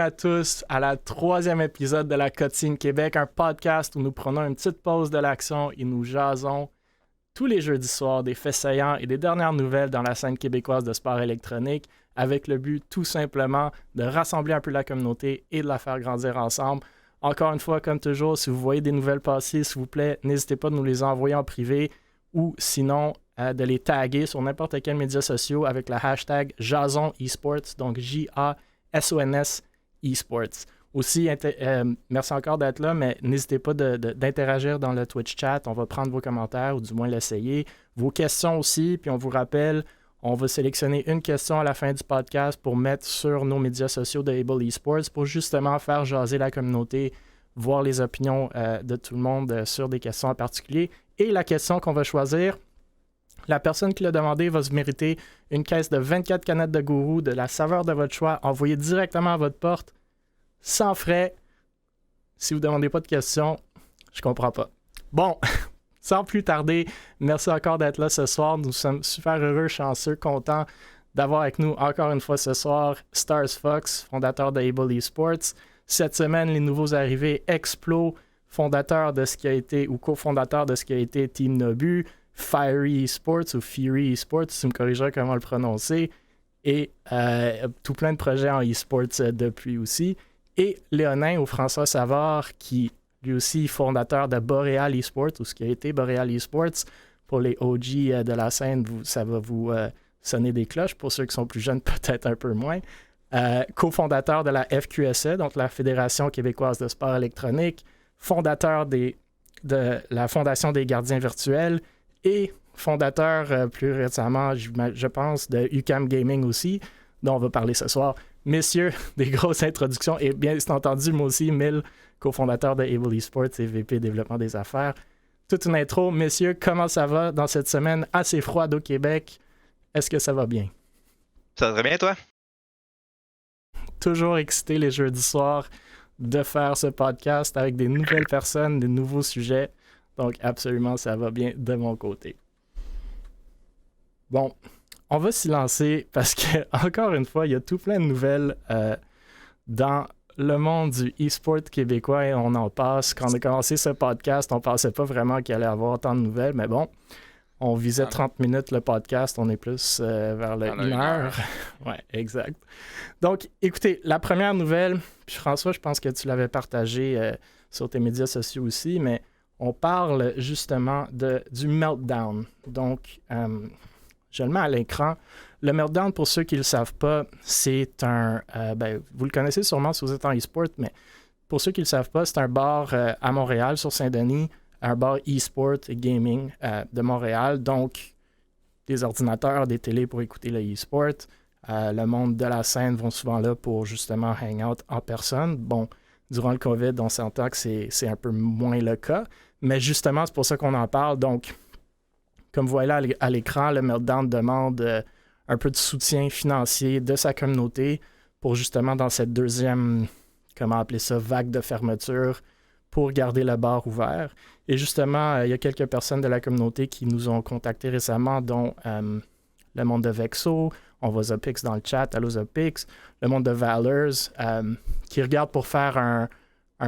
à tous à la 3e épisode de la Cotine Québec, un podcast où nous prenons une petite pause de l'action et nous jasons tous les jeudis soirs des faits saillants et des dernières nouvelles dans la scène québécoise de sport électronique avec le but tout simplement de rassembler un peu la communauté et de la faire grandir ensemble. Encore une fois, comme toujours, si vous voyez des nouvelles passer, s'il vous plaît, n'hésitez pas de nous les envoyer en privé ou sinon de les taguer sur n'importe quel média social avec le hashtag Jason Esports, donc JASONS Esports. Aussi, merci encore d'être là, mais n'hésitez pas d'interagir dans le Twitch chat. On va prendre vos commentaires ou du moins l'essayer. Vos questions aussi, puis on vous rappelle, on va sélectionner une question à la fin du podcast pour mettre sur nos médias sociaux de Able Esports pour justement faire jaser la communauté, voir les opinions de tout le monde sur des questions en particulier. Et la question qu'on va choisir, la personne qui l'a demandé va se mériter une caisse de 24 canettes de gourou de la saveur de votre choix envoyée directement à votre porte, sans frais. Si vous ne demandez pas de questions, je comprends pas. Bon, sans plus tarder, merci encore d'être là ce soir. Nous sommes super heureux, chanceux, contents d'avoir avec nous encore une fois ce soir Stars Fox, fondateur de Able Esports. Cette semaine, les nouveaux arrivés Explo, fondateur de ce qui a été, ou cofondateur de ce qui a été Team Nobu, Fiery Esports ou Fury Esports, tu me corrigeras comment le prononcer, et tout plein de projets en esports depuis aussi. Et Léonin ou François Savard, qui lui aussi fondateur de Boreal Esports, ou ce qui a été Boreal Esports. Pour les OG de la scène, ça va vous sonner des cloches. Pour ceux qui sont plus jeunes, peut-être un peu moins. Cofondateur de la FQSE, donc la Fédération québécoise de sport électronique, fondateur de la Fondation des gardiens virtuels et fondateur plus récemment, je pense, de UQAM Gaming aussi, dont on va parler ce soir. Messieurs, des grosses introductions et bien entendu, moi aussi, Mille, cofondateur de Able Esports et VP développement des affaires. Toute une intro. Messieurs, comment ça va dans cette semaine assez froide au Québec? Est-ce que ça va bien? Ça va très bien, toi? Toujours excité les jeudis soirs de faire ce podcast avec des nouvelles personnes, des nouveaux sujets. Donc, absolument, ça va bien de mon côté. Bon, on va s'y lancer parce que, encore une fois, il y a tout plein de nouvelles dans le monde du e-sport québécois et on en passe. Quand on a commencé ce podcast, on ne pensait pas vraiment qu'il allait y avoir autant de nouvelles, mais bon, on visait 30 minutes le podcast, on est plus vers le 1 heure. Ouais, exact. Donc, écoutez, la première nouvelle, puis François, je pense que tu l'avais partagé sur tes médias sociaux aussi, mais on parle justement du meltdown. Donc, je le mets à l'écran. Le meltdown, pour ceux qui ne le savent pas, c'est un... vous le connaissez sûrement si vous êtes en e-sport, mais pour ceux qui ne le savent pas, c'est un bar à Montréal, sur Saint-Denis, un bar e-sport et gaming de Montréal. Donc, des ordinateurs, des télés pour écouter le e-sport. Le monde de la scène vont souvent là pour justement hang out en personne. Bon, durant le COVID, on s'entend que c'est un peu moins le cas. Mais justement, c'est pour ça qu'on en parle. Donc, comme vous voyez là à l'écran, le Meltdown demande un peu de soutien financier de sa communauté pour justement dans cette deuxième, comment appeler ça, vague de fermeture pour garder le bar ouvert. Et justement, il y a quelques personnes de la communauté qui nous ont contactés récemment, dont le monde de Vexo, on voit Zopix dans le chat, allô Zopix, le monde de Valors, qui regarde pour faire un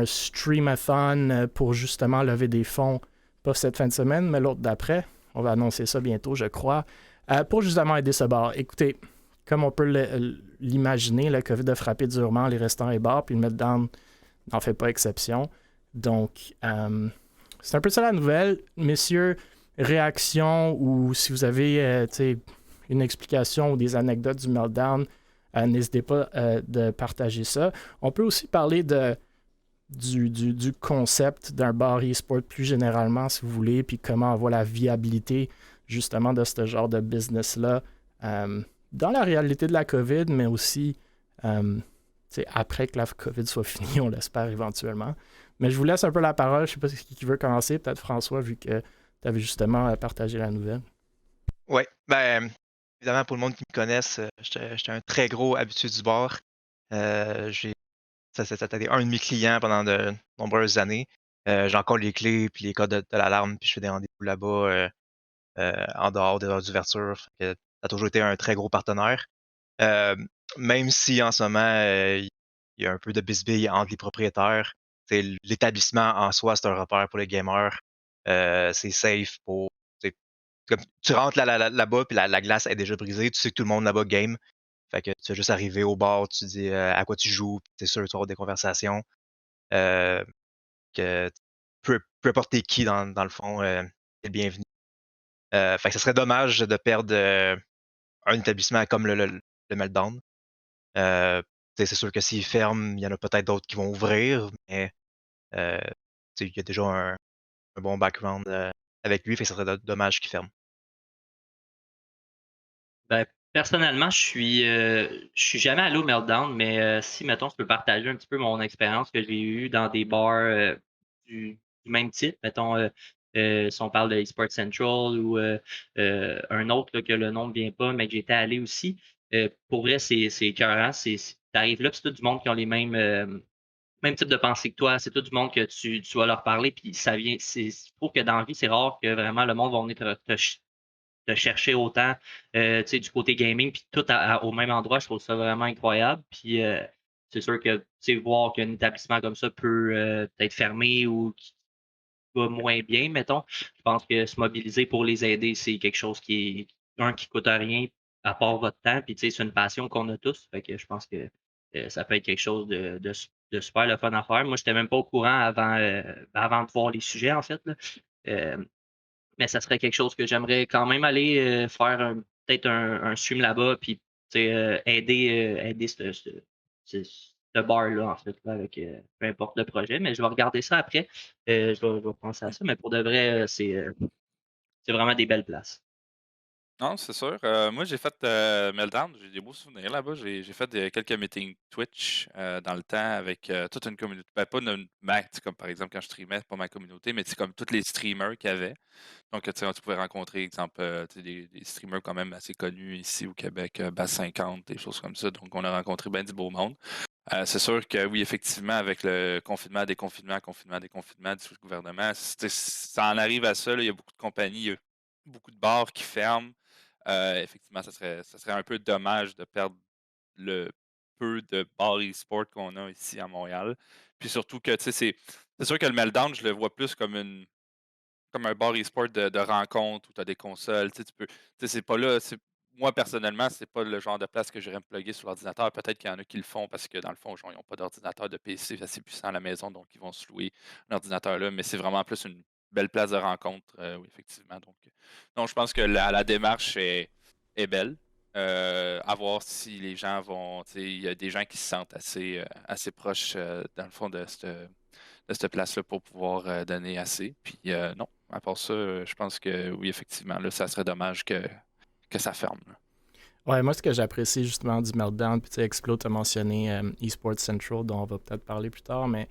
streamathon pour justement lever des fonds, pas cette fin de semaine, mais l'autre d'après. On va annoncer ça bientôt, je crois, pour justement aider ce bar. Écoutez, comme on peut l'imaginer, le COVID a frappé durement les restaurants et bars, puis le meltdown n'en fait pas exception. Donc, c'est un peu ça la nouvelle. Messieurs, réaction ou si vous avez une explication ou des anecdotes du meltdown, n'hésitez pas de partager ça. On peut aussi parler du concept d'un bar e-sport plus généralement, si vous voulez, puis comment on voit la viabilité justement de ce genre de business-là dans la réalité de la COVID, mais aussi après que la COVID soit finie, on l'espère éventuellement. Mais je vous laisse un peu la parole. Je ne sais pas qui veut commencer. Peut-être François, vu que tu avais justement partagé la nouvelle. Oui, évidemment, pour le monde qui me connaisse, j'étais un très gros habitué du bar. C'était un de mes clients pendant de nombreuses années. J'ai encore les clés puis les codes de l'alarme, puis je fais des rendez-vous là-bas en dehors des heures d'ouverture. Ça a toujours été un très gros partenaire. Même si en ce moment, il il y a un peu de bisbille entre les propriétaires. L'établissement en soi, c'est un repère pour les gamers. C'est safe pour. Comme, tu rentres là-bas, puis la glace est déjà brisée. Tu sais que tout le monde là-bas game. Fait que tu vas juste arriver au bar, tu dis à quoi tu joues, puis t'es sûr que tu vas avoir des conversations. Que peu importe t'es qui dans le fond, t'es le bienvenu. Fait que ce serait dommage de perdre un établissement comme le Meltdown. C'est sûr que s'il ferme, il y en a peut-être d'autres qui vont ouvrir, mais il y a déjà un bon background avec lui, fait que ce serait dommage qu'il ferme. Ben, personnellement, je suis jamais allé au Meltdown, mais si, mettons, je peux partager un petit peu mon expérience que j'ai eue dans des bars du même type, mettons, si on parle de eSports Central ou un autre là, que le nom ne vient pas, mais que j'étais allé aussi. Pour vrai, c'est écœurant. T'arrives là, puis c'est tout du monde qui ont les mêmes types de pensée que toi. C'est tout du monde que tu vas leur parler, puis ça vient. Je trouve que dans la vie, c'est rare que vraiment le monde va venir te chercher autant tu sais, du côté gaming, puis tout au même endroit. Je trouve ça vraiment incroyable. Puis c'est sûr que tu sais, voir qu'un établissement comme ça peut être fermé ou qui va moins bien, mettons, je pense que se mobiliser pour les aider, c'est quelque chose qui coûte rien à part votre temps. Puis tu sais, c'est une passion qu'on a tous. Fait que je pense que ça peut être quelque chose de super le fun à faire. Moi, je n'étais même pas au courant avant de voir les sujets, en fait. Là. Euh, mais ça serait quelque chose que j'aimerais quand même aller faire peut-être un stream là-bas, puis tu sais, aider ce bar-là, en fait, là, avec peu importe le projet. Mais je vais regarder ça après. Je vais penser à ça. Mais pour de vrai, c'est vraiment des belles places. Non, c'est sûr. Moi, j'ai fait Meltdown. J'ai des beaux souvenirs là-bas. J'ai fait quelques meetings Twitch dans le temps avec toute une communauté. Ben, pas une comme par exemple quand je streamais, pas ma communauté, mais c'est comme tous les streamers qu'il y avait. Donc, tu sais, tu pouvais rencontrer, exemple, tu sais, des streamers quand même assez connus ici au Québec, Bass 50, des choses comme ça. Donc, on a rencontré bien du beau monde. C'est sûr que oui, effectivement, avec le confinement, déconfinement du gouvernement, ça en arrive à ça. Là, il y a beaucoup de compagnies, il y a beaucoup de bars qui ferment. Effectivement, ça serait un peu dommage de perdre le peu de bars e-sport qu'on a ici à Montréal. Puis surtout que, tu sais, c'est sûr que le Meltdown, je le vois plus comme un bar e-sport de rencontre où tu as des consoles. C'est pas là. Moi, personnellement, c'est pas le genre de place que j'irais me plugger sur l'ordinateur. Peut-être qu'il y en a qui le font parce que, dans le fond, genre, ils n'ont pas d'ordinateur de PC assez puissant à la maison, donc ils vont se louer un ordinateur là. Mais c'est vraiment plus une belle place de rencontre, oui, effectivement. Donc, je pense que la démarche est belle. À voir si les gens vont. Il y a des gens qui se sentent assez proches, dans le fond, de cette place-là pour pouvoir donner assez. Puis non, à part ça, je pense que oui, effectivement, là, ça serait dommage que ça ferme. Là. Ouais, moi, ce que j'apprécie justement du Meltdown, puis tu sais, Explo t'a mentionné eSports Central, dont on va peut-être parler plus tard, mais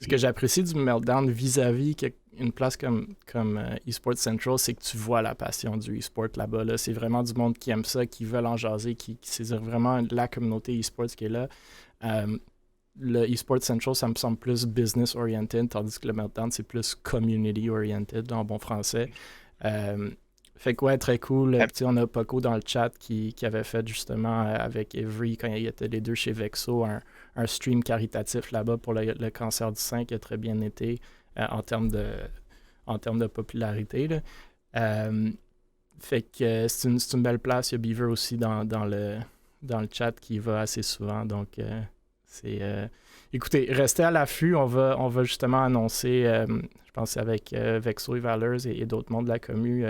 ce que j'apprécie du Meltdown vis-à-vis une place comme eSports Central, c'est que tu vois la passion du eSport là-bas. Là. C'est vraiment du monde qui aime ça, qui veulent en jaser, qui saisit vraiment la communauté eSports qui est là. Le eSports Central, ça me semble plus business-oriented, tandis que le Meltdown, c'est plus community-oriented, en bon français. Fait que ouais, très cool. On a Poco dans le chat qui avait fait justement avec Evry, quand il était les deux chez Vexo, un stream caritatif là-bas pour le cancer du sein qui a très bien été en termes de popularité. Là. Fait que c'est une belle place. Il y a Beaver aussi dans le chat qui va assez souvent. Donc, écoutez, restez à l'affût. On va justement annoncer, je pense avec Vexo et Valors et d'autres mondes de la commu,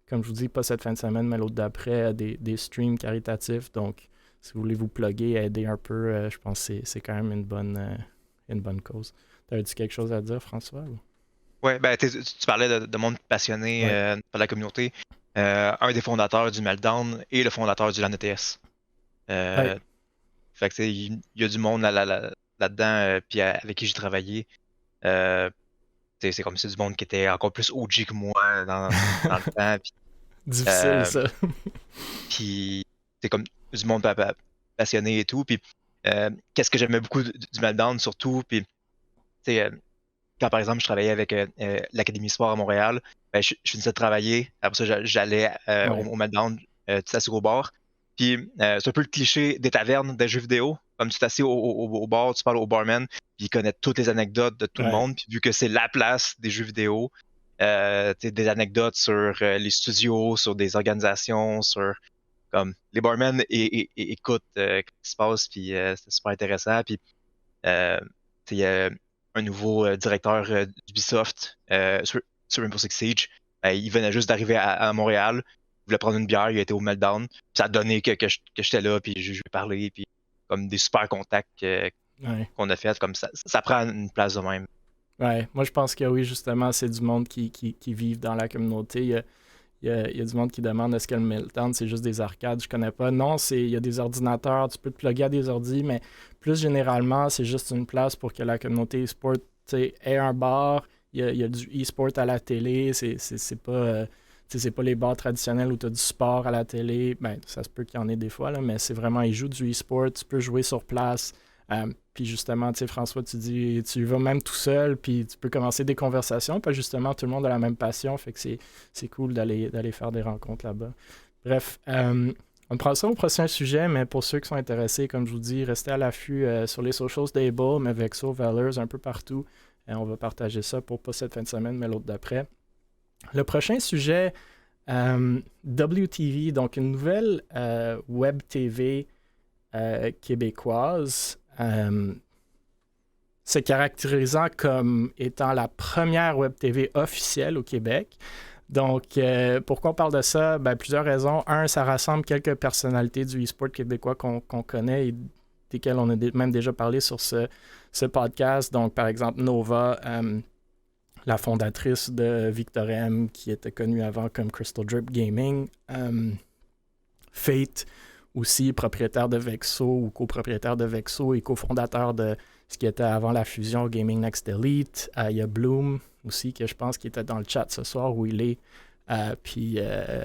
comme je vous dis, pas cette fin de semaine, mais l'autre d'après, des streams caritatifs. Donc, si vous voulez vous plugger, aider un peu, je pense que c'est quand même une bonne cause. T'avais-tu quelque chose à dire, François? Ou? Ouais, ben, tu parlais de monde passionné par la communauté. Un des fondateurs du Meltdown et le fondateur du LAN ETS. Fait que il y a du monde là-dedans, puis avec qui j'ai travaillé. C'est comme si c'est du monde qui était encore plus OG que moi dans le temps. Puis, difficile, ça. Puis c'est comme du monde passionné et tout. Puis qu'est-ce que j'aimais beaucoup du Meltdown surtout, puis quand par exemple je travaillais avec l'Académie Sport à Montréal, ben, je finissais de travailler, après ça j'allais au Meltdown, tout ça sur au bar. Puis c'est un peu le cliché des tavernes des jeux vidéo, comme tu t'assieds au bar, tu parles au barman, puis il connaît toutes les anecdotes de tout le monde, puis vu que c'est la place des jeux vidéo, des anecdotes sur les studios, sur des organisations, sur comme les barmen écoutent ce qui se passe, puis c'est super intéressant. Puis il y a un nouveau directeur d'Ubisoft sur Rainbow Six Siege. Il venait juste d'arriver à Montréal. Il voulait prendre une bière, il a été au Meltdown. Puis ça a donné que j'étais là, puis je lui ai parlé, puis comme des super contacts qu'on a fait. Comme ça prend une place de même. Ouais, moi je pense que oui, justement, c'est du monde qui vivent dans la communauté. Il y a du monde qui demande est-ce que le Meltdown, c'est juste des arcades. Je connais pas. Non, il y a des ordinateurs, tu peux te plugger à des ordis, mais plus généralement, c'est juste une place pour que la communauté e-sport ait un bar. Il y a du e-sport à la télé. C'est pas les bars traditionnels où tu as du sport à la télé. Ben, ça se peut qu'il y en ait des fois, là, mais c'est vraiment, ils jouent du e-sport. Tu peux jouer sur place. Puis justement, tu sais, François, tu dis, tu vas même tout seul, puis tu peux commencer des conversations, puis justement, tout le monde a la même passion, fait que c'est cool d'aller faire des rencontres là-bas. Bref, on prend ça au prochain sujet, mais pour ceux qui sont intéressés, comme je vous dis, restez à l'affût sur les socials d'Able, mais Vexo, Valors, un peu partout. On va partager ça pour pas cette fin de semaine, mais l'autre d'après. Le prochain sujet, WTV, donc une nouvelle web TV québécoise. Se caractérisant comme étant la première web TV officielle au Québec. Donc, pourquoi on parle de ça? Ben, plusieurs raisons. Un, ça rassemble quelques personnalités du e-sport québécois qu'on connaît et desquelles on a même déjà parlé sur ce podcast. Donc, par exemple, Nova, la fondatrice de Victor M, qui était connue avant comme Crystal Drip Gaming. Fate, aussi propriétaire de Vexo ou copropriétaire de Vexo et cofondateur de ce qui était avant la fusion Gaming Next Elite. Il y a Bloom aussi, que je pense qu'il était dans le chat ce soir où il est. Puis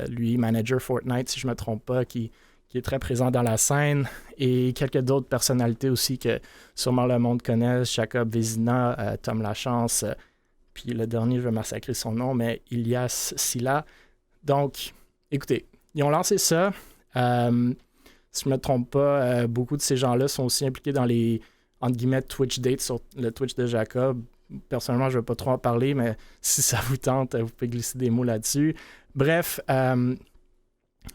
lui, manager Fortnite, si je ne me trompe pas, qui est très présent dans la scène. Et quelques d'autres personnalités aussi que sûrement le monde connaît. Jacob Vézina, Tom Lachance, puis le dernier, je vais massacrer son nom, mais Ilias Silla. Donc, écoutez, ils ont lancé ça. Si je ne me trompe pas, beaucoup de ces gens-là sont aussi impliqués dans les, entre guillemets, Twitch dates sur le Twitch de Jacob. Personnellement, je ne vais pas trop en parler, mais si ça vous tente, vous pouvez glisser des mots là-dessus. Bref, il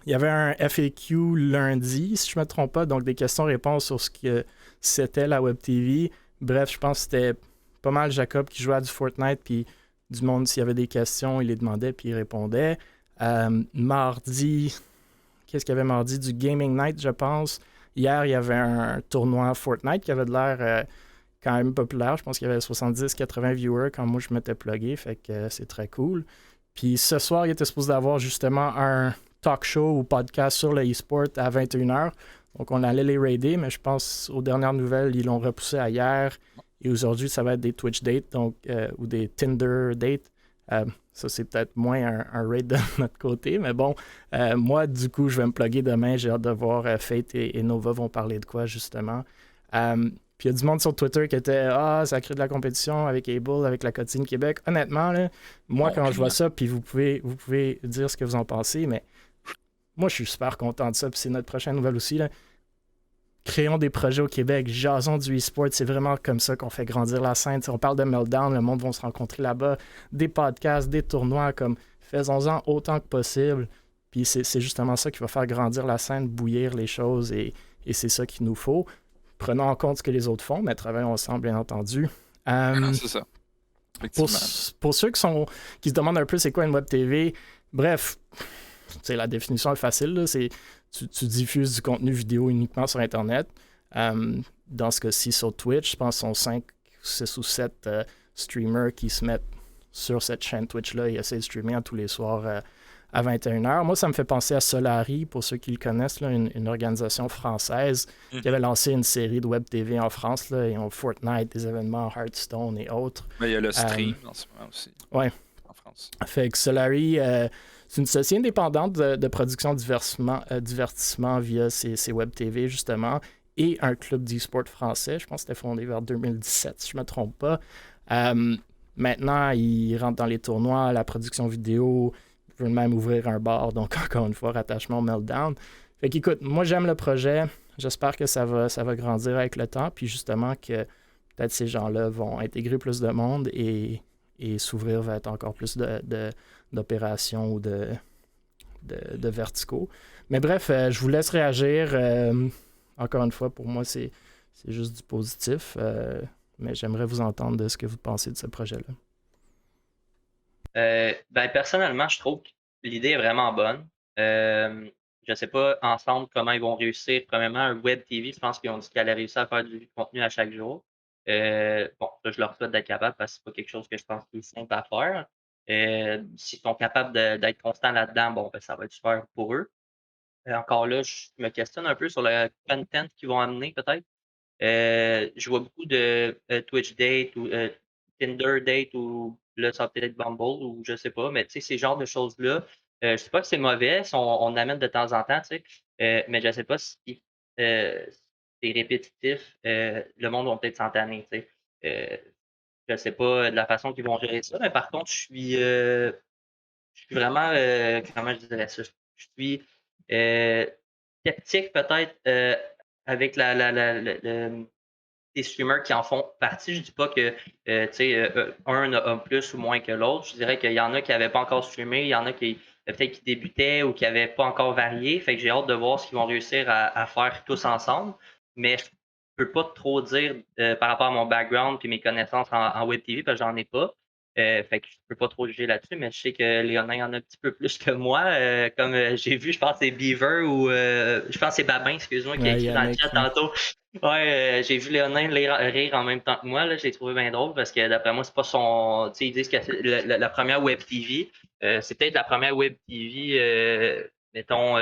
y avait un FAQ lundi, si je ne me trompe pas, donc des questions-réponses sur ce que c'était la Web TV. Bref, je pense que c'était pas mal Jacob qui jouait à du Fortnite, puis du monde, s'il y avait des questions, il les demandait, puis il répondait. Mardi... Qu'est-ce qu'il y avait mardi? Du Gaming Night, je pense. Hier, il y avait un tournoi Fortnite qui avait de l'air quand même populaire. Je pense qu'il y avait 70-80 viewers quand moi je m'étais plugué, fait que c'est très cool. Puis ce soir, il était supposé avoir justement un talk show ou podcast sur le e-sport à 21h. Donc on allait les raider, mais je pense aux dernières nouvelles, ils l'ont repoussé à hier. Et aujourd'hui, ça va être des Twitch dates donc, ou des Tinder dates. Ça, c'est peut-être moins un raid de notre côté, mais bon, moi, du coup, je vais me plugger demain. J'ai hâte de voir Fate et Nova vont parler de quoi, justement. Puis il y a du monde sur Twitter qui était « Ah, ça crée de la compétition avec Able, avec la Cotine Québec. » Honnêtement, là, moi, quand je vois ça, puis vous pouvez dire ce que vous en pensez, mais moi, je suis super content de ça. Puis c'est notre prochaine nouvelle aussi, là. Créons des projets au Québec, jasons du e-sport, c'est vraiment comme ça qu'on fait grandir la scène. T'sais, on parle de Meltdown, le monde va se rencontrer là-bas, des podcasts, des tournois, comme faisons-en autant que possible. Puis c'est justement ça qui va faire grandir la scène, bouillir les choses, et c'est ça qu'il nous faut. Prenons en compte ce que les autres font, mais travaillons ensemble, bien entendu. C'est ça. Pour ceux qui se demandent un peu c'est quoi une web TV, bref, la définition est facile, là, c'est tu diffuses du contenu vidéo uniquement sur Internet. Dans ce cas-ci, sur Twitch, je pense qu'ils sont 5, 6 ou 7 streamers qui se mettent sur cette chaîne Twitch-là et essaient de streamer tous les soirs à 21h. Moi, ça me fait penser à Solari, pour ceux qui le connaissent, là, une organisation française qui avait lancé une série de web TV en France. Là, ils ont Fortnite, des événements Hearthstone et autres. Mais il y a le stream en ce moment aussi. Oui. En France. Fait que Solari... c'est une société indépendante de production divertissement via ces web TV, justement, et un club d'e-sport français. Je pense que c'était fondé vers 2017, si je ne me trompe pas. Maintenant, ils rentrent dans les tournois, la production vidéo, ils veulent même ouvrir un bar, donc encore une fois, rattachement au Meltdown. Fait qu'écoute, moi j'aime le projet. j'espère que ça va grandir avec le temps, puis justement que peut-être ces gens-là vont intégrer plus de monde et s'ouvrir vers encore plus d'opérations ou de verticaux. Mais bref, je vous laisse réagir. Encore une fois, pour moi, c'est juste du positif. Mais j'aimerais vous entendre de ce que vous pensez de ce projet-là. Ben, personnellement, je trouve que l'idée est vraiment bonne. Je sais pas ensemble comment ils vont réussir. Premièrement, un web TV, je pense qu'ils ont dit qu'ils allaient réussir à faire du contenu à chaque jour. Bon, ça, je leur souhaite d'être capable parce que c'est pas quelque chose que je pense qui est simple à faire. S'ils sont capables d'être constants là-dedans, bon, ben, ça va être super pour eux. Encore là, je me questionne un peu sur le content qu'ils vont amener, peut-être. Je vois beaucoup de Twitch Date ou Tinder Date ou là, ça va peut-être être Bumble ou je sais pas, mais tu sais, ces genres de choses-là, je sais pas que c'est mauvais, si on amène de temps en temps, tu sais, mais je sais pas si c'est répétitif, le monde va peut-être s'en tanner, tu sais. Je sais pas de la façon qu'ils vont gérer ça, mais par contre, je suis vraiment, comment je dirais ça? Je suis euh, sceptique peut-être avec les streamers qui en font partie. Je dis pas que tu sais, un a plus ou moins que l'autre. Je dirais qu'il y en a qui n'avaient pas encore streamé, il y en a qui peut-être qui débutaient ou qui n'avaient pas encore varié. Fait que j'ai hâte de voir ce qu'ils vont réussir à faire tous ensemble. Mais je peux pas trop dire par rapport à mon background et mes connaissances en Web TV parce que j'en ai pas. Fait que je peux pas trop juger là-dessus, mais je sais que Léonin en a un petit peu plus que moi. Comme j'ai vu, je pense que c'est Beaver ou je pense que c'est Babin, excuse-moi, qui a écrit dans le Yannick, chat tantôt. Ouais, j'ai vu Léonin rire en même temps que moi. Là, je l'ai trouvé bien drôle parce que d'après moi, c'est pas son. Tu sais, ils disent que c'est la première Web TV. C'est peut-être la première Web TV, mettons,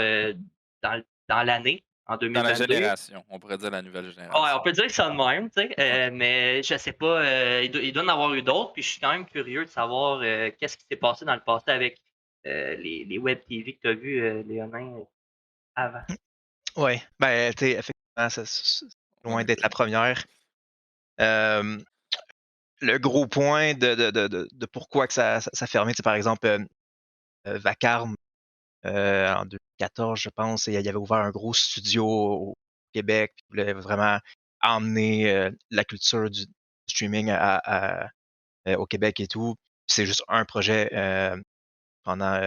dans l'année, en Dans la 2022. génération, on pourrait dire la nouvelle Ouais, génération. on peut dire que c'est de même, tu sais, Ouais. mais je sais pas, il doit en avoir eu d'autres, puis je suis quand même curieux de savoir qu'est-ce qui s'est passé dans le passé avec les Web TV que tu as vus, Léonin, avant. Ouais, ben, tu sais, effectivement, c'est On loin est d'être la connu. première. Euh, le gros point de pourquoi que ça a fermé, c'est par exemple, Vacarme, en 2014, je pense, il y avait ouvert un gros studio au Québec, puis il voulait vraiment emmener la culture du streaming au Québec et tout. C'est juste un projet pendant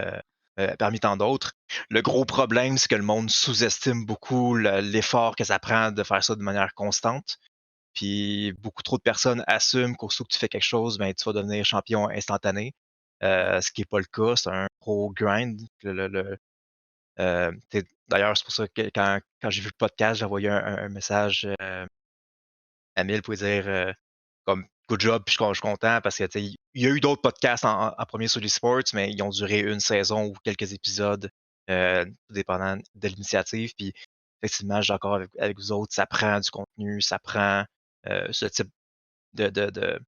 parmi tant d'autres. Le gros problème, c'est que le monde sous-estime beaucoup l'effort que ça prend de faire ça de manière constante. Puis beaucoup trop de personnes assument qu'aussitôt que tu fais quelque chose, ben, tu vas devenir champion instantané. Ouais. Ce qui n'est pas le cas, c'est un gros grind. D'ailleurs, c'est pour ça que quand j'ai vu le podcast, j'ai envoyé un message à Mille pour lui dire comme good job, puis je suis content parce que il y a eu d'autres podcasts en premier sur l'e-sports, mais ils ont duré une saison ou quelques épisodes, tout dépendant de l'initiative. Puis effectivement, je suis d'accord avec vous autres, ça prend du contenu, ça prend ce type de, de, de,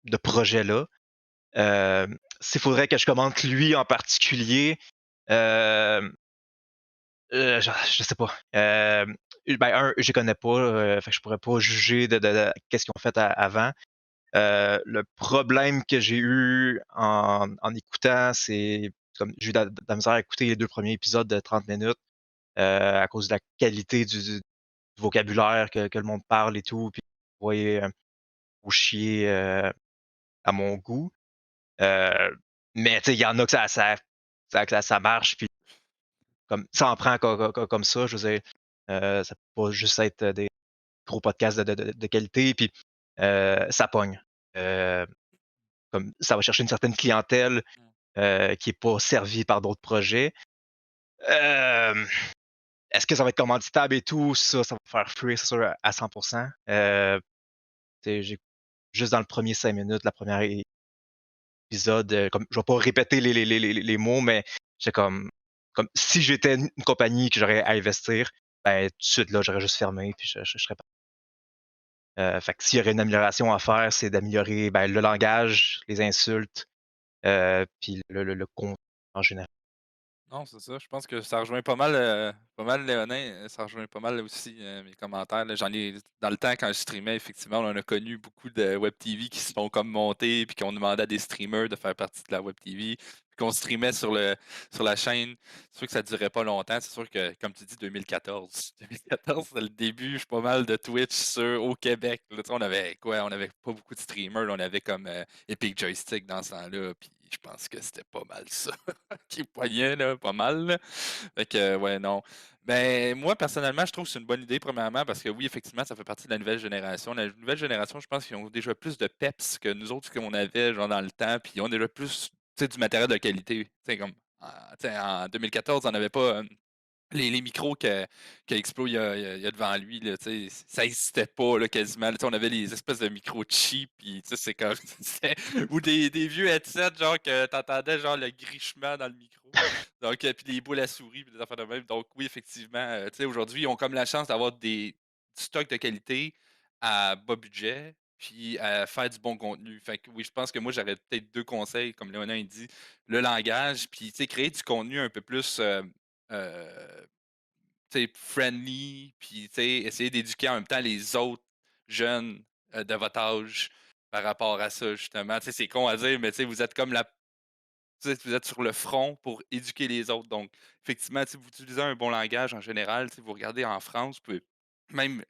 de projet-là. S'il faudrait que je commente lui en particulier, euh, je sais pas. Ben, je connais pas, fait que je pourrais pas juger de qu'est-ce qu'ils ont fait avant. Le problème que j'ai eu en écoutant, c'est comme j'ai eu de la misère à écouter les 2 premiers épisodes de 30 minutes, à cause de la qualité du vocabulaire que le monde parle et tout, puis vous voyez, au chier, à mon goût. Mais tu sais, il y en a que ça marche, puis comme ça en prend comme ça, je veux dire, ça peut pas juste être des gros podcasts de qualité, puis ça pogne. Heu, comme ça va chercher une certaine clientèle, qui est pas servie par d'autres projets. Hem, est-ce que ça va être commanditable et tout? Ça va faire fuir, c'est sûr, à 100 tu sais, j'ai juste dans le premier 5 minutes, la première épisode, comme je vais pas répéter les mots, mais j'ai comme si j'étais une compagnie que j'aurais à investir, ben, tout de suite, là, j'aurais juste fermé, puis je serais pas fait que s'il y aurait une amélioration à faire, c'est d'améliorer, ben, le langage, les insultes, puis le contenu en général. Non, c'est ça. Je pense que ça rejoint pas mal Léonin. Ça rejoint pas mal aussi mes commentaires. Là. J'en ai dans le temps quand je streamais, effectivement, on a connu beaucoup de Web TV qui se sont comme montés puis qui ont demandé à des streamers de faire partie de la Web TV. Puis qu'on streamait sur la chaîne. C'est sûr que ça durait pas longtemps. C'est sûr que, comme tu dis, 2014. 2014, c'est le début, pas mal de Twitch au Québec. Là, on avait quoi? On avait pas beaucoup de streamers. Là, on avait comme Epic Joystick dans ce temps-là. Puis je pense que c'était pas mal ça qui poignait, là, pas mal. Là. Fait que, ouais, non. Ben, moi, personnellement, je trouve que c'est une bonne idée, premièrement, parce que oui, effectivement, ça fait partie de la nouvelle génération. La nouvelle génération, je pense qu'ils ont déjà plus de peps que nous autres qu'on avait, genre, dans le temps, puis ils ont déjà plus, tu sais, du matériel de qualité. Tu sais, comme, en 2014, on n'avait pas les micros qu'Explo il y a devant lui, là, ça n'existait pas là, quasiment. Là, on avait les espèces de micros cheap, puis c'est comme. Ou des vieux headsets, genre que t'entendais genre le grichement dans le micro. Donc, puis des boules à souris, puis des affaires de même. Donc, oui, effectivement, aujourd'hui, ils ont comme la chance d'avoir du stock de qualité à bas budget, puis à faire du bon contenu. Fait que oui, je pense que moi, j'aurais peut-être 2 conseils, comme Léonin dit, le langage, puis créer du contenu un peu plus. Euh, friendly, puis essayer d'éduquer en même temps les autres jeunes de votre âge par rapport à ça, justement. C'est con à dire, mais vous êtes comme vous êtes sur le front pour éduquer les autres. Donc, effectivement, si vous utilisez un bon langage en général, vous regardez en France, vous pouvez même,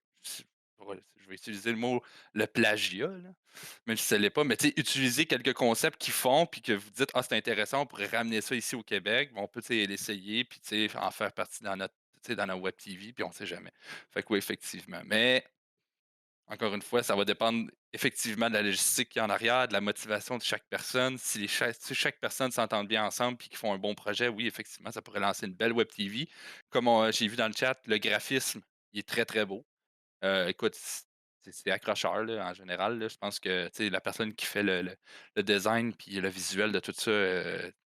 je vais utiliser le mot le plagiat, là, même si ce n'est pas, mais utiliser quelques concepts qu'ils font, puis que vous dites, ah, c'est intéressant, on pourrait ramener ça ici au Québec, on peut l'essayer, puis en faire partie dans notre web TV, puis on ne sait jamais. Fait que oui, effectivement. Mais encore une fois, ça va dépendre effectivement de la logistique qui est en arrière, de la motivation de chaque personne. Si chaque personne s'entend bien ensemble et qu'ils font un bon projet, oui, effectivement, ça pourrait lancer une belle web TV. Comme j'ai vu dans le chat, le graphisme, il est très, très beau. Écoute, c'est accrocheur là, en général. Là. Je pense que la personne qui fait le design puis le visuel de tout ça,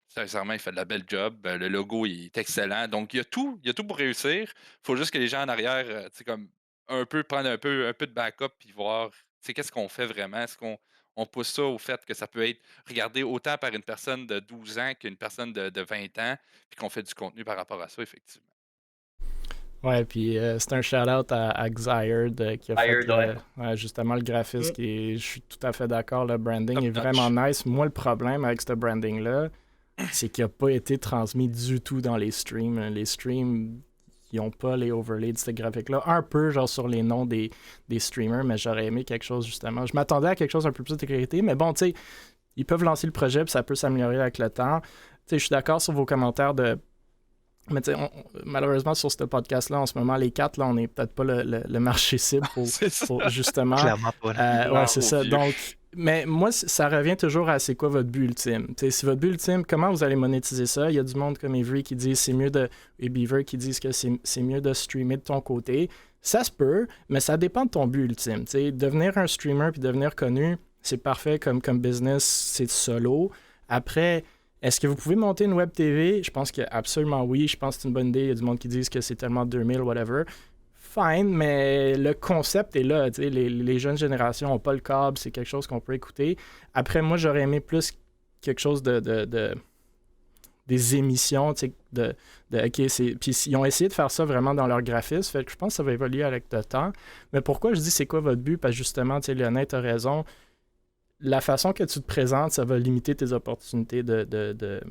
sincèrement, il fait de la belle job. Le logo il est excellent. Donc, il y a tout pour réussir. Il faut juste que les gens en arrière, comme un peu prendre un peu de backup puis voir qu'est-ce qu'on fait vraiment. Est-ce qu'on pousse ça au fait que ça peut être regardé autant par une personne de 12 ans qu'une personne de 20 ans, puis qu'on fait du contenu par rapport à ça, effectivement. Ouais, puis c'est un shout-out à Xired qui a fait justement le graphisme. Je suis tout à fait d'accord, le branding est vraiment nice. Moi, le problème avec ce branding-là, c'est qu'il n'a pas été transmis du tout dans les streams. Les streams, ils n'ont pas les overlays de ce graphique-là. Un peu, genre, sur les noms des streamers, mais j'aurais aimé quelque chose, justement. Je m'attendais à quelque chose un peu plus de clarité, mais bon, tu sais, ils peuvent lancer le projet, puis ça peut s'améliorer avec le temps. Tu sais, je suis d'accord sur vos commentaires de... Mais tu sais, malheureusement, sur ce podcast-là, en ce moment, les 4, là, on n'est peut-être pas le marché cible pour justement... Clairement pas. Ouais, c'est ça. Donc, mais moi, ça revient toujours à c'est quoi votre but ultime. T'sais, si votre but ultime, comment vous allez monétiser ça? Il y a du monde comme Avery qui dit c'est mieux de... et Beaver qui disent que c'est mieux de streamer de ton côté. Ça se peut, mais ça dépend de ton but ultime. T'sais, devenir un streamer puis devenir connu, c'est parfait comme business, c'est solo. Après... Est-ce que vous pouvez monter une web TV? Je pense que absolument oui. Je pense que c'est une bonne idée. Il y a du monde qui disent que c'est tellement 2000, whatever. Fine, mais le concept est là. Les jeunes générations n'ont pas le câble. C'est quelque chose qu'on peut écouter. Après, moi, j'aurais aimé plus quelque chose des émissions. OK, puis ils ont essayé de faire ça vraiment dans leur graphisme. Fait que je pense que ça va évoluer avec le temps. Mais pourquoi je dis c'est quoi votre but? Parce que justement, Léonin, tu as raison. La façon que tu te présentes, ça va limiter tes opportunités de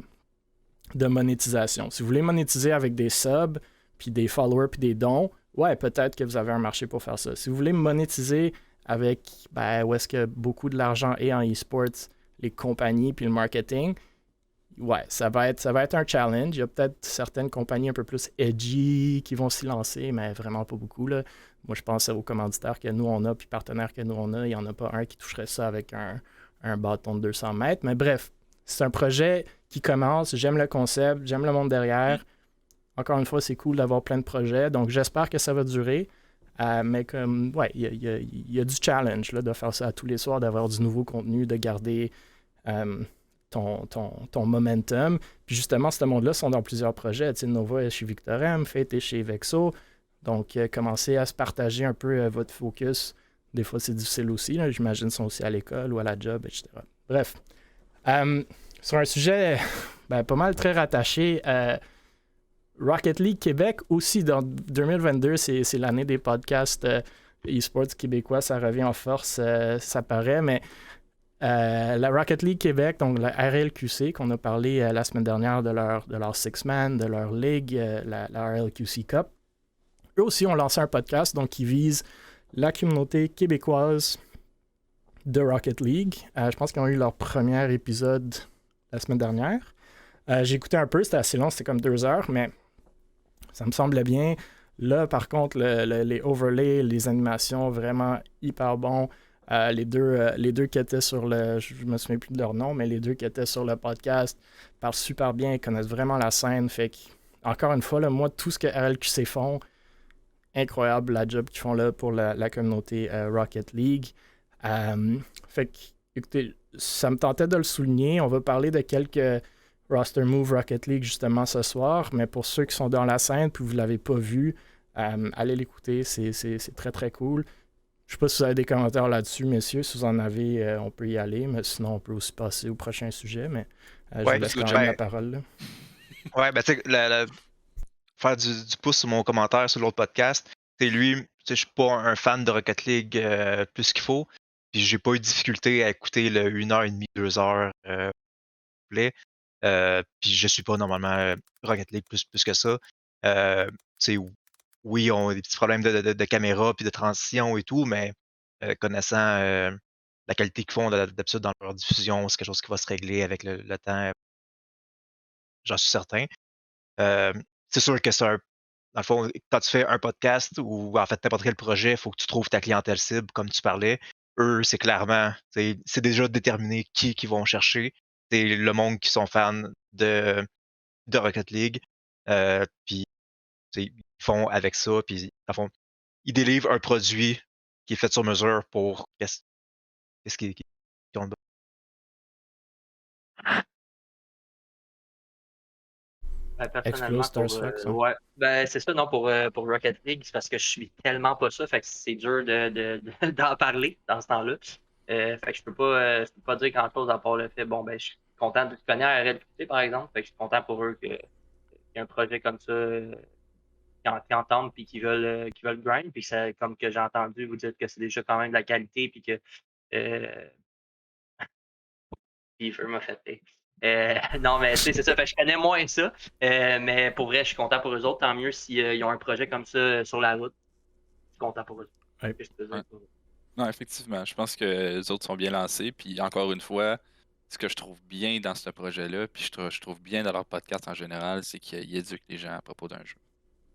monétisation. Si vous voulez monétiser avec des subs, puis des followers, puis des dons, ouais, peut-être que vous avez un marché pour faire ça. Si vous voulez monétiser avec où est-ce que beaucoup de l'argent est en e-sports, les compagnies, puis le marketing, ouais, ça va être un challenge. Il y a peut-être certaines compagnies un peu plus edgy qui vont s'y lancer, mais vraiment pas beaucoup, là. Moi, je pense aux commanditaires que nous, on a, puis partenaires que nous, on a. Il n'y en a pas un qui toucherait ça avec un bâton de 200 mètres. Mais bref, c'est un projet qui commence. J'aime le concept, j'aime le monde derrière. Encore une fois, c'est cool d'avoir plein de projets. Donc, j'espère que ça va durer. Mais comme, ouais, il y a du challenge là, de faire ça tous les soirs, d'avoir du nouveau contenu, de garder ton momentum. Puis justement, ce monde-là sont dans plusieurs projets. Tu sais, Nova est chez Victor M, Fate est chez Vexo. Donc, commencez à se partager un peu votre focus. Des fois, c'est difficile aussi. Là. J'imagine qu'ils sont aussi à l'école ou à la job, etc. Bref. Sur un sujet pas mal très rattaché, Rocket League Québec aussi, dans 2022, c'est l'année des podcasts e-sports québécois, ça revient en force, ça paraît, mais la Rocket League Québec, donc la RLQC, qu'on a parlé la semaine dernière de leur Six-Man, de leur ligue, la RLQC Cup, eux aussi ont lancé un podcast donc, qui vise la communauté québécoise de Rocket League. Je pense qu'ils ont eu leur premier épisode la semaine dernière. J'ai écouté un peu, c'était assez long, c'était comme 2 heures, mais ça me semblait bien. Là, par contre, les overlays, les animations, vraiment hyper bons. Les deux qui étaient sur le... Je me souviens plus de leur nom, mais les deux qui étaient sur le podcast parlent super bien, ils connaissent vraiment la scène. Fait que, encore une fois, là, moi, tout ce que RLQC font, incroyable la job qu'ils font là pour la communauté Rocket League. Fait que, écoutez, ça me tentait de le souligner. On va parler de quelques roster move Rocket League justement ce soir, mais pour ceux qui sont dans la scène puis vous ne l'avez pas vu, allez l'écouter, c'est très très cool. Je ne sais pas si vous avez des commentaires là-dessus, messieurs. Si vous en avez, on peut y aller, mais sinon on peut aussi passer au prochain sujet, mais je vous laisse quand même la parole. Là. Ouais, ben tu sais, faire du pouce sur mon commentaire sur l'autre podcast, c'est lui, je suis pas un fan de Rocket League plus qu'il faut, puis j'ai pas eu de difficulté à écouter le 1h30, 2 heures puis je suis pas normalement Rocket League plus que ça. Oui, on a des petits problèmes de caméra puis de transition et tout, mais connaissant la qualité qu'ils font d'habitude dans leur diffusion, c'est quelque chose qui va se régler avec le temps, j'en suis certain. C'est sûr que dans le fond, quand tu fais un podcast ou en fait n'importe quel projet, il faut que tu trouves ta clientèle cible, comme tu parlais. Eux, c'est clairement, c'est déjà déterminé qui vont chercher. C'est le monde qui sont fans de Rocket League. Puis ils font avec ça, puis dans le fond, ils délivrent un produit qui est fait sur mesure pour qu'est-ce qu'ils ont besoin. Personnellement, ouais, ben, c'est ça, non, pour Rocket League, c'est parce que je suis tellement pas ça, fait que c'est dur d'en parler dans ce temps-là. Fait que je peux pas dire grand-chose à part le fait, bon, ben, je suis content de connaître à RLQC, par exemple, fait que je suis content pour eux qu'il y ait un projet comme ça qui entendent puis qui veulent grind, puis ça, comme que j'ai entendu, vous dites que c'est déjà quand même de la qualité, puis que Beaver m'a fait peur. Non, mais c'est ça. Fait que je connais moins ça. Mais pour vrai, je suis content pour eux autres. Tant mieux s'ils ont un projet comme ça sur la route. Je suis content pour eux autres. Ouais. Non, effectivement. Je pense que les autres sont bien lancés. Puis encore une fois, ce que je trouve bien dans ce projet-là, puis je trouve bien dans leur podcast en général, c'est qu'ils éduquent les gens à propos d'un jeu.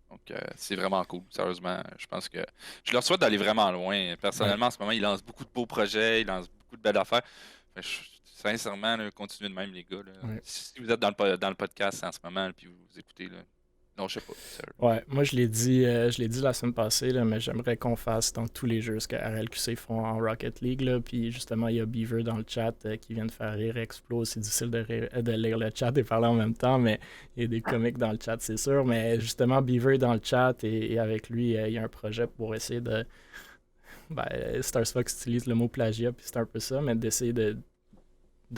Donc, c'est vraiment cool. Sérieusement, je pense que je leur souhaite d'aller vraiment loin. Personnellement, en ce moment, ils lancent beaucoup de beaux projets, ils lancent beaucoup de belles affaires. Sincèrement, là, continuez de même, les gars. Là. Ouais. Si vous êtes dans le podcast en ce moment, puis vous écoutez, là, non, je sais pas. Ouais, moi je l'ai dit la semaine passée, là, mais j'aimerais qu'on fasse dans tous les jeux ce que RLQC font en Rocket League. Là, puis justement, il y a Beaver dans le chat qui vient de faire rire Explose. C'est difficile de lire le chat et parler en même temps, mais il y a des comiques dans le chat, c'est sûr. Mais justement, Beaver est dans le chat et avec lui, il y a un projet pour essayer de... Stars Fox utilise le mot plagiat, puis c'est un peu ça, mais d'essayer de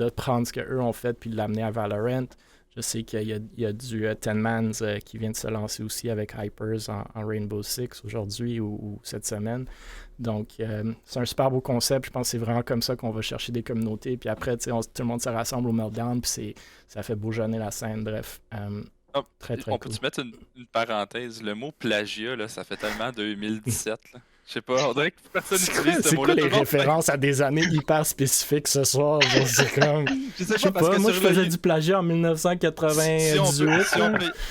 prendre ce qu'eux ont fait puis de l'amener à Valorant. Je sais qu'il y a du Ten Mans qui vient de se lancer aussi avec Hypers en Rainbow Six aujourd'hui ou cette semaine. Donc, c'est un super beau concept. Je pense que c'est vraiment comme ça qu'on va chercher des communautés. Puis après, tout le monde se rassemble au Meltdown, puis ça fait bourgeonner la scène. Bref, très, très on cool. peut-tu mettre une parenthèse? Le mot plagiat, là, ça fait tellement 2017. Là. Je sais pas, on dirait que personne n'utilise ce mot-là. C'est quoi les références à des années hyper spécifiques ce soir? C'est comme... Je sais pas, moi je faisais du plagiat en 1998.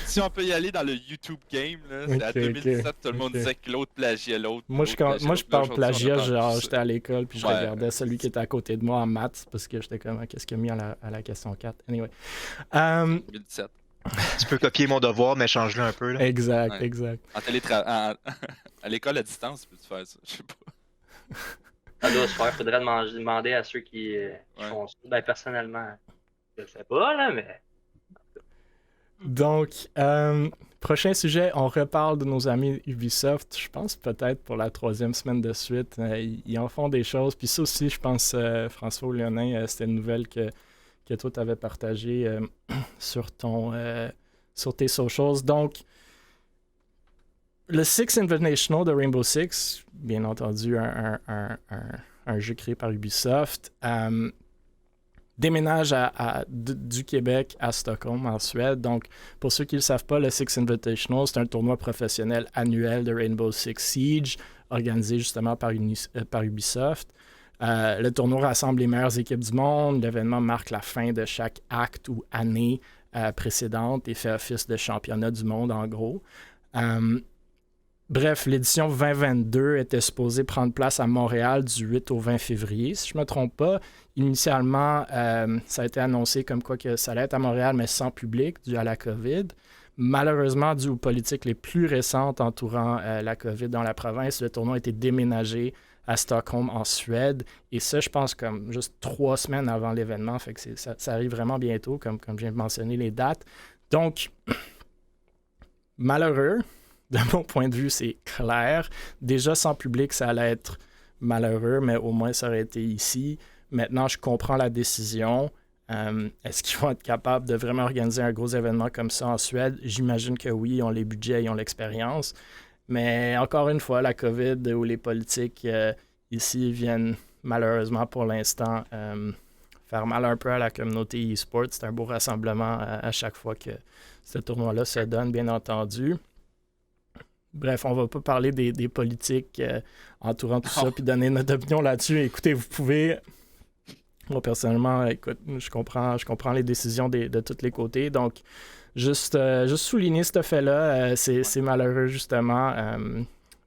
Si on peut y aller dans le YouTube game, là, c'est à 2017, tout le monde disait que l'autre plagiait l'autre. Moi je parle plagiat, genre j'étais à l'école puis je regardais celui qui était à côté de moi en maths parce que j'étais comme, qu'est-ce qu'il a mis à la question 4? Anyway. 2017. Tu peux copier mon devoir, mais change-le un peu. Là. Exact. À l'école à distance, tu peux faire ça? Je sais pas. Ça doit se faire. Faudrait demander à ceux qui font ça. Ben, personnellement, je le sais pas, là, mais... Donc, prochain sujet, on reparle de nos amis Ubisoft. Je pense peut-être pour la 3e semaine de suite. Ils en font des choses. Puis ça aussi, je pense, François Léonin, c'était une nouvelle que toi, tu avais partagée sur ton sur tes socials. Donc, le Six Invitational de Rainbow Six, bien entendu, un jeu créé par Ubisoft, déménage du Québec à Stockholm, en Suède. Donc, pour ceux qui ne le savent pas, le Six Invitational, c'est un tournoi professionnel annuel de Rainbow Six Siege, organisé justement par Ubisoft. Le tournoi rassemble les meilleures équipes du monde. L'événement marque la fin de chaque acte ou année précédente et fait office de championnat du monde, en gros. Bref, l'édition 2022 était supposée prendre place à Montréal du 8 au 20 février, si je ne me trompe pas. Initialement, ça a été annoncé comme quoi que ça allait être à Montréal, mais sans public, dû à la COVID. Malheureusement, dû aux politiques les plus récentes entourant la COVID dans la province, le tournoi a été déménagé à Stockholm, en Suède. Et ça, je pense, comme juste 3 semaines avant l'événement. Fait que ça arrive vraiment bientôt, comme je viens de mentionner les dates. Donc, malheureux. De mon point de vue, c'est clair. Déjà, sans public, ça allait être malheureux, mais au moins, ça aurait été ici. Maintenant, je comprends la décision. Est-ce qu'ils vont être capables de vraiment organiser un gros événement comme ça en Suède? J'imagine que oui, ils ont les budgets, ils ont l'expérience. Mais encore une fois, la COVID ou les politiques ici viennent malheureusement pour l'instant faire mal un peu à la communauté e-sport. C'est un beau rassemblement à chaque fois que ce tournoi-là se donne, bien entendu. Bref, on ne va pas parler des politiques entourant tout ça puis donner notre opinion là-dessus. Écoutez, vous pouvez... Moi, personnellement, écoute, je comprends les décisions de tous les côtés. Donc, juste souligner ce fait-là, c'est malheureux, justement.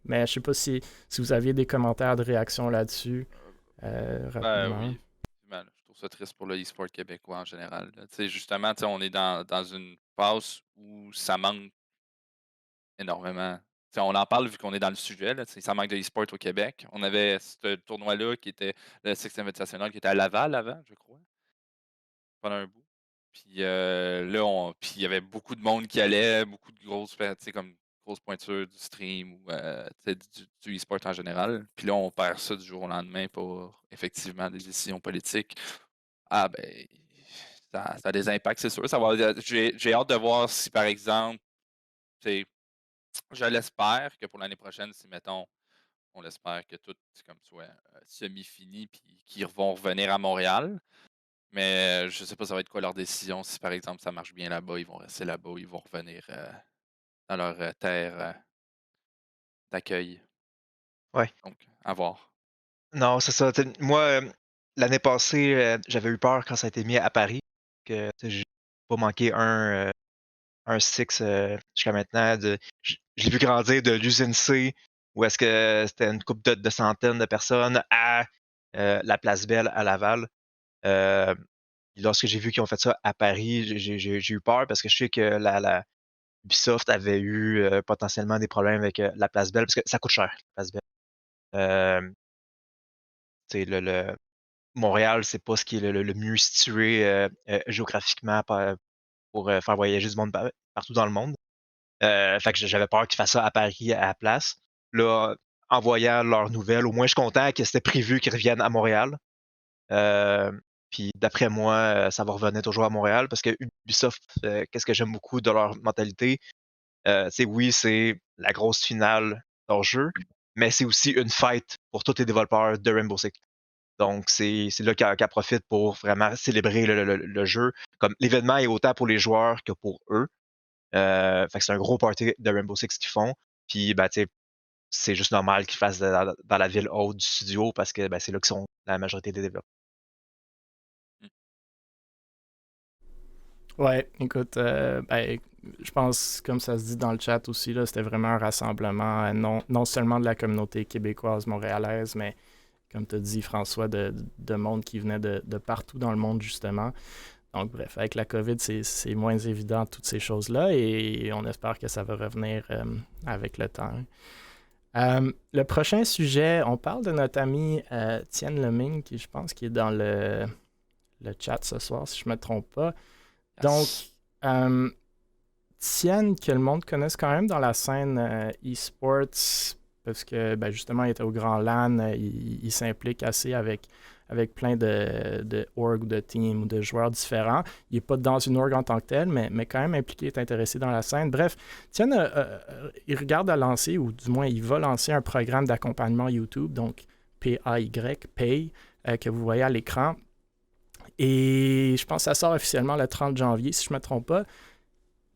Mais je ne sais pas si vous aviez des commentaires de réaction là-dessus. Rapidement. Oui. Je trouve ça triste pour le e-sport québécois en général. Justement, on est dans une phase où ça manque énormément. On en parle vu qu'on est dans le sujet. Là, ça manque de e-sport au Québec. On avait ce tournoi-là qui était le Six Invitational qui était à Laval avant, je crois, pendant un bout. Puis là, puis il y avait beaucoup de monde qui allait, beaucoup de grosses pointures du stream ou du e-sport en général. Puis là, on perd ça du jour au lendemain pour effectivement des décisions politiques. Ah ben, ça a des impacts, c'est sûr. J'ai hâte de voir si, par exemple, je l'espère que pour l'année prochaine, si, mettons, on l'espère que tout comme soit semi-fini puis qu'ils vont revenir à Montréal. Mais je sais pas ça va être quoi leur décision. Si, par exemple, ça marche bien là-bas, ils vont rester là-bas, ils vont revenir dans leur terre d'accueil. Ouais. Donc, à voir. Non, c'est ça. Moi, l'année passée, j'avais eu peur quand ça a été mis à Paris, que j'ai pas manqué un Six jusqu'à maintenant. Je l'ai vu grandir de l'usine C, où est-ce que c'était une couple de centaines de personnes, à la Place Belle à Laval. Lorsque j'ai vu qu'ils ont fait ça à Paris, j'ai eu peur parce que je sais que la Ubisoft avait eu potentiellement des problèmes avec la Place Belle, parce que ça coûte cher, la Place Belle. Montréal, c'est pas ce qui est le mieux situé géographiquement pour faire voyager du monde partout dans le monde. Fait que j'avais peur qu'ils fassent ça à Paris à la place. Là, en voyant leurs nouvelles, au moins je suis content que c'était prévu qu'ils reviennent à Montréal. Puis d'après moi, ça va revenir toujours à Montréal, parce que Ubisoft, qu'est-ce que j'aime beaucoup de leur mentalité, oui, c'est la grosse finale de leur jeu, mais c'est aussi une fête pour tous les développeurs de Rainbow Six. Donc, c'est là qu'elle profite pour vraiment célébrer le jeu. Comme l'événement est autant pour les joueurs que pour eux. Fait que c'est un gros party de Rainbow Six qu'ils font. Puis, c'est juste normal qu'ils fassent dans la ville haute du studio, parce que c'est là qu'ils sont la majorité des développeurs. Ouais, écoute, je pense, comme ça se dit dans le chat aussi, là, c'était vraiment un rassemblement non seulement de la communauté québécoise, montréalaise, mais comme tu as dit, François, de monde qui venait de partout dans le monde, justement. Donc, bref, avec la COVID, c'est moins évident, toutes ces choses-là, et on espère que ça va revenir avec le temps. Le prochain sujet, on parle de notre ami Tienne Leming, qui je pense qui est dans le chat ce soir, si je ne me trompe pas. Donc, Tienne, que le monde connaisse quand même dans la scène e-sports, parce que justement, il était au Grand LAN, il s'implique assez avec avec plein de org, de teams ou de joueurs différents. Il n'est pas dans une org en tant que tel, mais quand même impliqué, est intéressé dans la scène. Bref, Tian, il regarde à lancer, ou du moins, il va lancer un programme d'accompagnement YouTube, donc P-A-Y, Pay, que vous voyez à l'écran. Et je pense que ça sort officiellement le 30 janvier, si je ne me trompe pas.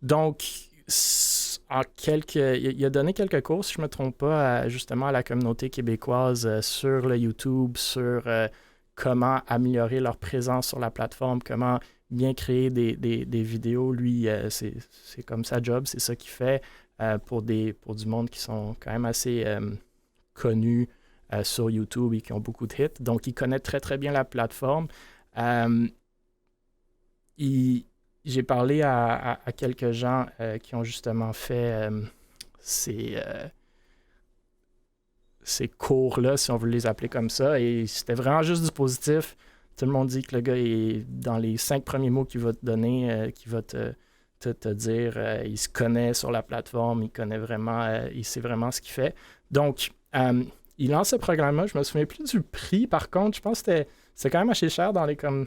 Donc, il a donné quelques cours, si je ne me trompe pas, justement à la communauté québécoise sur le YouTube, sur comment améliorer leur présence sur la plateforme, comment bien créer des vidéos. Lui, c'est comme sa job, c'est ça qu'il fait pour du monde qui sont quand même assez connus sur YouTube et qui ont beaucoup de hits. Donc, il connaît très, très bien la plateforme. J'ai parlé à quelques gens qui ont justement fait ces cours-là, si on veut les appeler comme ça, et c'était vraiment juste du positif. Tout le monde dit que le gars est dans les 5 premiers mots qu'il va te donner, qu'il va te dire, il se connaît sur la plateforme, il connaît vraiment, il sait vraiment ce qu'il fait. Donc, il lance ce programme-là. Je me souviens plus du prix, par contre. Je pense que c'était quand même assez cher dans les comme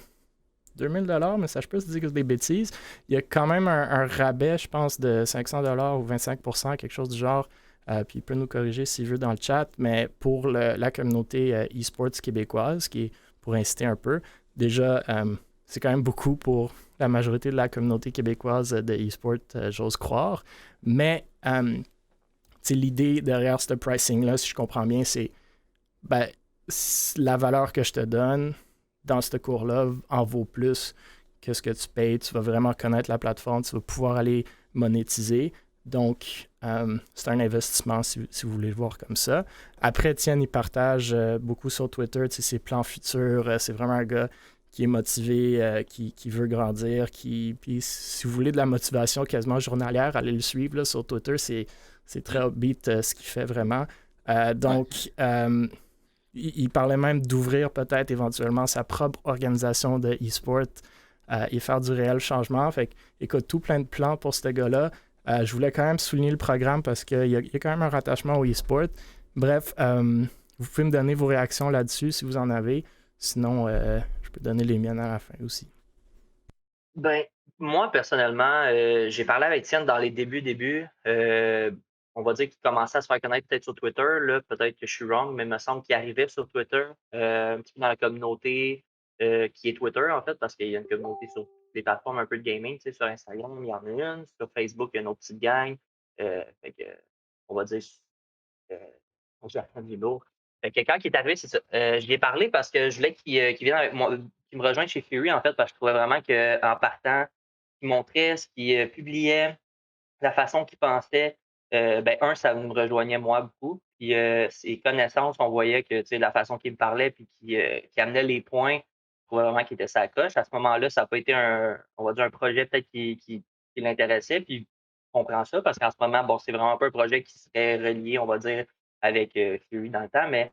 2000 $, mais ça, je peux se dire que c'est des bêtises. Il y a quand même un rabais, je pense, de 500 $ ou 25%, quelque chose du genre. Puis il peut nous corriger s'il veut dans le chat, mais pour la communauté e-sports québécoise, qui est pour inciter un peu, déjà, c'est quand même beaucoup pour la majorité de la communauté québécoise de e-sport, j'ose croire. Mais l'idée derrière ce pricing-là, si je comprends bien, c'est la valeur que je te donne dans ce cours-là en vaut plus que ce que tu payes. Tu vas vraiment connaître la plateforme, tu vas pouvoir aller monétiser. Donc, c'est un investissement si vous voulez le voir comme ça. Après, Tian, il partage beaucoup sur Twitter ses plans futurs. C'est vraiment un gars qui est motivé, qui veut grandir. Puis si vous voulez de la motivation quasiment journalière, allez le suivre là, sur Twitter. C'est très upbeat ce qu'il fait vraiment. Donc, il parlait même d'ouvrir peut-être éventuellement sa propre organisation de e-sport et faire du réel changement. Fait que, écoute, tout plein de plans pour ce gars-là. Je voulais quand même souligner le programme parce qu'il y a quand même un rattachement au e-sport. Bref, vous pouvez me donner vos réactions là-dessus si vous en avez. Sinon, je peux donner les miennes à la fin aussi. Ben, moi, personnellement, j'ai parlé avec Tienne dans les débuts. On va dire qu'il commençait à se faire connaître peut-être sur Twitter. Là, peut-être que je suis wrong, mais il me semble qu'il arrivait sur Twitter, un petit peu dans la communauté qui est Twitter, en fait, parce qu'il y a une communauté sur des plateformes un peu de gaming. Tu sais, sur Instagram, il y en a une. Sur Facebook, il y a une autre petite gang. Fait que, on va dire, euh, on se apprend du lourd. Fait que quand il est arrivé, c'est ça. Je lui ai parlé parce que je voulais qu'il vienne avec moi, qu'il me rejoigne chez Fury, en fait, parce que je trouvais vraiment qu'en partant, il montrait ce qu'il publiait, la façon qu'il pensait. Ça me rejoignait moi beaucoup. Puis ses connaissances, on voyait que la façon qu'il me parlait puis qu'il amenait les points, je trouvais vraiment qu'il était sa coche. À ce moment-là, ça n'a pas été on va dire un projet peut-être qui l'intéressait. Puis je comprends ça parce qu'en ce moment, bon, c'est vraiment pas un projet qui serait relié, on va dire, avec Fury dans le temps, mais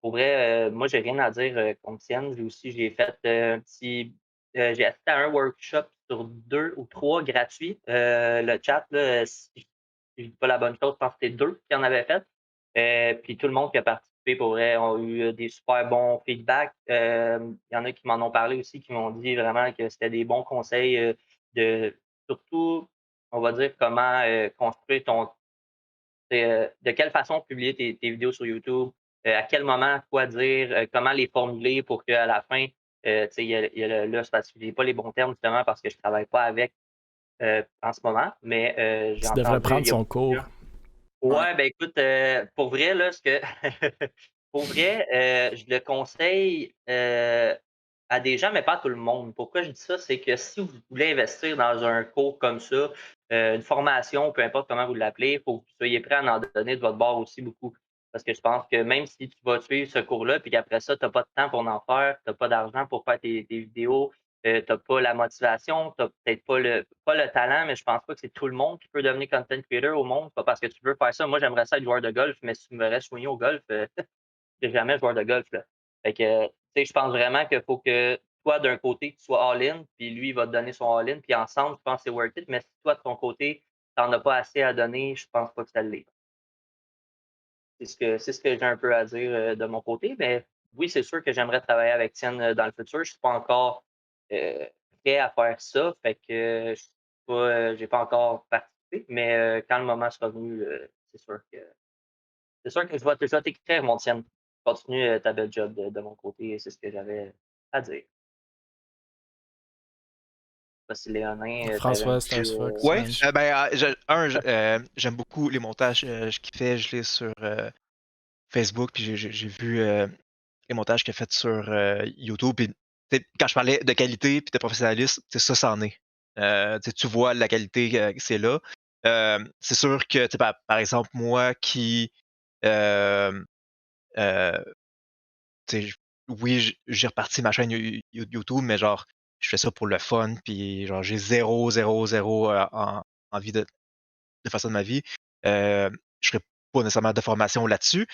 pour vrai, moi, j'ai rien à dire contre Sienne. J'ai fait un petit j'ai assisté à un workshop sur 2 ou 3 gratuits. Le chat, là, si je dis pas la bonne chose, je pense que c'était 2 qui en avaient fait. Puis tout le monde qui a participé, pour vrai, ont eu des super bons feedbacks. Il y en a qui m'en ont parlé aussi, qui m'ont dit vraiment que c'était des bons conseils de surtout, on va dire, comment construire de quelle façon publier tes vidéos sur YouTube, à quel moment quoi dire, comment les formuler pour qu'à la fin, là, c'est parce que j'ai pas les bons termes justement parce que je travaille pas avec en ce moment, mais j'ai Tu devrais entendu. prendre son cours. Ouais, ben écoute, pour vrai, là, pour vrai, je le conseille à des gens, mais pas à tout le monde. Pourquoi je dis ça? C'est que si vous voulez investir dans un cours comme ça, une formation, peu importe comment vous l'appelez, il faut que vous soyez prêt à en donner de votre bord aussi beaucoup. Parce que je pense que même si tu vas suivre ce cours-là, puis qu'après ça, tu n'as pas de temps pour en faire, tu n'as pas d'argent pour faire tes vidéos, tu n'as pas la motivation, tu n'as peut-être pas le talent, mais je pense pas que c'est tout le monde qui peut devenir content creator au monde. C'est pas parce que tu veux faire ça. Moi, j'aimerais ça être joueur de golf, mais si tu me restes soigné au golf, je serai jamais joueur de golf. Là. Fait que, je pense vraiment qu'il faut que toi, d'un côté, tu sois all-in, puis lui, il va te donner son all-in, puis ensemble, je pense que c'est worth it. Mais si toi, de ton côté, tu n'en as pas assez à donner, je pense pas que ça l'est. C'est ce que j'ai un peu à dire de mon côté, mais oui, c'est sûr que j'aimerais travailler avec Tienne dans le futur. Je suis pas encore prêt à faire ça, fait que je suis pas, j'ai pas encore participé, mais quand le moment sera venu, c'est sûr que je vais t'écrire, mon Tienne. Continue ta belle job de mon côté, c'est ce que j'avais à dire. Pas si Léonin, t'avais un François petit. Stars Fox. Ouais, ben, j'aime beaucoup les montages qu'il fait. Je l'ai sur Facebook, puis j'ai vu les montages qu'il a fait sur YouTube. Puis, quand je parlais de qualité puis de professionnalisme, ça, c'en est. Tu vois la qualité que c'est là. C'est sûr que, par exemple, moi qui. euh, euh, oui, j'ai reparti ma chaîne YouTube, mais genre, je fais ça pour le fun, puis genre, j'ai zéro envie de faire ça de ma vie. Je ferai pas nécessairement de formation là-dessus.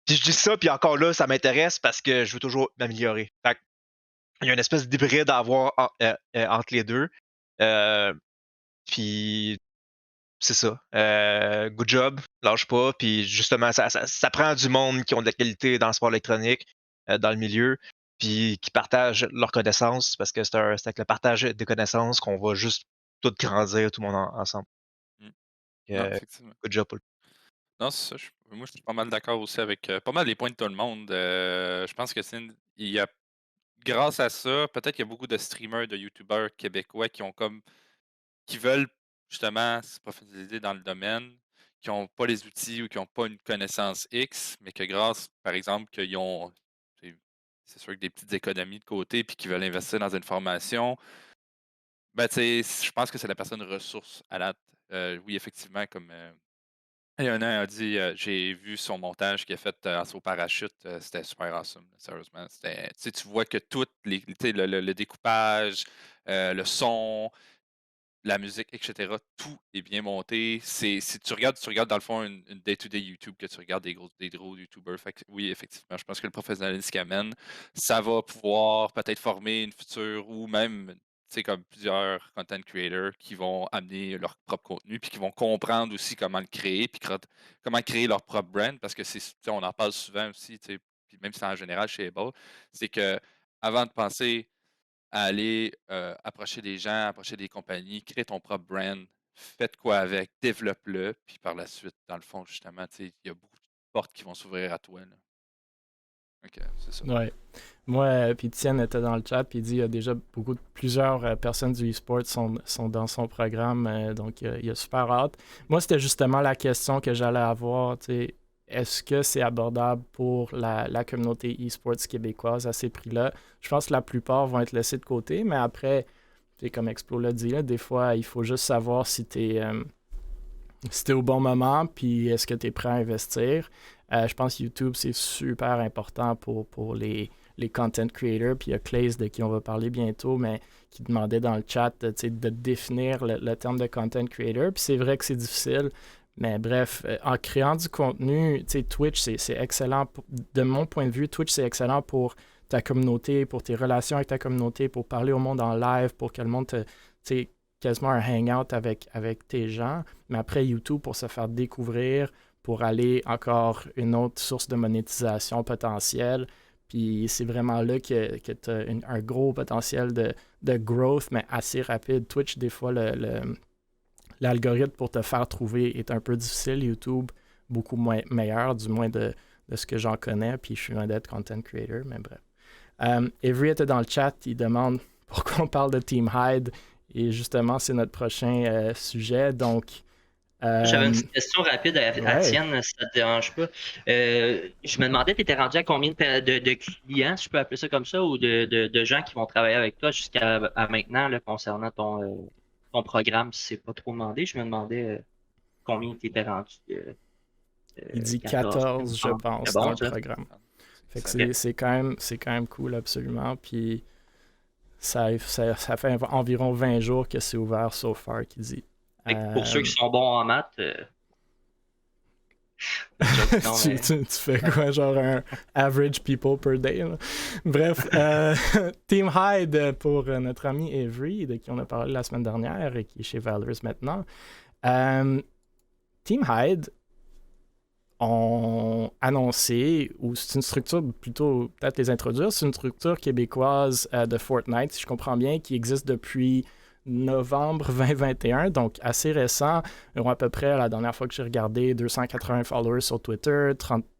Puis je dis ça, puis encore là, ça m'intéresse parce que je veux toujours m'améliorer. Fait que, il y a une espèce d'hybride à avoir entre les deux. Puis c'est ça. Good job, lâche pas. Puis justement, ça prend du monde qui ont de la qualité dans le sport électronique, dans le milieu, puis qui partagent leurs connaissances, parce que c'est avec le partage des connaissances qu'on va juste tout grandir, tout le monde ensemble. Non, effectivement. Good job, Paul. Non, c'est ça. Moi, je suis pas mal d'accord aussi avec pas mal les points de tout le monde. Je pense que il y a, grâce à ça, peut-être qu'il y a beaucoup de streamers, de YouTubers québécois qui veulent justement se professionnaliser dans le domaine, qui n'ont pas les outils ou qui n'ont pas une connaissance X, mais que grâce, par exemple, qu'ils ont, c'est sûr que des petites économies de côté, puis qui veulent investir dans une formation, ben, je pense que c'est la personne ressource à date. Oui, effectivement, comme il y a un an, a dit, j'ai vu son montage qu'il a fait en saut parachute, c'était super awesome, sérieusement. Tu vois que tout le découpage, le son, la musique, etc., tout est bien monté. Si tu regardes dans le fond une day-to-day YouTube, que tu regardes des gros YouTubers. Fait que, oui, effectivement, je pense que le professionnalisme qu'il amène, ça va pouvoir peut-être former une future ou même, comme plusieurs content creators qui vont amener leur propre contenu, puis qui vont comprendre aussi comment le créer, puis comment créer leur propre brand, parce que on en parle souvent aussi, puis même si c'est en général chez Able, c'est que avant de penser à aller approcher des gens, approcher des compagnies, créer ton propre brand, faites quoi avec, développe-le, puis par la suite, dans le fond, justement, il y a beaucoup de portes qui vont s'ouvrir à toi. Là. OK, c'est ça. Ouais. Moi, puis Tienne était dans le chat, puis il dit qu'il y a déjà plusieurs personnes du e-sport sont dans son programme, donc il a super hâte. Moi, c'était justement la question que j'allais avoir, tu sais, est-ce que c'est abordable pour la communauté e-sports québécoise à ces prix-là? Je pense que la plupart vont être laissés de côté, mais après, comme Explo l'a dit, là, des fois, il faut juste savoir si tu es au bon moment, puis est-ce que tu es prêt à investir. Je pense que YouTube, c'est super important pour les content creators. Puis il y a Clays, de qui on va parler bientôt, mais qui demandait dans le chat de définir le terme de content creator. Puis c'est vrai que c'est difficile, mais bref, en créant du contenu, Twitch, c'est excellent. De mon point de vue, Twitch, c'est excellent pour ta communauté, pour tes relations avec ta communauté, pour parler au monde en live, pour que le monde quasiment un hangout avec tes gens. Mais après, YouTube, pour se faire découvrir, pour aller encore une autre source de monétisation potentielle. Puis c'est vraiment là que tu as un gros potentiel de growth, mais assez rapide. Twitch, des fois, l'algorithme pour te faire trouver est un peu difficile. YouTube, beaucoup meilleur, du moins de ce que j'en connais. Puis je suis loin d'être content creator, mais bref. Avery était dans le chat, il demande pourquoi on parle de Team Hyde. Et justement, c'est notre prochain sujet. Donc, j'avais une petite question rapide à ouais. Tienne, si ça te dérange pas. Je me demandais, tu étais rendu à combien de clients, si je peux appeler ça comme ça, ou de gens qui vont travailler avec toi jusqu'à maintenant là, concernant ton programme, si c'est pas trop demandé. Je me demandais combien tu étais rendu. Il dit 14, je pense, bon, dans ça. le programme. Fait que c'est quand même cool, absolument. Puis ça fait environ 20 jours que c'est ouvert so far, qu'il dit. Pour ceux qui sont bons en maths, tu fais quoi, genre un average people per day? Là? Bref, Team Hyde pour notre ami Avery, de qui on a parlé la semaine dernière et qui est chez Valorous maintenant. Team Hyde, ont annoncé, ou c'est une structure, plutôt peut-être les introduire, c'est une structure québécoise de Fortnite, si je comprends bien, qui existe depuis novembre 2021, donc assez récent. Ils ont à peu près, la dernière fois que j'ai regardé, 280 followers sur Twitter,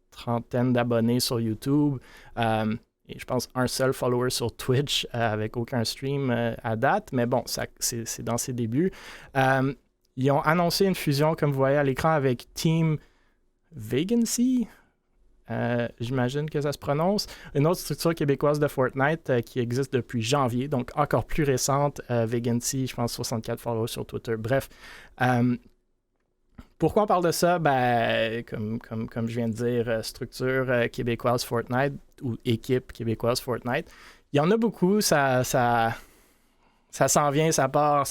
trentaine d'abonnés sur YouTube, et je pense un seul follower sur Twitch avec aucun stream à date, mais bon, c'est dans ses débuts. Ils ont annoncé une fusion, comme vous voyez à l'écran, avec Team Vacancy, j'imagine que ça se prononce, une autre structure québécoise de Fortnite qui existe depuis janvier, donc encore plus récente. Vacancy, je pense 64 followers sur Twitter. Bref, pourquoi on parle de ça? Ben, comme je viens de dire, structure québécoise Fortnite ou équipe québécoise Fortnite. Il y en a beaucoup, ça s'en vient, ça part,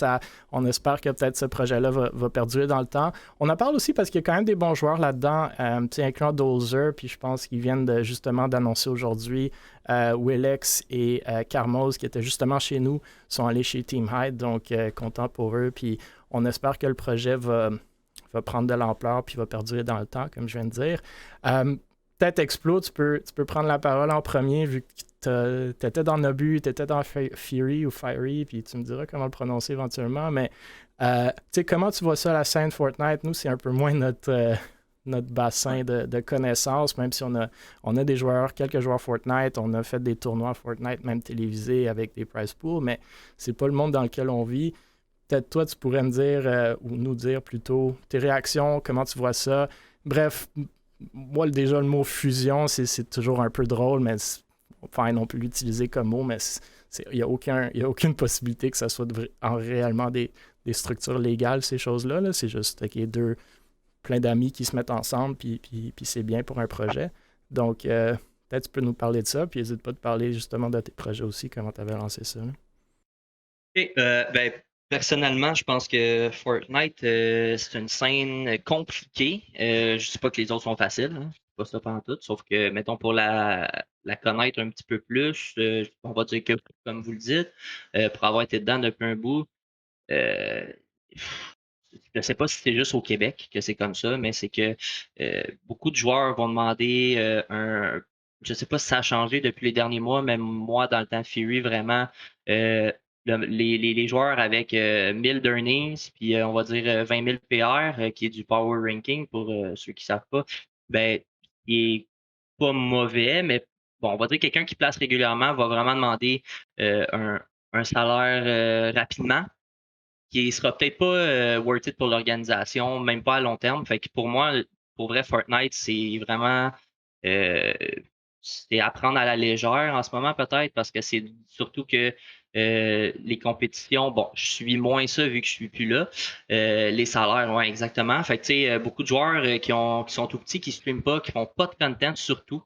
on espère que peut-être ce projet-là va perdurer dans le temps. On en parle aussi parce qu'il y a quand même des bons joueurs là-dedans, incluant Dozer, puis je pense qu'ils viennent justement d'annoncer aujourd'hui Willex et Carmos, qui étaient justement chez nous, sont allés chez Team Hyde, donc content pour eux, puis on espère que le projet va prendre de l'ampleur puis va perdurer dans le temps, comme je viens de dire. Peut-être Explo, tu peux prendre la parole en premier, vu que tu étais dans Nobu, tu étais dans Fury ou Fiery, puis tu me diras comment le prononcer éventuellement. Mais tu sais, comment tu vois ça, la scène Fortnite? Nous, c'est un peu moins notre bassin de connaissances, même si on a des joueurs, quelques joueurs Fortnite, on a fait des tournois Fortnite, même télévisés avec des prize pools, mais c'est pas le monde dans lequel on vit. Peut-être toi, tu pourrais me dire, ou nous dire plutôt, tes réactions, comment tu vois ça. Bref, moi, déjà, le mot fusion, c'est toujours un peu drôle, mais fine, on peut l'utiliser comme mot, mais il n'y a aucune possibilité que ça soit réellement des structures légales, ces choses-là. Là. C'est juste plein d'amis qui se mettent ensemble, puis c'est bien pour un projet. Donc, peut-être tu peux nous parler de ça, puis n'hésite pas de parler justement de tes projets aussi, comment tu avais lancé ça. Là. Et, ben, personnellement, je pense que Fortnite, c'est une scène compliquée. Je ne dis pas que les autres sont faciles, hein. Je dis pas ça pendant tout, sauf que, mettons, pour la connaître un petit peu plus, on va dire que, comme vous le dites, pour avoir été dedans depuis un bout, euh, je ne sais pas si c'est juste au Québec que c'est comme ça, mais c'est que beaucoup de joueurs vont demander je ne sais pas si ça a changé depuis les derniers mois, même moi, dans le temps de Fury, vraiment, les joueurs avec 1000 d'earnings, puis on va dire 20 000 PR, qui est du Power Ranking pour ceux qui ne savent pas, ben, il est pas mauvais, mais bon, on va dire quelqu'un qui place régulièrement va vraiment demander un salaire rapidement qui sera peut-être pas worth it pour l'organisation, même pas à long terme. Fait que pour moi, pour vrai, Fortnite, c'est vraiment euh, c'est à prendre à la légère en ce moment, peut-être, parce que c'est surtout que les compétitions, bon, je suis moins ça vu que je suis plus là. Les salaires, ouais, exactement. Fait que, tu sais, beaucoup de joueurs qui sont tout petits, qui streament pas, qui font pas de content surtout,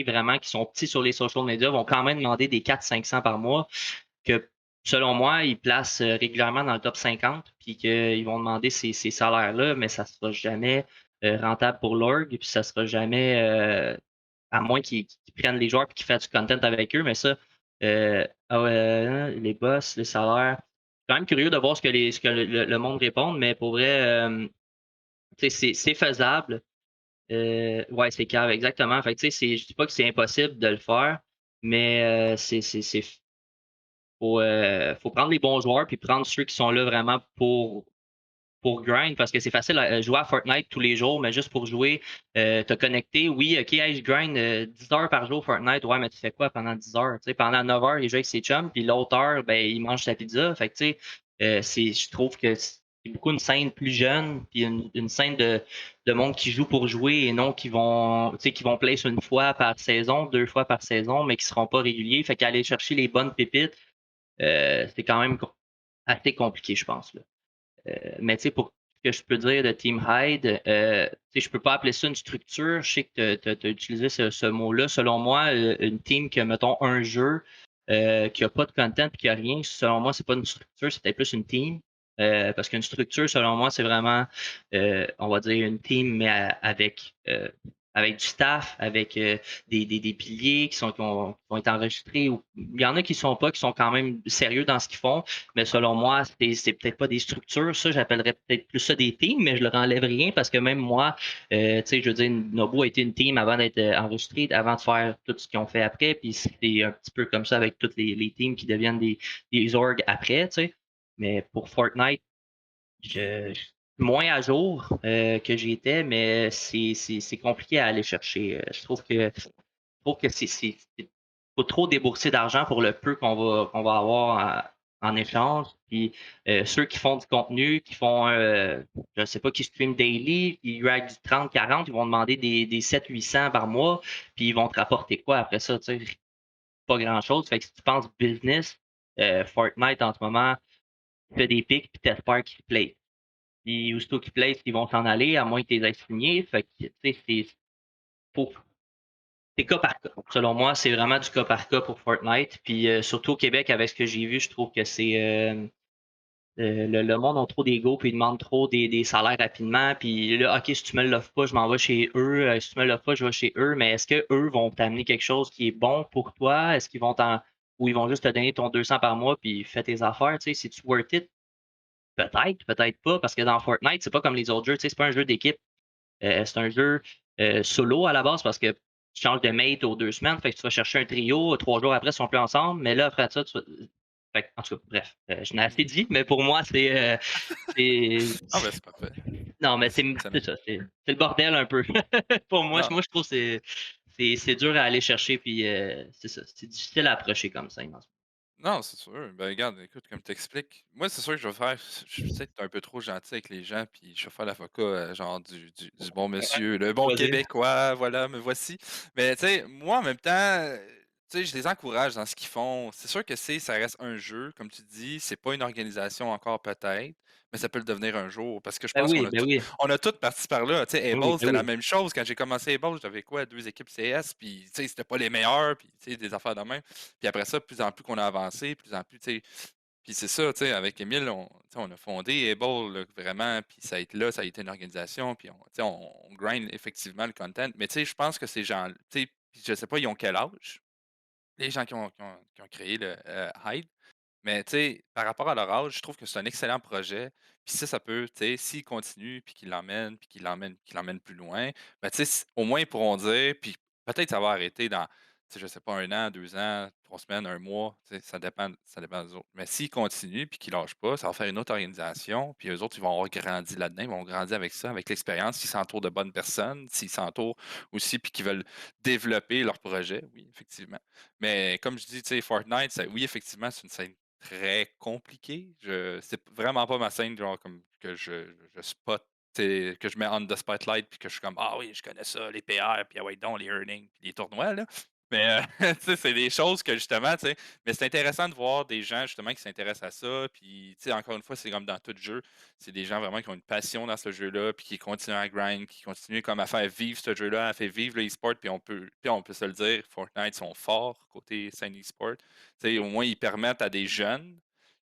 vraiment, qui sont petits sur les social media, vont quand même demander des 400-500 par mois que selon moi, ils placent régulièrement dans le top 50, puis qu'ils vont demander ces salaires-là, mais ça ne sera jamais rentable pour l'org, puis ça ne sera jamais, à moins qu'ils prennent les joueurs et qu'ils fassent du content avec eux, mais ça, les boss, les salaires, je suis quand même curieux de voir ce que le monde répond, mais pour vrai, c'est faisable. Ouais, c'est cave, exactement. Fait que, je dis pas que c'est impossible de le faire, mais faut prendre les bons joueurs puis prendre ceux qui sont là vraiment pour grind parce que c'est facile à jouer à Fortnite tous les jours, mais juste pour jouer, te connecter. Oui, ok, hey, je grind 10 heures par jour Fortnite. Ouais, mais tu fais quoi pendant 10 heures? Tu sais, pendant 9 heures, il joue avec ses chums, puis l'autre heure, ben, il mange sa pizza. Fait que, tu sais, je trouve que c'est beaucoup une scène plus jeune, puis une scène de monde qui joue pour jouer et non qui vont place une fois par saison, 2 fois par saison, mais qui seront pas réguliers. Fait qu'aller chercher les bonnes pépites, c'est quand même assez compliqué, je pense. Là. Mais tu sais, pour ce que je peux dire de Team Hyde, tu sais, je peux pas appeler ça une structure. Je sais que tu as utilisé ce mot-là. Selon moi, une team qui a, mettons, un jeu, qui a pas de content et qui a rien, selon moi, c'est pas une structure, c'est peut-être plus une team. Parce qu'une structure, selon moi, c'est vraiment, on va dire, une team, mais avec avec du staff, avec des piliers qui vont être enregistrés. Il y en a qui sont pas, qui sont quand même sérieux dans ce qu'ils font, mais selon moi, c'est peut-être pas des structures. Ça, j'appellerais peut-être plus ça des teams, mais je leur enlève rien parce que même moi, tu sais, je veux dire, Nobu a été une team avant d'être enregistré, avant de faire tout ce qu'ils ont fait après, puis c'est un petit peu comme ça avec toutes les teams qui deviennent des orgs après, tu sais. Mais pour Fortnite, je suis moins à jour que j'étais, mais c'est compliqué à aller chercher. Je trouve que faut trop débourser d'argent pour le peu qu'on va avoir en échange. Puis ceux qui font du contenu, qui font, je sais pas, qui stream daily, qui drag du 30-40, ils vont demander des 700-800 par mois, puis ils vont te rapporter quoi après ça, tu sais, pas grand-chose. Fait que si tu penses business, Fortnite en ce moment fait des pics, puis t'espères qu'ils play. Puis aussitôt qu'ils place, ils vont s'en aller, à moins que tu les aies signés. Fait que, tu sais, c'est cas par cas. Selon moi, c'est vraiment du cas par cas pour Fortnite. Puis surtout au Québec, avec ce que j'ai vu, je trouve que c'est le monde a trop d'ego, puis ils demandent trop des salaires rapidement. Puis là, OK, si tu me l'offres pas, je m'en vais chez eux. Si tu me l'offres pas, je vais chez eux. Mais est-ce que eux vont t'amener quelque chose qui est bon pour toi? Est-ce qu'ils vont ou ils vont juste te donner ton 200 par mois, puis fais tes affaires? Tu sais, si tu worth it, peut-être, peut-être pas, parce que dans Fortnite, c'est pas comme les autres jeux, tu sais, c'est pas un jeu d'équipe, c'est un jeu solo à la base parce que tu changes de mate aux 2 semaines, fait que tu vas chercher un trio, 3 jours après, ils sont plus ensemble, mais là, après ça, fait en tout cas, bref, je n'ai assez dit, mais pour moi, Ah, ben, c'est parfait. Non, mais c'est ça, c'est le bordel un peu. Pour moi, Non. moi, je trouve que c'est dur à aller chercher, puis c'est ça, c'est difficile à approcher comme ça. Non, c'est sûr. Ben, regarde, écoute, comme tu expliques, moi, c'est sûr que je vais faire. Je suis peut-être un peu trop gentil avec les gens, puis je vais faire l'avocat, genre, du bon monsieur, le bon Vas-y. Québécois, voilà, me voici. Mais, tu sais, moi, en même temps, tu sais, je les encourage dans ce qu'ils font. C'est sûr que ça reste un jeu, comme tu dis, c'est pas une organisation encore, peut-être, mais ça peut le devenir un jour, parce que je pense Ben oui, on a tous parti par là. Tu sais, ben oui, Able, ben c'était la oui. même chose. Quand j'ai commencé Able, j'avais quoi, 2 équipes CS, puis, tu sais, c'était pas les meilleurs, puis, tu sais, des affaires de même. Puis après ça, plus en plus qu'on a avancé, plus en plus, tu sais. Puis c'est ça, tu sais, avec Émile, on a fondé Able, là, vraiment, puis ça a été là, ça a été une organisation, puis on grind effectivement le content. Mais tu sais, je pense que ces gens, tu sais, puis je sais pas, ils ont quel âge, les gens qui ont créé le Hyde. Mais tu sais, par rapport à leur âge, je trouve que c'est un excellent projet. Puis ça peut, tu sais, s'ils continuent, puis qu'ils l'emmènent, puis qu'ils l'emmènent plus loin, ben, tu sais, au moins ils pourront dire, puis peut-être ça va arrêter dans, tu sais, je sais pas, 1 an, 2 ans, 3 semaines, un mois, tu sais, ça dépend des autres. Mais s'ils continuent, puis qu'ils lâchent pas, ça va faire une autre organisation, puis eux autres, ils vont avoir grandi là-dedans, ils vont grandir avec ça, avec l'expérience, s'ils s'entourent de bonnes personnes, s'ils s'entourent aussi, puis qu'ils veulent développer leur projet, oui, effectivement. Mais comme je dis, tu sais, Fortnite, oui, effectivement, c'est une scène très compliqué. C'est vraiment pas ma scène, genre, comme que je spot, que je mets on the spotlight, puis que je suis comme, ah oui, je connais ça, les PR, puis ah ouais, donc les earnings, puis les tournois, là. Mais, tu sais, c'est des choses que justement, tu sais, mais c'est intéressant de voir des gens justement qui s'intéressent à ça. Puis, tu sais, encore une fois, c'est comme dans tout jeu, c'est des gens vraiment qui ont une passion dans ce jeu-là, puis qui continuent à grind, qui continuent comme à faire vivre ce jeu-là, à faire vivre le e-sport, puis on peut se le dire, Fortnite sont forts côté scène e-sport. Tu sais, au moins, ils permettent à des jeunes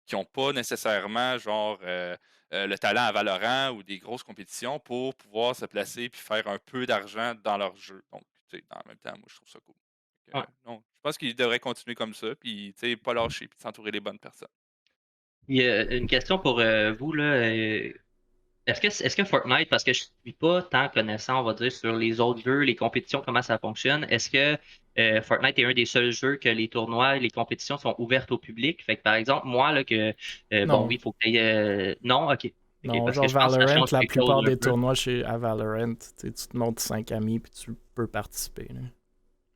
qui n'ont pas nécessairement genre le talent à Valorant ou des grosses compétitions pour pouvoir se placer puis faire un peu d'argent dans leur jeu. Donc, tu sais, en même temps, moi, je trouve ça cool. Ouais. Non, je pense qu'ils devraient continuer comme ça, puis tu sais, pas lâcher, puis s'entourer des bonnes personnes. Il y a une question pour vous, là. Est-ce que Fortnite, parce que je ne suis pas tant connaissant, on va dire, sur les autres jeux, les compétitions, comment ça fonctionne, est-ce que Fortnite est un des seuls jeux que les tournois et les compétitions sont ouvertes au public? Fait que par exemple, moi, là, bon, Non. oui, il faut que tu aies. Non, ok. Non, parce genre que je pense que ça Valorant, change la quelque chose plupart un des peu. tournois à Valorant, tu te montes 5 amis puis tu peux participer. Là.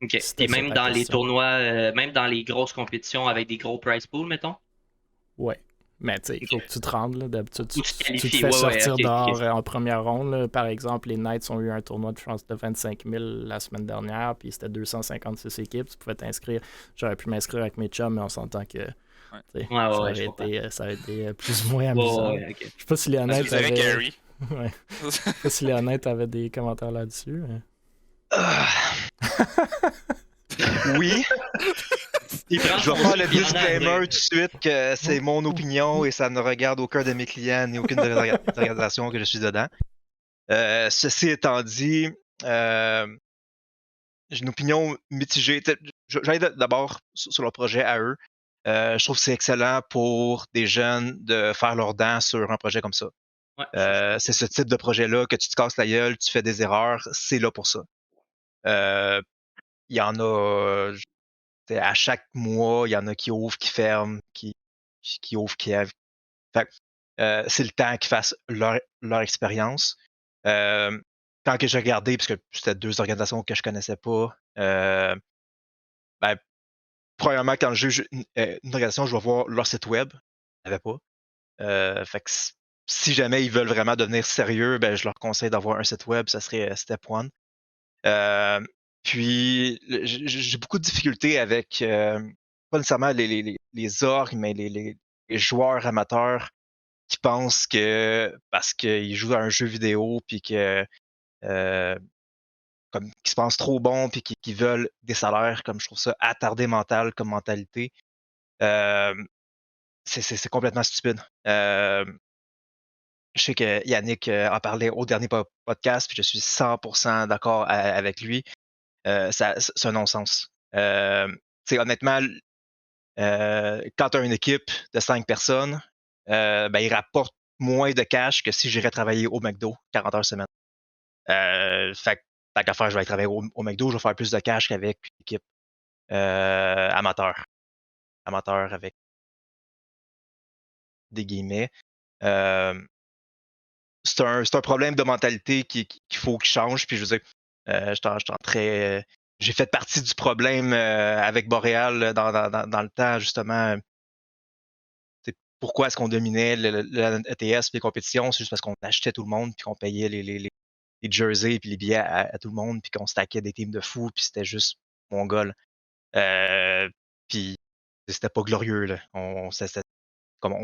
Ok. Si Et c'était ça même ta dans les question. tournois, même dans les grosses compétitions avec des gros prize pools, mettons? Ouais. Mais tu sais, il faut que tu te rendes. Là. D'habitude, Ou tu tu te qualifies, fais ouais, sortir ok. dehors en première ronde. Là. Par exemple, les Knights ont eu un tournoi de France de 25 000 la semaine dernière, puis c'était 256 équipes. Tu pouvais t'inscrire. J'aurais pu m'inscrire avec mes chums, mais on s'entend que Ouais, ça aurait été plus ou moins amusant. ouais, ok. Je sais pas si les honnêtes Avec Gary. Ouais. Je sais pas si les honnêtes avaient des commentaires là-dessus. Mais... Oui, Il prend je vais son faire le souffle, il en a à disclaimer dire. tout de suite que c'est mon opinion et ça ne regarde aucun de mes clients ni aucune des organisations que je suis dedans. Ceci étant dit, j'ai une opinion mitigée. J'aille d'abord sur le projet à eux. Je trouve que c'est excellent pour des jeunes de faire leurs dents sur un projet comme ça. Ouais, C'est ce type de projet-là que tu te casses la gueule, tu fais des erreurs, c'est là pour ça. Il y en a, à chaque mois, il y en a qui ouvrent, qui ferment, qui ouvrent, qui fait c'est le temps qu'ils fassent leur expérience. Quand que j'ai regardé, parce que c'était 2 organisations que je connaissais pas, ben, premièrement, quand je juge une organisation, je vais voir leur site web. Il y avait pas. Fait que si jamais ils veulent vraiment devenir sérieux, ben, je leur conseille d'avoir un site web, ça serait Step One. Puis j'ai beaucoup de difficultés avec, pas nécessairement les orgs, mais les joueurs amateurs qui pensent que parce qu'ils jouent à un jeu vidéo puis que comme qui se pensent trop bons puis qui veulent des salaires, comme je trouve ça attardé mental comme mentalité. C'est complètement stupide. Je sais que Yannick en parlait au dernier podcast, puis je suis 100% d'accord avec lui. C'est un non-sens. Honnêtement, quand tu as une équipe de 5 personnes, ben, ils rapportent moins de cash que si j'irais travailler au McDo 40 heures semaine. Fait que, tant qu'à faire, je vais aller travailler au McDo, je vais faire plus de cash qu'avec une équipe amateur. Amateur avec des guillemets. C'est un problème de mentalité qu'il faut qu'il change. Puis je veux dire, j'ai fait partie du problème avec Boréal dans le temps, justement. Pourquoi est-ce qu'on dominait le ETS et les compétitions? C'est juste parce qu'on achetait tout le monde puis qu'on payait les jerseys puis les billets à tout le monde puis qu'on stackait des teams de fous puis c'était juste mongol. Puis c'était pas glorieux, là. On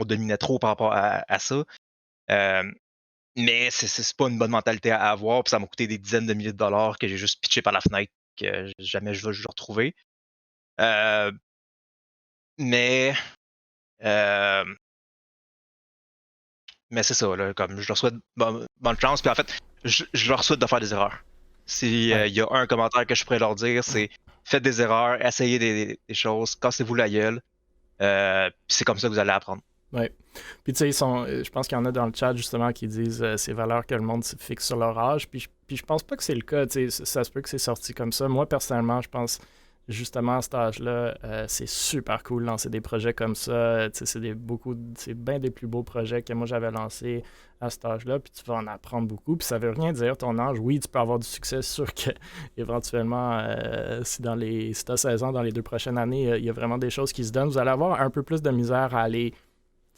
dominait trop par rapport à ça. Mais c'est pas une bonne mentalité à avoir, puis ça m'a coûté des dizaines de milliers de dollars que j'ai juste pitché par la fenêtre, que jamais je vais le retrouver. Mais euh, mais c'est ça, là, comme je leur souhaite bonne chance, puis en fait, je leur souhaite de faire des erreurs. S'il y a un commentaire que je pourrais leur dire, c'est faites des erreurs, essayez des choses, cassez-vous la gueule, puis c'est comme ça que vous allez apprendre. Oui. Puis tu sais, je pense qu'il y en a dans le chat justement qui disent ces valeurs que le monde se fixe sur leur âge. Puis je pense pas que c'est le cas. Tu sais, ça se peut que c'est sorti comme ça. Moi, personnellement, je pense justement à cet âge-là, c'est super cool de lancer des projets comme ça. Tu sais, c'est bien des plus beaux projets que moi j'avais lancés à cet âge-là. Puis tu vas en apprendre beaucoup. Puis ça veut rien dire ton âge. Oui, tu peux avoir du succès. C'est sûr que éventuellement, si tu as 16 ans dans les 2 prochaines années, il y a vraiment des choses qui se donnent. Vous allez avoir un peu plus de misère à aller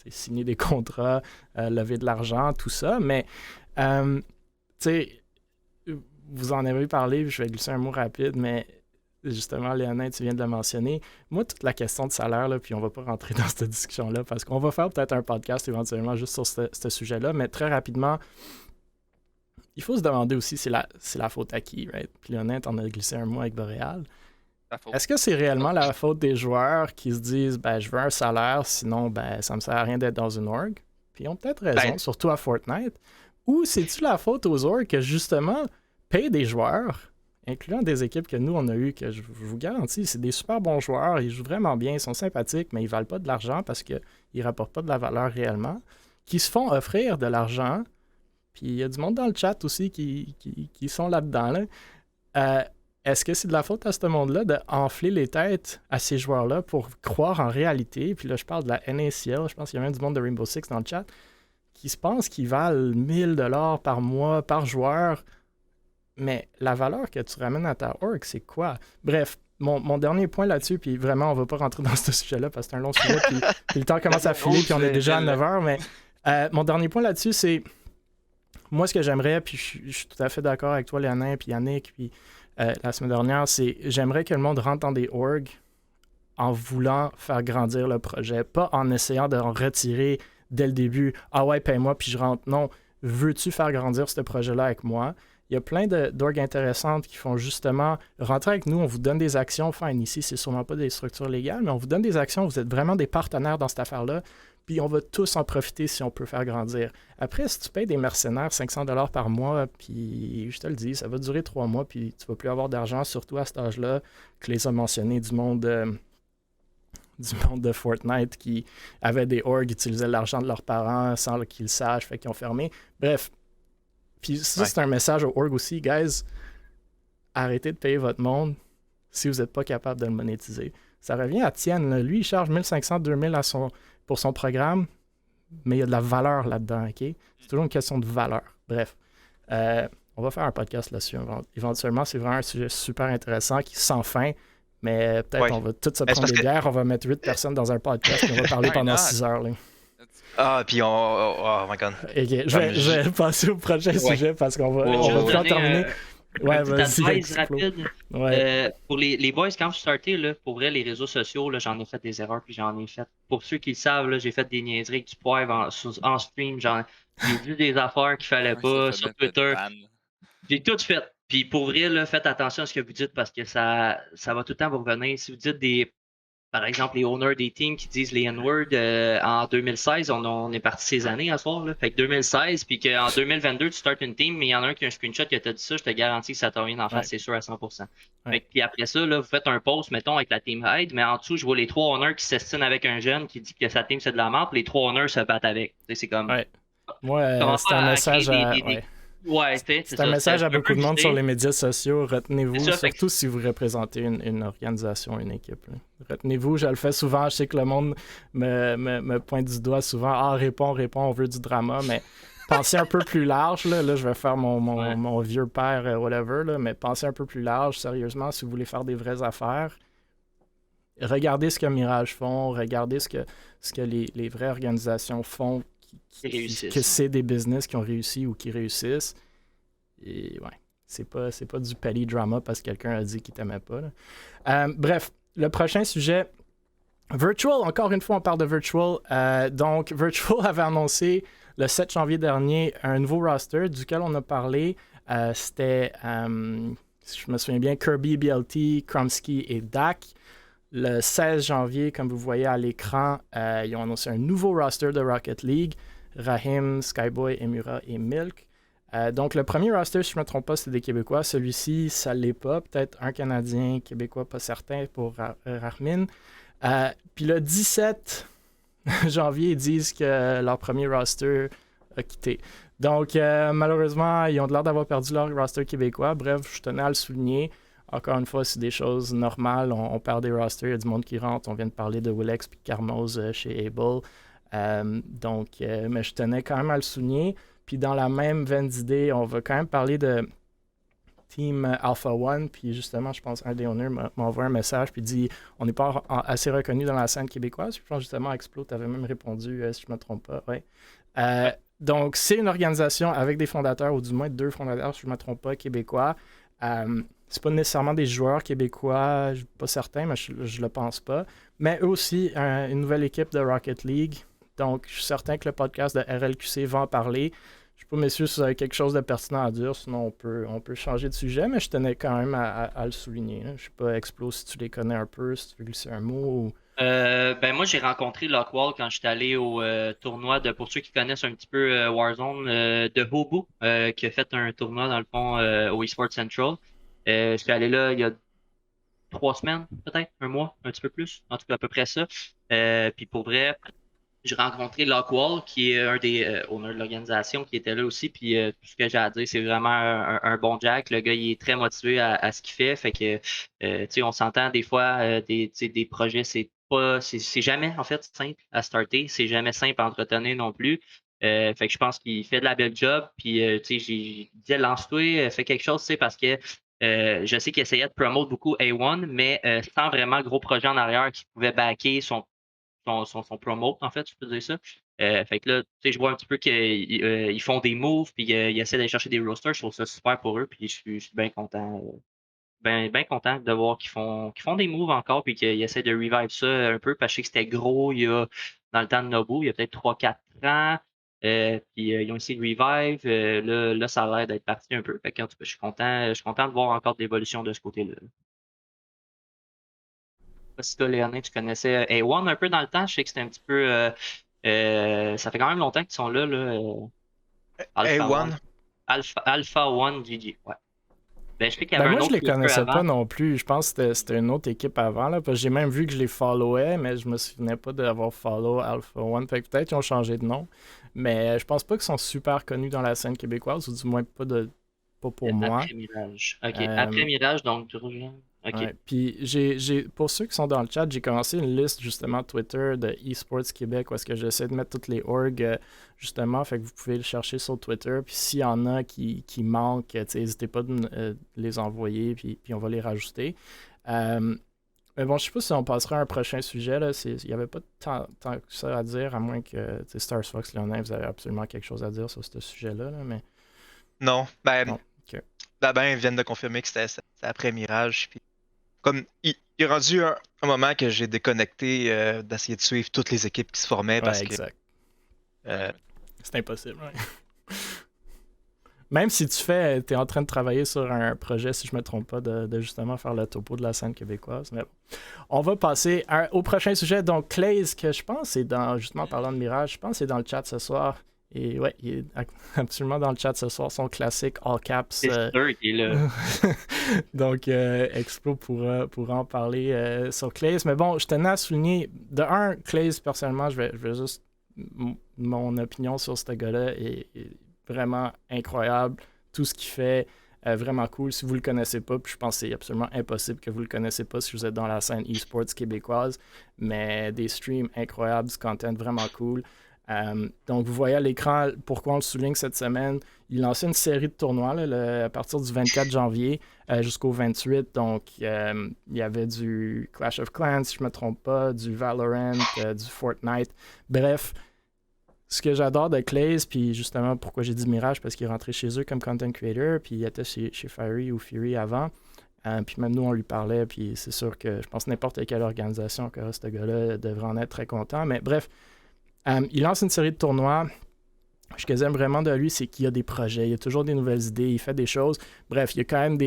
signer des contrats, lever de l'argent, tout ça. Mais, tu sais, vous en avez parlé, je vais glisser un mot rapide, mais justement, Léonin, tu viens de le mentionner. Moi, toute la question de salaire, là, puis on va pas rentrer dans cette discussion-là, parce qu'on va faire peut-être un podcast éventuellement juste sur ce sujet-là, mais très rapidement, il faut se demander aussi c'est la faute à qui, right? Puis Léonin, t'en as glissé un mot avec Boréal. Est-ce que c'est réellement la faute des joueurs qui se disent ben je veux un salaire, sinon ben ça me sert à rien d'être dans une org? Puis ils ont peut-être raison, surtout à Fortnite. Ou c'est-tu la faute aux orgs que justement payent des joueurs, incluant des équipes que nous on a eues, que je vous garantis, c'est des super bons joueurs, ils jouent vraiment bien, ils sont sympathiques, mais ils valent pas de l'argent parce qu'ils rapportent pas de la valeur réellement, qui se font offrir de l'argent. Puis il y a du monde dans le chat aussi qui sont là-dedans. Là. Est-ce que c'est de la faute à ce monde-là d'enfler les têtes à ces joueurs-là pour croire en réalité? Puis là, je parle de la NACL, je pense qu'il y a même du monde de Rainbow Six dans le chat, qui se pense qu'ils valent 1000 $ par mois, par joueur. Mais la valeur que tu ramènes à ta org, c'est quoi? Bref, mon dernier point là-dessus, puis vraiment, on va pas rentrer dans ce sujet-là parce que c'est un long sujet, puis le temps commence à filer, puis on est déjà à 9h, mais mon dernier point là-dessus, c'est moi, ce que j'aimerais, puis je suis tout à fait d'accord avec toi, Léonin, puis Yannick, puis la semaine dernière, c'est j'aimerais que le monde rentre dans des orgs en voulant faire grandir le projet, pas en essayant d'en retirer dès le début. Ah ouais, paye-moi, puis je rentre. Non, veux-tu faire grandir ce projet-là avec moi? Il y a plein d'orgs intéressantes qui font justement rentrer avec nous, on vous donne des actions, fine, ici, c'est sûrement pas des structures légales, mais on vous donne des actions, vous êtes vraiment des partenaires dans cette affaire-là, Puis on va tous en profiter si on peut faire grandir. Après, si tu payes des mercenaires 500$ par mois, puis je te le dis, ça va durer 3 mois, puis tu vas plus avoir d'argent, surtout à cet âge-là, que les a mentionnés du monde de Fortnite qui avaient des orgs, utilisaient l'argent de leurs parents sans qu'ils le sachent, fait qu'ils ont fermé. Bref. Puis ça, c'est un message aux orgs aussi, guys. Arrêtez de payer votre monde si vous n'êtes pas capable de le monétiser. Ça revient à Tienne. Là. Lui, il charge 1500, 2000 pour son programme, mais il y a de la valeur là-dedans, OK? C'est toujours une question de valeur. Bref, on va faire un podcast là-dessus éventuellement. C'est vraiment un sujet super intéressant qui sans fin, mais peut-être on va tout se prendre des guerres, on va mettre 8 personnes dans un podcast et on va parler pendant 6 heures. Là. Ah, puis oh my god. Okay, je vais passer au prochain sujet parce qu'on va plus en terminer. Ouais, vas-y. Rapide. Pour les boys, quand je startais, là, pour vrai, les réseaux sociaux, là, j'en ai fait des erreurs, puis j'en ai fait. Pour ceux qui le savent, là, j'ai fait des niaiseries avec du poivre en stream. J'ai vu des affaires qu'il fallait pas sur Twitter. J'ai tout fait. Puis pour vrai, là, faites attention à ce que vous dites parce que ça va tout le temps vous revenir. Si vous dites par exemple, les owners des teams qui disent les N-words en 2016, on est parti ces années à ce soir. Là. Fait que 2016, puis qu'en 2022, tu startes une team, mais il y en a un qui a un screenshot qui t'a dit ça, je te garantis que ça t'a rien en face, c'est sûr à 100%. Fait que, puis après ça, là, vous faites un post, mettons, avec la team Hyde, mais en dessous, je vois les 3 owners qui s'estinent avec un jeune qui dit que sa team c'est de la merde, puis les 3 owners se battent avec. C'est comme. Moi, c'est un message c'est un message à beaucoup de monde sur les médias sociaux. Retenez-vous, surtout si vous représentez une organisation, une équipe. Là. Retenez-vous, je le fais souvent. Je sais que le monde me pointe du doigt souvent. Ah, réponds, on veut du drama. Mais pensez un peu plus large. Là, je vais faire mon vieux père, whatever. Là, mais pensez un peu plus large. Sérieusement, si vous voulez faire des vraies affaires, regardez ce que Mirage font. Regardez ce que les vraies organisations font. Que c'est des business qui ont réussi ou qui réussissent. Et c'est pas du petty drama parce que quelqu'un a dit qu'il t'aimait pas. Bref, le prochain sujet, Virtual, encore une fois on parle de Virtual. Donc Virtual avait annoncé le 7 janvier dernier un nouveau roster duquel on a parlé. C'était, si je me souviens bien, Kirby, BLT, Kromsky et Dak. Le 16 janvier, comme vous voyez à l'écran, ils ont annoncé un nouveau roster de Rocket League. Rahim, Skyboy, Emura et Milk. Donc, le premier roster, si je ne me trompe pas, c'est des Québécois. Celui-ci, ça ne l'est pas. Peut-être un Canadien, Québécois, pas certain pour Rahmin. Puis le 17 janvier, ils disent que leur premier roster a quitté. Donc, malheureusement, ils ont l'air d'avoir perdu leur roster québécois. Bref, je tenais à le souligner. Encore une fois, c'est des choses normales. On perd des rosters, il y a du monde qui rentre. On vient de parler de Willex et Carmos chez Able. Mais je tenais quand même à le souligner. Puis dans la même veine d'idées, on va quand même parler de Team Alpha One. Puis justement, je pense qu'un des owners m'a envoyé un message puis dit on n'est pas assez reconnu dans la scène québécoise. Je pense justement Explo, tu avais même répondu, si je ne me trompe pas. Ouais. Donc, c'est une organisation avec des fondateurs, ou du moins 2 fondateurs, si je ne me trompe pas, québécois. C'est pas nécessairement des joueurs québécois, je suis pas certain, mais je le pense pas. Mais eux aussi, une nouvelle équipe de Rocket League. Donc, je suis certain que le podcast de RLQC va en parler. Je sais pas, messieurs, si vous avez quelque chose de pertinent à dire, sinon on peut changer de sujet, mais je tenais quand même à le souligner. Là. Je sais pas, Explo, si tu les connais un peu, si tu veux glisser un mot. Moi, j'ai rencontré Lockwall quand j'étais allé au tournoi pour ceux qui connaissent un petit peu Warzone, de Hobu, qui a fait un tournoi, dans le fond, au eSports Central. Je suis allé là il y a 3 semaines, peut-être, un mois, un petit peu plus, en tout cas à peu près ça. Puis pour vrai, j'ai rencontré Lockwall, qui est un des owners de l'organisation, qui était là aussi. Puis tout ce que j'ai à dire, c'est vraiment un bon Jack. Le gars, il est très motivé à ce qu'il fait. Fait que, tu sais, on s'entend des fois, des projets, c'est jamais, en fait, simple à starter. C'est jamais simple à entretenir non plus. Fait que je pense qu'il fait de la belle job. Puis, tu sais, j'ai dit, lance-toi, fais quelque chose, tu sais, parce que je sais qu'il essayait de promouvoir beaucoup A1, mais sans vraiment gros projet en arrière qui pouvait backer son promote, en fait, je peux dire ça. Fait que là, tu sais, je vois un petit peu qu'ils font des moves, puis ils essaient d'aller chercher des rosters. Je trouve ça super pour eux, puis je suis bien content. Ben content de voir qu'ils font des moves encore, puis qu'ils essaient de revive ça un peu, parce que je sais que c'était gros dans le temps de Nobu, il y a peut-être 3-4 ans. Puis ils ont essayé de revive. Là, ça a l'air d'être parti un peu. Fait que, en tout cas, je suis content de voir encore de l'évolution de ce côté-là. Pas si toi, Léonin, tu connaissais A1 un peu dans le temps. Je sais que c'était un petit peu Ça fait quand même longtemps qu'ils sont là, Alpha A1, One. Alpha One GG, ouais. Ben, je sais qu'il y Ben avait moi, un je autre les Twitter connaissais pas avant. non plus. Je pense que c'était une autre équipe avant, là, parce que j'ai même vu que je les followais, mais je me souvenais pas d'avoir follow Alpha One. Fait que peut-être qu'ils ont changé de nom. Mais je pense pas qu'ils sont super connus dans la scène québécoise, ou du moins pas pour moi. Après Mirage. Ok, après Euh, Mirage, donc Drogin. Ok. Ouais. Puis pour ceux qui sont dans le chat, j'ai commencé une liste justement Twitter de eSports Québec où est-ce que j'essaie de mettre toutes les orgs justement, fait que vous pouvez le chercher sur Twitter. Puis s'il y en a qui manquent, tu sais, n'hésitez pas de les envoyer, puis on va les rajouter. Euh, mais bon, je sais pas si on passera à un prochain sujet. Là. Il n'y avait pas tant que ça à dire, à moins que tu sais, Stars Fox, Léonin, vous avez absolument quelque chose à dire sur ce sujet-là. Là, mais non. Ben, non. Ok. ils viennent de confirmer que c'était après Mirage. Puis comme il est rendu un moment que j'ai déconnecté d'essayer de suivre toutes les équipes qui se formaient Ouais, parce que exact. euh, C'est impossible. Ouais. Même si t'es en train de travailler sur un projet, si je me trompe pas, de justement faire le topo de la scène québécoise. Mais bon. On va passer au prochain sujet. Donc, Claze, que je pense est dans, justement parlant de Mirage, je pense c'est dans le chat ce soir. Et ouais, il est absolument dans le chat ce soir, son classique all caps. C'est sûr qu'il est là. Donc, Explo pourra en parler sur Claze. Mais bon, je tenais à souligner, de un, Claze, personnellement, je vais juste. Mon opinion sur ce gars-là est vraiment incroyable. Tout ce qu'il fait, vraiment cool. Si vous ne le connaissez pas, puis je pense que c'est absolument impossible que vous ne le connaissez pas si vous êtes dans la scène e-sports québécoise, mais des streams incroyables, du content vraiment cool. Donc, vous voyez à l'écran pourquoi on le souligne cette semaine. Il lançait une série de tournois là, à partir du 24 janvier jusqu'au 28. Donc, il y avait du Clash of Clans, si je ne me trompe pas, du Valorant, du Fortnite. Bref, ce que j'adore de Claze, puis justement pourquoi j'ai dit Mirage, parce qu'il est rentré chez eux comme content creator, puis il était chez Fiery ou Fury avant. Puis même nous, on lui parlait, puis c'est sûr que je pense que n'importe quelle organisation que ce gars-là devrait en être très content. Mais bref, il lance une série de tournois. Ce que j'aime vraiment de lui, c'est qu'il y a des projets, il y a toujours des nouvelles idées, il fait des choses. Bref, il y a quand même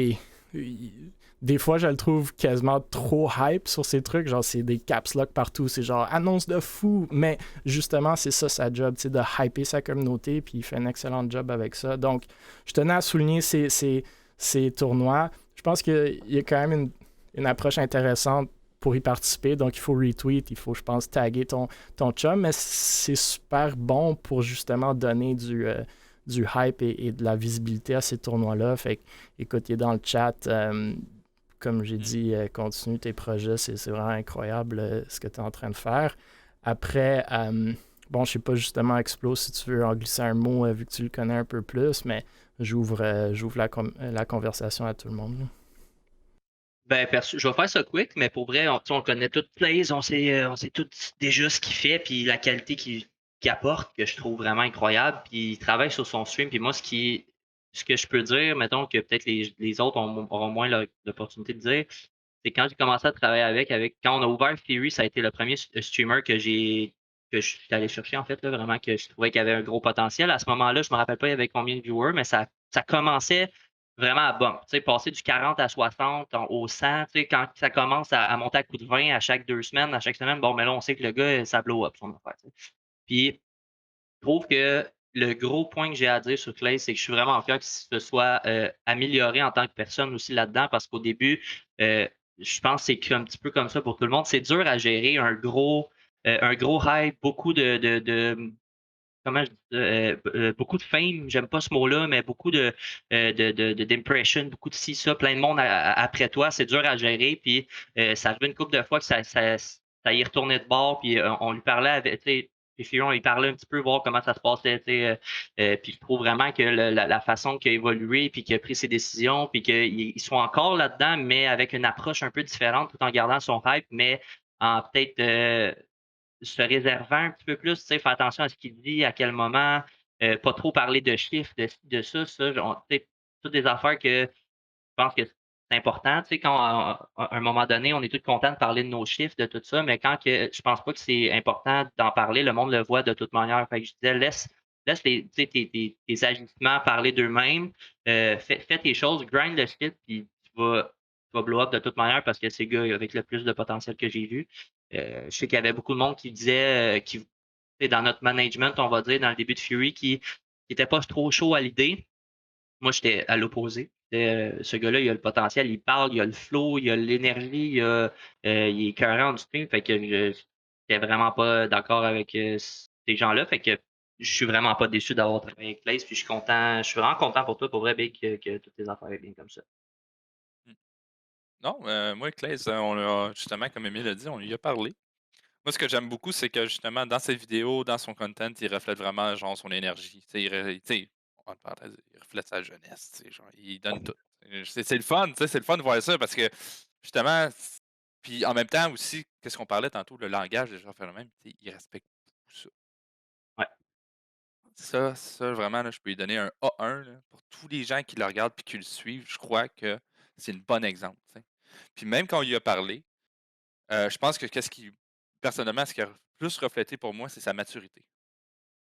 des fois, je le trouve quasiment trop hype sur ces trucs. Genre, c'est des caps lock partout. C'est genre annonce de fou. Mais justement, c'est ça sa job, de hyper sa communauté. Puis il fait un excellent job avec ça. Donc, je tenais à souligner ces tournois. Je pense qu'il y a quand même une approche intéressante pour y participer. Donc, il faut retweet, il faut, je pense, taguer ton chum. Mais c'est super bon pour justement donner du hype et de la visibilité à ces tournois-là. Fait que, écoute, il est dans le chat. Comme j'ai dit, continue tes projets. C'est vraiment incroyable ce que tu es en train de faire. Après, bon, je sais pas justement, Explo, si tu veux en glisser un mot, vu que tu le connais un peu plus, mais j'ouvre la conversation à tout le monde. Là. Ben, je vais faire ça quick, mais pour vrai, on connaît tout Plays, on sait tout déjà ce qu'il fait, puis la qualité qu'il apporte, que je trouve vraiment incroyable. Puis il travaille sur son stream, puis moi, ce que je peux dire, mettons que peut-être les autres auront moins l'opportunité de dire, c'est quand j'ai commencé à travailler quand on a ouvert Fury, ça a été le premier streamer que je suis allé chercher, en fait, là, vraiment, que je trouvais qu'il avait un gros potentiel. À ce moment-là, je me rappelle pas il y avait combien de viewers, mais ça commençait vraiment à bump. Tu sais, passer du 40 à 60 au 100, tu sais, quand ça commence à monter à coup de 20 à chaque 2 semaines, à chaque semaine, bon, mais là, on sait que le gars, ça blow up son affaire. Tu sais. Puis, je trouve que le gros point que j'ai à dire sur Clay, c'est que je suis vraiment fier qu'il se soit amélioré en tant que personne aussi là-dedans, parce qu'au début, je pense que c'est un petit peu comme ça pour tout le monde. C'est dur à gérer un gros hype, beaucoup de comment je dis ça, beaucoup de fame, j'aime pas ce mot-là, mais beaucoup d'impression, beaucoup de ci, ça, plein de monde après toi, c'est dur à gérer. Puis ça arrive une couple de fois que ça y retournait de bord, puis on lui parlait avec, tu sais, puis Fion, il parlait un petit peu, voir comment ça se passait, tu sais, puis je trouve vraiment que la façon qu'il a évolué, puis qu'il a pris ses décisions, puis qu'ils sont encore là-dedans, mais avec une approche un peu différente, tout en gardant son hype, mais en peut-être se réservant un petit peu plus, tu sais, faire attention à ce qu'il dit, à quel moment, pas trop parler de chiffres, de ça, tu sais, toutes des affaires que je pense que c'est important, tu sais, quand à un moment donné, on est tous contents de parler de nos chiffres, de tout ça, mais quand je pense pas que c'est important d'en parler, le monde le voit de toute manière. Fait que je disais, laisse tu sais, tes agissements parler d'eux-mêmes, fais tes choses, grind le shit, puis tu vas blow up de toute manière parce que c'est le gars avec le plus de potentiel que j'ai vu. Je sais qu'il y avait beaucoup de monde qui disait, dans notre management, on va dire, dans le début de Fury, qui n'était pas trop chaud à l'idée. Moi, j'étais à l'opposé. Ce gars-là, il a le potentiel, il parle, il a le flow, il a l'énergie, il est écœurant du stream. Fait que je n'étais vraiment pas d'accord avec ces gens-là. Fait que je suis vraiment pas déçu d'avoir travaillé avec Blaze. Puis je suis vraiment content pour toi, pour vrai, Big, que toutes tes affaires aient bien comme ça. Non, moi, Clays, on a, justement, comme Emile a dit, on lui a parlé. Moi, ce que j'aime beaucoup, c'est que justement, dans ses vidéos, dans son content, il reflète vraiment genre son énergie. Tu sais, il reflète sa jeunesse. Tu sais, genre, il donne tout. C'est le fun, tu sais, c'est le fun de voir ça parce que justement, puis en même temps aussi, qu'est-ce qu'on parlait tantôt, le langage des gens phénomènes, il respecte beaucoup ça. Ouais. Ça vraiment, là, je peux lui donner un A1 là, pour tous les gens qui le regardent et qui le suivent. Je crois que c'est un bon exemple. Tu sais. Puis même quand il a parlé, je pense que personnellement, ce qui a plus reflété pour moi, c'est sa maturité.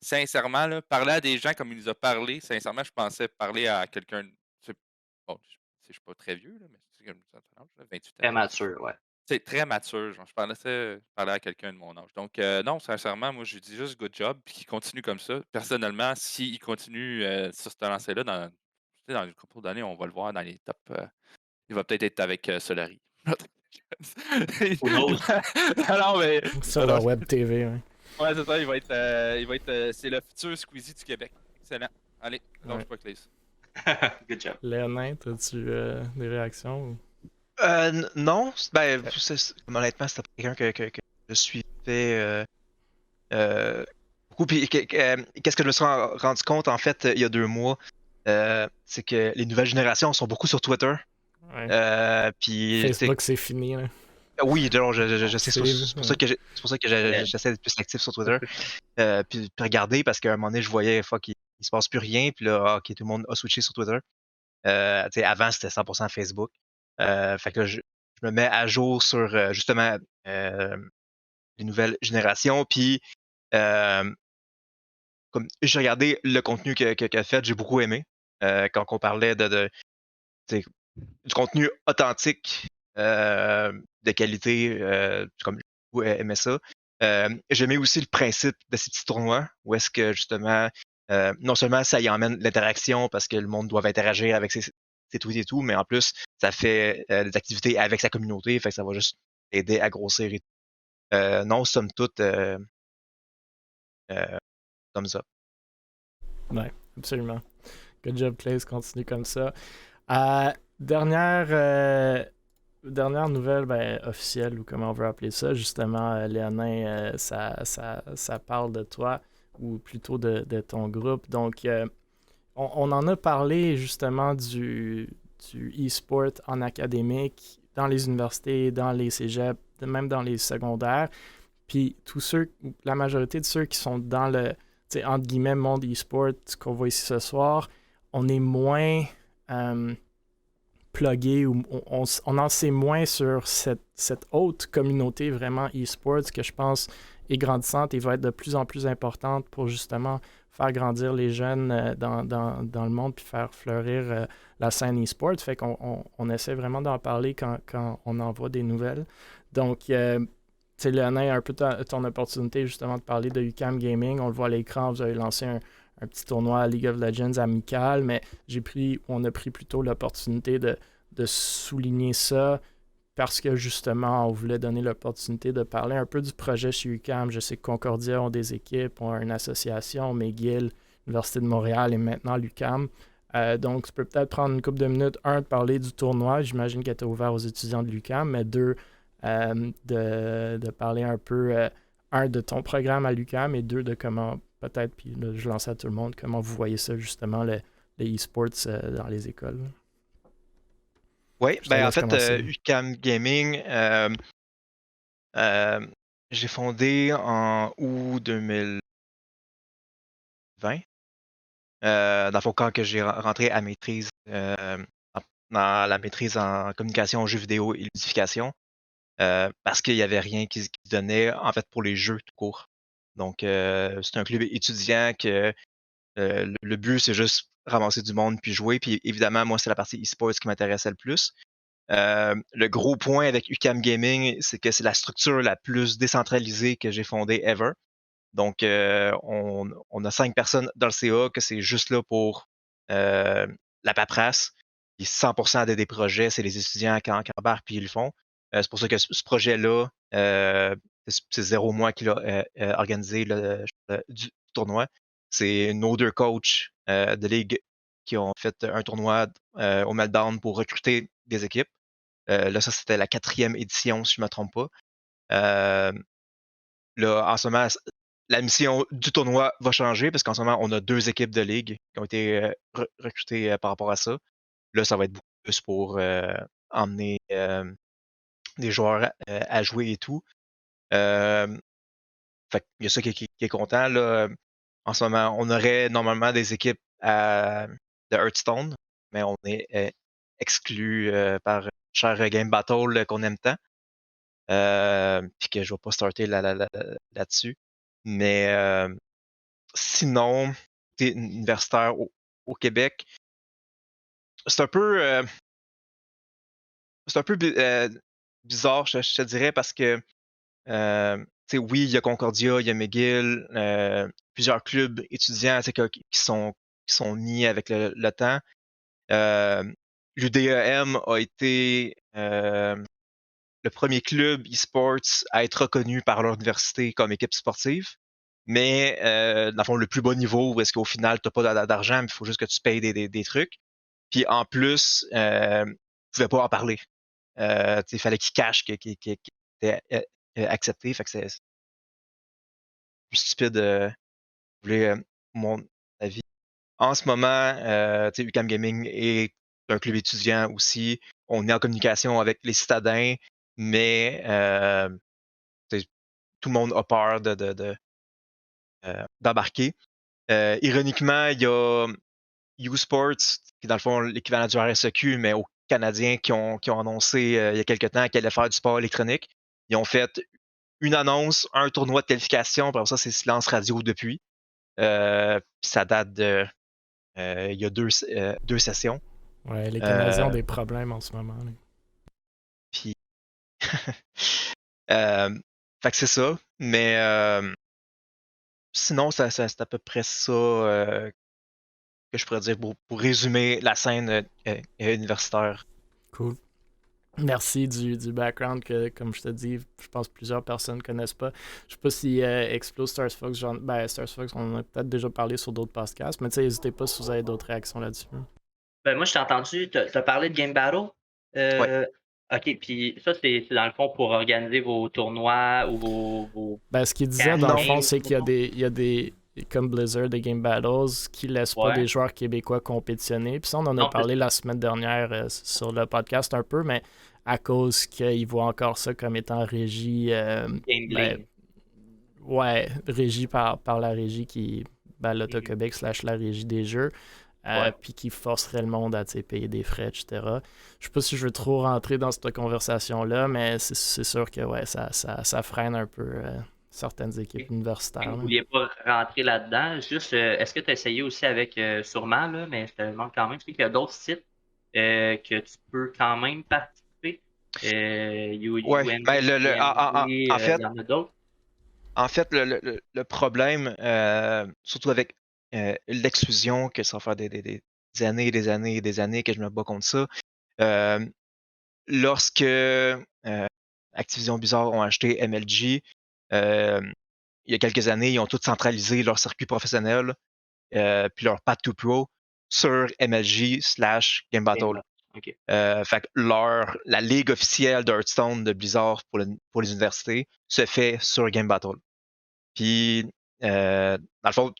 Sincèrement, là, parler à des gens comme il nous a parlé, sincèrement, je pensais parler à quelqu'un. Bon, je suis pas très vieux, là, mais c'est comme ça, 28 ans. Très mature, ouais. C'est très mature. Genre, je parlais à quelqu'un de mon âge. Donc, non, sincèrement, moi, je lui dis juste good job, puis qu'il continue comme ça. Personnellement, s'il continue sur ce lancé-là, dans une couple d'années, on va le voir dans les tops. Il va peut-être être avec Solari. Who knows? Non, mais. Sur la web TV. Ouais. Ouais, c'est ça, il va être c'est le futur Squeezie du Québec. Excellent. Allez, lâche Ouais. pas, Clays. Good job. Léonin, as-tu des réactions? Ou... Non, honnêtement, c'était pas quelqu'un que je suivais beaucoup. Puis, qu'est-ce que je me suis rendu compte, en fait, il y a 2 mois, c'est que les nouvelles générations sont beaucoup sur Twitter. Ouais. Puis, Facebook, c'est fini. Là. oui, genre, je sais, c'est Suivre, pour ça que j'essaie d'être plus actif sur Twitter. Puis regarder, parce qu'à un moment donné, je voyais, fuck, il se passe plus rien. Puis là, ok, tout le monde a switché sur Twitter. Avant, c'était 100% Facebook. Fait que là, je me mets à jour sur, justement, les nouvelles générations. Puis, comme j'ai regardé le contenu qu'elle a fait, j'ai beaucoup aimé. Quand on parlait du contenu authentique, de qualité, comme j'ai beaucoup aimé ça. J'aimais aussi le principe de ces petits tournois, où est-ce que justement, non seulement ça y emmène l'interaction parce que le monde doit interagir avec ses tweets et tout, mais en plus, ça fait des activités avec sa communauté, fait que ça va juste aider à grossir et tout. Non, somme toute, thumbs up. Ouais, absolument. Good job, Clays, continue comme ça. Dernière nouvelle officielle, ou comment on veut appeler ça, justement, Léonin, ça parle de toi, ou plutôt de ton groupe. Donc, on en a parlé justement du e-sport en académique, dans les universités, dans les cégeps, même dans les secondaires. Puis la majorité de ceux qui sont dans le, entre guillemets, monde e-sport qu'on voit ici ce soir, on est moins plugué, ou on en sait moins sur cette haute communauté vraiment e-sports que je pense est grandissante et va être de plus en plus importante pour justement faire grandir les jeunes dans le monde puis faire fleurir la scène e-sport. Fait qu'on essaie vraiment d'en parler quand on envoie des nouvelles. Donc, Léonin, un peu ton opportunité justement de parler de UQAM Gaming. On le voit à l'écran, vous avez lancé un petit tournoi à League of Legends amical, mais on a pris plutôt l'opportunité de souligner ça parce que justement, on voulait donner l'opportunité de parler un peu du projet chez UQAM. Je sais que Concordia ont des équipes, ont une association, McGill, l'Université de Montréal et maintenant l'UQAM. Donc, tu peux peut-être prendre une couple de minutes, de parler du tournoi. J'imagine qu'il était ouvert aux étudiants de l'UQAM, mais deux, de parler un peu, de ton programme à l'UQAM et deux, de comment, peut-être, puis là, je lance à tout le monde, comment vous voyez ça, justement, les e-sports dans les écoles. Oui, en fait, UQAM Gaming, j'ai fondé en août 2020. Dans le fond, quand que j'ai rentré à maîtrise, dans la maîtrise en communication, jeux vidéo et ludification, parce qu'il n'y avait rien qui se donnait, en fait, pour les jeux tout court. Donc, c'est un club étudiant que le but, c'est juste ramasser du monde puis jouer. Puis évidemment, moi, c'est la partie e-sports qui m'intéressait le plus. Le gros point avec UQAM Gaming, c'est que c'est la structure la plus décentralisée que j'ai fondée ever. Donc, on a 5 personnes dans le CA que c'est juste là pour la paperasse. Puis 100% des projets, c'est les étudiants qui embarquent puis ils le font. C'est pour ça que ce projet-là, c'est 0 mois qu'il a organisé du tournoi. C'est nos 2 coachs de ligue qui ont fait un tournoi au Meltdown pour recruter des équipes. Là, ça, c'était la 4e édition, si je ne me trompe pas. Là, en ce moment, la mission du tournoi va changer parce qu'en ce moment, on a 2 équipes de ligue qui ont été recrutées par rapport à ça. Là, ça va être beaucoup plus pour emmener des joueurs à jouer et tout. Fait qu'il y a ça qui est content. Là. En ce moment, on aurait normalement des équipes de Hearthstone, mais on est exclu par cher Game Battle qu'on aime tant. Puis que je vais pas starter là-dessus. Mais sinon, universitaire au Québec, c'est un peu bizarre, je te dirais, parce que oui, il y a Concordia, il y a McGill, plusieurs clubs étudiants qui sont mis avec le temps. L'UDEM a été le premier club e-sports à être reconnu par leur université comme équipe sportive. Mais dans le fond, le plus bas niveau, où est-ce qu'au final, tu n'as pas d'argent, mais il faut juste que tu payes des trucs. Puis en plus, tu ne pouvais pas en parler. Il fallait qu'ils cachent qu'il était accepté. Fait que c'est plus stupide, vous voulez mon avis. En ce moment, UQAM Gaming est un club étudiant aussi. On est en communication avec les citadins, mais tout le monde a peur d'embarquer. Ironiquement, il y a U-Sports, qui est dans le fond l'équivalent du RSEQ, mais aux Canadiens qui ont annoncé il y a quelques temps qu'ils allaient faire du sport électronique. Ils ont fait une annonce, un tournoi de qualification, puis ça, c'est silence radio depuis. Puis ça date de il y a 2 sessions. Ouais, les Canadiens ont des problèmes en ce moment. Là. Puis fait que c'est ça. Mais sinon, c'est à peu près ça que je pourrais dire pour résumer la scène universitaire. Cool. Merci du background que, comme je te dis, je pense que plusieurs personnes ne connaissent pas. Je sais pas si Explode Stars Fox, Stars Fox, on en a peut-être déjà parlé sur d'autres podcasts, mais n'hésitez pas si vous avez d'autres réactions là-dessus. Ben, moi, je t'ai entendu, tu as parlé de Game Battle. Ouais. OK, puis ça, c'est dans le fond pour organiser vos tournois ou vos Ben, ce qu'il disait, dans le fond, games, c'est qu'il y a des comme Blizzard, des Game Battles, qui laissent pas Ouais. des joueurs québécois compétitionner. Puis ça, on en a Non, parlé la semaine dernière sur le podcast un peu, mais à cause qu'ils voient encore ça comme étant régie. Gambling. Ouais, régie par la régie qui l'Auto-Québec / la régie des jeux. Ouais. Puis qui forcerait le monde à payer des frais, etc. Je sais pas si je veux trop rentrer dans cette conversation-là, mais c'est sûr que ouais, ça freine un peu certaines équipes universitaires. Vous ne là. vouliez pas rentrer là-dedans. Juste, est-ce que tu as essayé aussi avec sûrement, là, mais je te demande quand même, je sais qu'il y a d'autres sites que tu peux quand même participer. Ouais, ben, en fait, il y en a d'autres. En fait, le problème, surtout avec l'exclusion, que ça va faire des années et des années et des années que je me bats contre ça, lorsque Activision Blizzard ont acheté MLG, il y a quelques années, ils ont tout centralisé leur circuit professionnel puis leur Path to Pro sur MLG/Game Battle. OK. Fait que la ligue officielle d'Hearthstone de Blizzard pour les universités se fait sur Game Battle. Puis, dans le fond,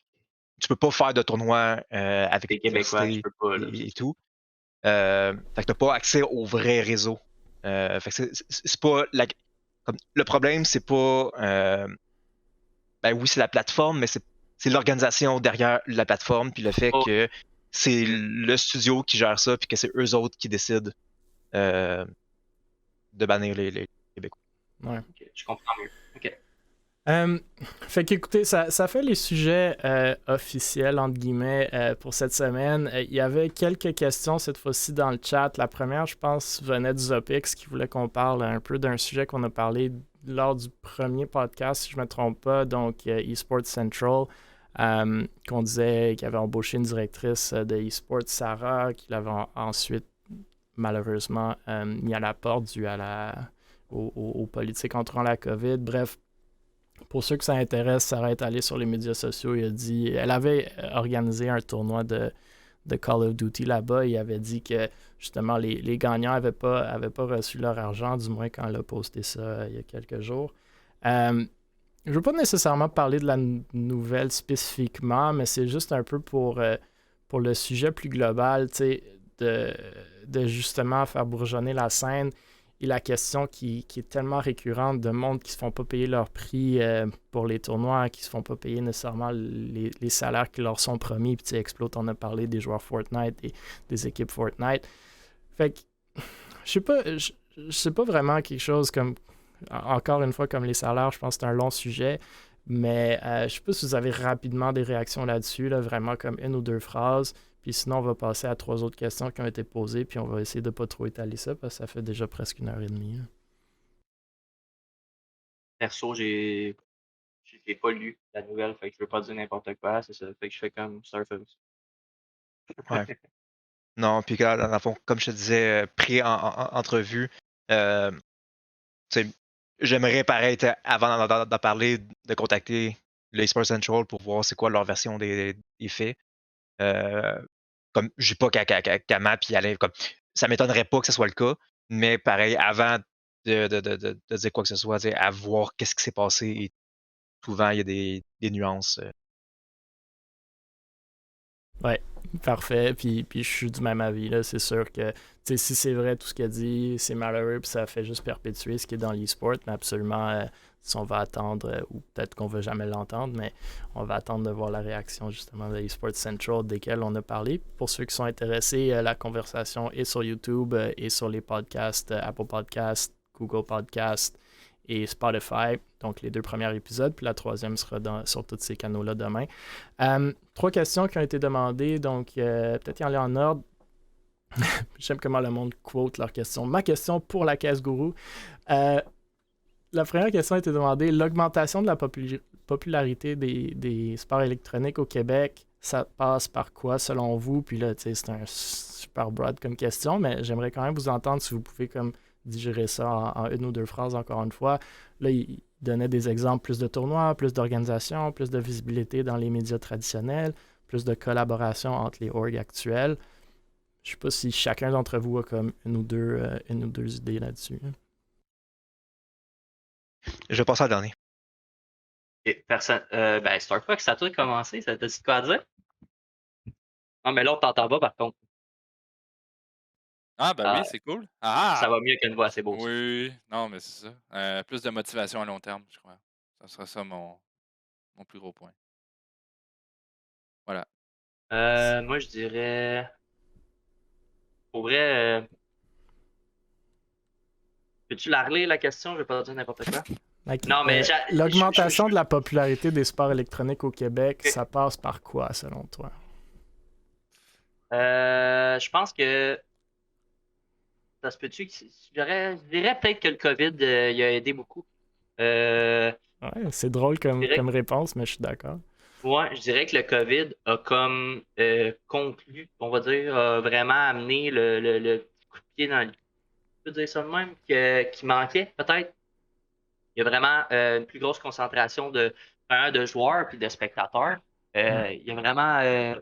tu peux pas faire de tournoi avec Les Québécois, l'université je peux pas. Là. et tout. Fait que t'as pas accès au vrai réseau. Fait que c'est pas le problème, c'est pas ben oui, c'est la plateforme, mais c'est l'organisation derrière la plateforme, puis le fait que c'est le studio qui gère ça, puis que c'est eux autres qui décident de bannir les Québécois. Ouais. OK, je comprends mieux. OK. Fait qu'écoutez, ça fait les sujets officiels, entre guillemets, pour cette semaine. Il y avait quelques questions cette fois-ci dans le chat. La première, je pense, venait de Zopix qui voulait qu'on parle un peu d'un sujet qu'on a parlé lors du premier podcast, si je ne me trompe pas, donc eSports Central, qu'on disait qu'il avait embauché une directrice de eSports, Sarah, qu'il avait ensuite malheureusement mis à la porte dû aux politiques entourant la COVID. Bref, pour ceux que ça intéresse, Sarah est allée sur les médias sociaux et a dit... Elle avait organisé un tournoi de Call of Duty là-bas. Il avait dit que justement les gagnants n'avaient pas reçu leur argent, du moins quand elle a posté ça il y a quelques jours. Je ne veux pas nécessairement parler de la nouvelle spécifiquement, mais c'est juste un peu pour le sujet plus global, tu sais, de justement faire bourgeonner la scène et la question qui est tellement récurrente de monde qui ne se font pas payer leur prix pour les tournois, qui ne se font pas payer nécessairement les salaires qui leur sont promis. Puis tu sais, Explode, on a parlé des joueurs Fortnite et des équipes Fortnite. Fait que, je sais pas vraiment quelque chose comme, encore une fois, comme les salaires, je pense que c'est un long sujet, mais je sais pas si vous avez rapidement des réactions là-dessus, là, vraiment comme une ou deux phrases. Puis sinon, on va passer à 3 autres questions qui ont été posées, puis on va essayer de ne pas trop étaler ça, parce que ça fait déjà presque 1h30. Là. Perso, j'ai pas lu la nouvelle, fait que je veux pas dire n'importe quoi, c'est ça. Fait que je fais comme Starface. Ouais. Non, puis dans le fond, comme je te disais, pré-entrevue, j'aimerais pareil, avant d'en parler, de contacter le eSports Central pour voir c'est quoi leur version des faits. Comme je dis pas qu'à Matt puis Alain, comme ça m'étonnerait pas que ce soit le cas, mais pareil, avant de dire quoi que ce soit, à voir qu'est-ce qui s'est passé et souvent il y a des nuances. Ouais, parfait. Puis je suis du même avis. Là. C'est sûr que si c'est vrai tout ce qu'il a dit, c'est malheureux, puis ça fait juste perpétuer ce qui est dans l'e-sport. Mais absolument, si on va attendre, ou peut-être qu'on ne va jamais l'entendre, mais on va attendre de voir la réaction justement de eSports Central desquels on a parlé. Pour ceux qui sont intéressés, la conversation est sur YouTube et sur les podcasts, Apple Podcasts, Google Podcasts et Spotify, donc les 2 premiers épisodes, puis la troisième sera sur tous ces canaux-là demain. 3 questions qui ont été demandées, donc peut-être y aller en ordre. J'aime comment le monde quote leurs questions. Ma question pour la caisse gourou. La première question a été demandée, l'augmentation de la popularité des sports électroniques au Québec, ça passe par quoi selon vous? Puis là, c'est un super broad comme question, mais j'aimerais quand même vous entendre si vous pouvez comme digérer ça en 1 ou 2 phrases, encore une fois. Là, il donnait des exemples, plus de tournois, plus d'organisations, plus de visibilité dans les médias traditionnels, plus de collaboration entre les orgs actuels. Je ne sais pas si chacun d'entre vous a comme une ou deux idées là-dessus. Je vais passer à le dernier. Ben, Star Fox, ça a tout commencé, ça t'a dit quoi à dire? Non, mais l'autre t'entends pas par contre. Ah, ben oui, c'est cool. Ah! Ça va mieux qu'une voix, c'est beau. Ça. Oui, non, mais c'est ça. Plus de motivation à long terme, je crois. Ça sera ça mon plus gros point. Voilà. Moi, je dirais. Pour vrai, peux-tu la relire la question? Je vais pas dire n'importe quoi. Non, mais l'augmentation de la popularité des sports électroniques au Québec, ça passe par quoi, selon toi? Je pense que ça se peut-tu que je dirais peut-être que le COVID il a aidé beaucoup. Ouais, c'est drôle comme réponse, mais je suis d'accord. Ouais, je dirais que le COVID a comme conclu, on va dire, vraiment amené le petit coup de pied dans le. Je peux dire ça de même, qui manquait peut-être. Il y a vraiment une plus grosse concentration de joueurs puis de spectateurs. Il y a vraiment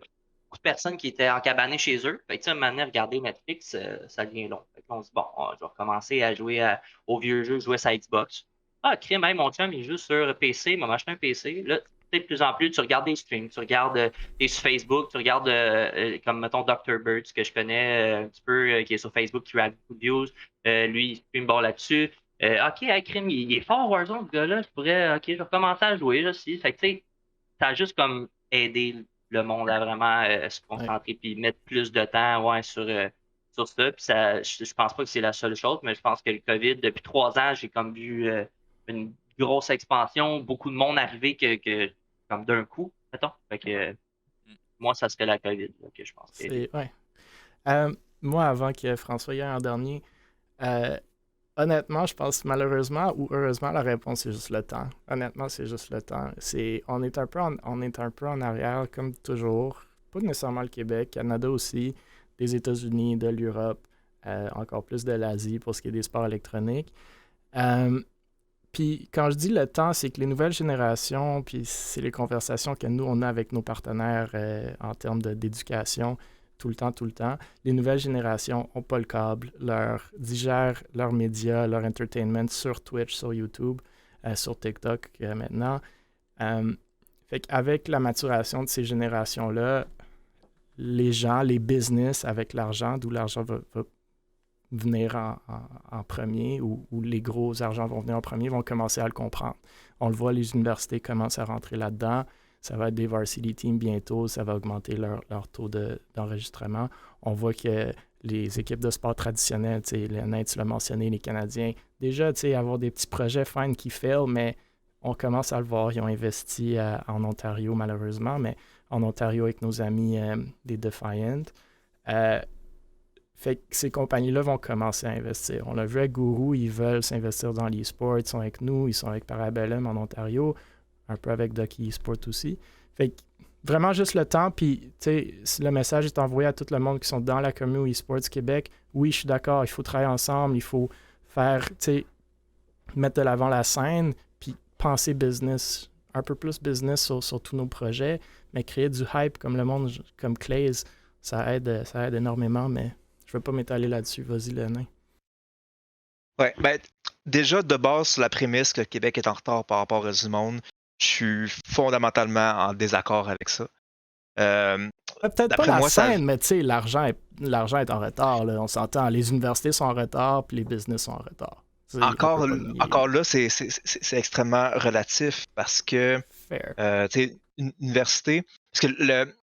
beaucoup de personnes qui étaient encabanées chez eux. Fait que, tu sais, à un moment donné, regarder Netflix, ça devient long. Fait on se dit, bon, je vais recommencer à jouer aux vieux jeux, jouer sur Xbox. Ah, crime, même mon chum, il joue sur PC, il m'a acheté un PC. Là, tu sais, de plus en plus, tu regardes des streams, tu regardes des sur Facebook, tu regardes, comme, mettons, Dr. Bird, que je connais un petit peu, qui est sur Facebook, qui a beaucoup de views. Lui, il stream bon là-dessus. OK, hey, crime, il est fort, Warzone, ce gars-là. OK, je vais recommencer à jouer, là, aussi. Fait que, tu sais, ça a juste comme aidé le monde à vraiment se concentrer puis mettre plus de temps sur ça. Puis ça, je pense pas que c'est la seule chose, mais je pense que le COVID, depuis 3 ans, j'ai comme vu une grosse expansion, beaucoup de monde arrivé que comme d'un coup, mettons. Fait que moi, ça serait la COVID là, que je pense. Ouais. Moi, avant que François y aille en dernier, Honnêtement, je pense malheureusement ou heureusement, la réponse c'est juste le temps. Honnêtement, c'est juste le temps. On est un peu en arrière comme toujours. Pas nécessairement le Québec, Canada aussi, des États-Unis, de l'Europe, encore plus de l'Asie pour ce qui est des sports électroniques. Euh, Puis quand je dis le temps, c'est que les nouvelles générations, puis c'est les conversations que nous, on a avec nos partenaires en termes d'éducation, tout le temps. Les nouvelles générations n'ont pas le câble, digèrent leurs médias, leur entertainment sur Twitch, sur YouTube, sur TikTok maintenant. Fait qu'avec la maturation de ces générations-là, les gens, les business avec l'argent, d'où l'argent va venir en premier ou les gros argents vont venir en premier, vont commencer à le comprendre. On le voit, les universités commencent à rentrer là-dedans. Ça va être des varsity teams bientôt, ça va augmenter leur taux d'enregistrement. On voit que les équipes de sport traditionnelles, les Nets, tu l'as mentionné, les Canadiens, déjà, avoir des petits projets fine qui fail, mais on commence à le voir. Ils ont investi en Ontario, malheureusement, mais en Ontario avec nos amis des Defiant. Fait que ces compagnies-là vont commencer à investir. On l'a vu avec Guru, ils veulent s'investir dans l'e-sport. Ils sont avec nous, ils sont avec Parabellum en Ontario, un peu avec Ducky eSport aussi. Fait que vraiment juste le temps, puis si le message est envoyé à tout le monde qui sont dans la communauté eSports Québec, oui, je suis d'accord, il faut travailler ensemble, il faut faire, mettre de l'avant la scène, puis penser business, un peu plus business sur tous nos projets, mais créer du hype comme le monde, comme Clays, ça aide énormément, mais je ne veux pas m'étaler là-dessus. Vas-y, le nain. Ouais, ben, déjà, de base, sur la prémisse que le Québec est en retard par rapport au reste du monde, je suis fondamentalement en désaccord avec ça. Peut-être pas D'après la moi, ça. scène, mais l'argent est en retard. Là. On s'entend. Les universités sont en retard, puis les business sont en retard. Encore là, c'est extrêmement relatif parce que, Fair. tu sais, une université. Parce que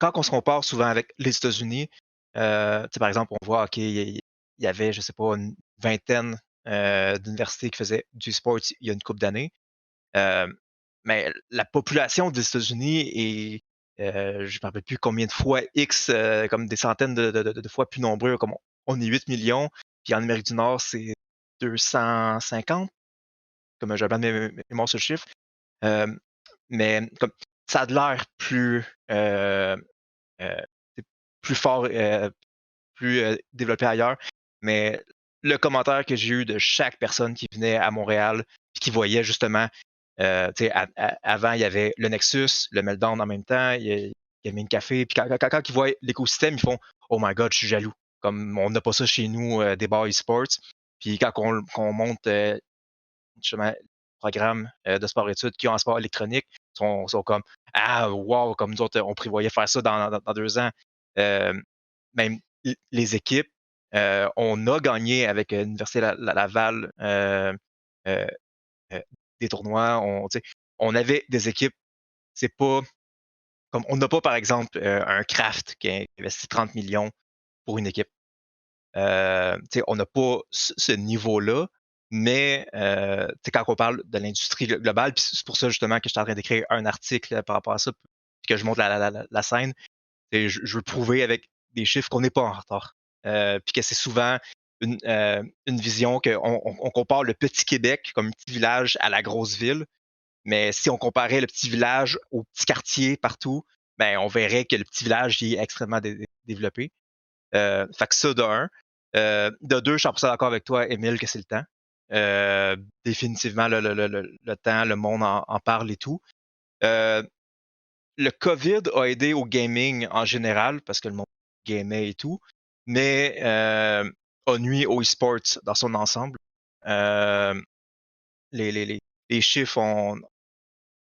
quand on se compare souvent avec les États-Unis, tu sais, par exemple, on voit, OK, il y avait, je sais pas, une vingtaine d'universités qui faisaient du sport il y a une couple d'années. Mais la population des États-Unis est, je ne me rappelle plus combien de fois X, comme des centaines de fois plus nombreux, comme on est 8 millions, puis en Amérique du Nord, c'est 250, comme j'ai pas de mémoire sur le chiffre. Mais comme ça a de l'air euh, plus fort, plus développé ailleurs. Mais le commentaire que j'ai eu de chaque personne qui venait à Montréal, puis qui voyait justement, avant, il y avait le Nexus, le Meltdown en même temps, il y avait une café, puis quand ils voient l'écosystème, ils font Oh my god, je suis jaloux. Comme on n'a pas ça chez nous, des bars e-sports. Puis quand on monte justement le programme de sport-études qui ont en sport électronique, sont comme Ah, wow, comme nous autres, on prévoyait faire ça dans 2 ans. Euh, Même les équipes, on a gagné avec l'Université Laval euh, des tournois. On avait des équipes, c'est pas comme on n'a pas, par exemple, un Kraft qui a investi 30 millions pour une équipe. On n'a pas ce niveau-là, mais quand on parle de l'industrie globale, puis c'est pour ça justement que je suis en train d'écrire un article par rapport à ça, puis que je montre la scène, je veux prouver avec des chiffres qu'on n'est pas en retard. Puis que c'est souvent une vision qu'on compare le petit Québec comme un petit village à la grosse ville. Mais si on comparait le petit village au petit quartier partout, ben, on verrait que le petit village est extrêmement développé. Fait que ça, de un. De deux, je suis 100% d'accord avec toi, Émile, que c'est le temps. Définitivement, le temps, le monde en parle et tout. Le COVID a aidé au gaming en général, parce que le monde gamait et tout, mais a nuit au e-sports dans son ensemble. Euh, les chiffres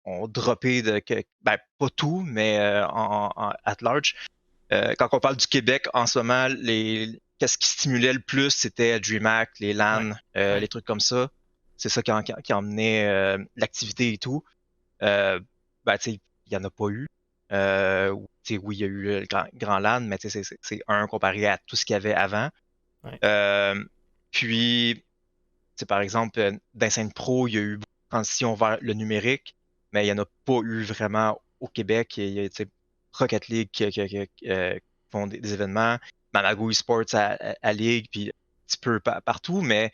ont droppé ben, pas tout, mais at large. Quand on parle du Québec, en ce moment, qu'est-ce qui stimulait le plus, c'était DreamHack, les LAN, les trucs comme ça. C'est ça qui emmenait l'activité et tout. Ben, tu sais, il n'y en a pas eu. Oui, il y a eu le grand LAN, mais c'est un comparé à tout ce qu'il y avait avant. Ouais. Puis, par exemple, dans scène pro, il y a eu beaucoup de transition vers le numérique, mais il n'y en a pas eu vraiment au Québec. Il y a Rocket League qui font des événements, Mamago Esports à Ligue, puis un petit peu partout, mais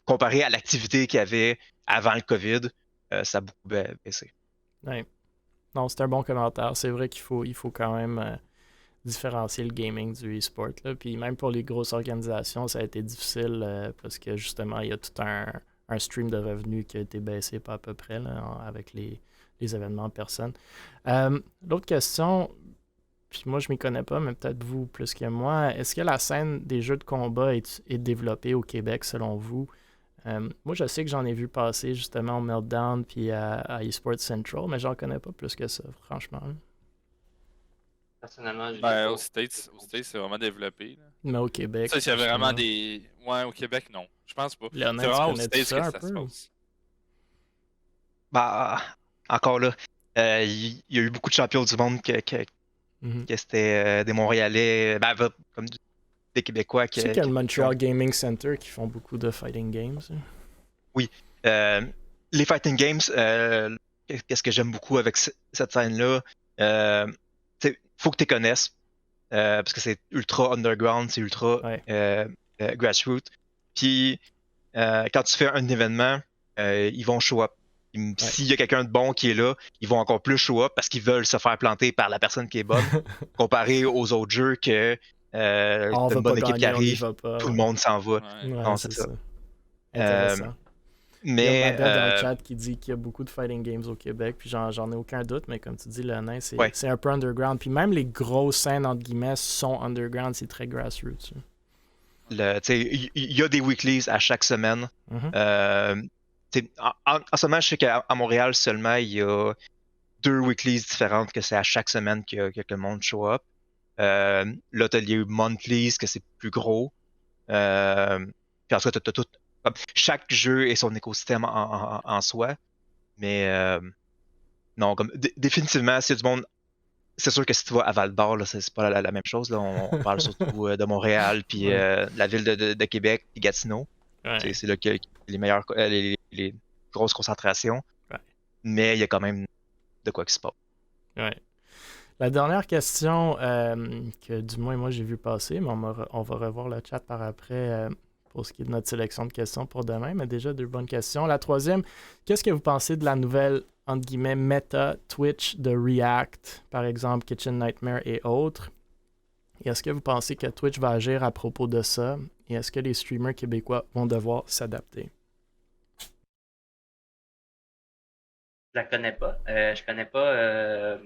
comparé à l'activité qu'il y avait avant le COVID, ça a beaucoup baissé. Ouais. Non, c'est un bon commentaire. C'est vrai qu'il faut quand même différencier le gaming du e-sport. Là. Puis même pour les grosses organisations, ça a été difficile parce que justement, il y a tout un stream de revenus qui a été baissé pas à peu près là, avec les événements en personne. L'autre question, puis moi je m'y connais pas, mais peut-être vous plus que moi, est-ce que la scène des jeux de combat est développée au Québec selon vous? Moi je sais que j'en ai vu passer justement au Meltdown puis à eSports Central, mais j'en connais pas plus que ça, franchement. Personnellement, Ben, aux States, c'est vraiment développé. Là. Mais au Québec. Ça, il y avait vraiment des. Ouais, au Québec, non. Je pense pas. Léonin, C'est tu vraiment aux connais-tu States ça que un ça peu? se passe. Bah, encore là, il y a eu beaucoup de champions du monde que c'était des Montréalais, comme des Québécois. Tu sais qu'il y a le Montreal Gaming Center qui font beaucoup de fighting games. Oui. Les fighting games, qu'est-ce que j'aime beaucoup avec cette scène-là? Faut que tu les connaisses. Parce que c'est ultra underground, c'est ultra grassroots. Puis, quand tu fais un événement, ils vont show up. S'il y a quelqu'un de bon qui est là, ils vont encore plus show up parce qu'ils veulent se faire planter par la personne qui est bonne, comparé aux autres jeux que t'as une bonne équipe qui arrive, tout le monde s'en va. Ouais, non, c'est ça. Intéressant. Mais, il y a Mabel dans le chat qui dit qu'il y a beaucoup de fighting games au Québec, puis j'en ai aucun doute, mais comme tu dis, le nain, c'est un peu underground. Puis même les grosses scènes, entre guillemets, sont underground, c'est très grassroots. Il y a des weeklies à chaque semaine. En ce moment, je sais qu'à Montréal seulement, il y a 2 weeklies différentes que c'est à chaque semaine que le monde show up. Là, t'as les monthlies, que c'est plus gros. Puis ensuite, t'as tout. Chaque jeu et son écosystème en soi. Mais non, définitivement, s'il y a du monde. C'est sûr que si tu vas à Val-d'Or, là, c'est pas la même chose. Là. On parle surtout de Montréal, puis la ville de Québec, puis Gatineau. Ouais. C'est là qu'il y a les meilleures, les grosses concentrations. Ouais. Mais il y a quand même de quoi qui se passe. Ouais. La dernière question que du moins moi j'ai vu passer, mais on va revoir le chat par après pour ce qui est de notre sélection de questions pour demain, mais déjà 2 bonnes questions. La troisième, qu'est-ce que vous pensez de la nouvelle, entre guillemets, méta Twitch de React, par exemple Kitchen Nightmare et autres? Et est-ce que vous pensez que Twitch va agir à propos de ça? Et est-ce que les streamers québécois vont devoir s'adapter? Je la connais pas. Je connais pas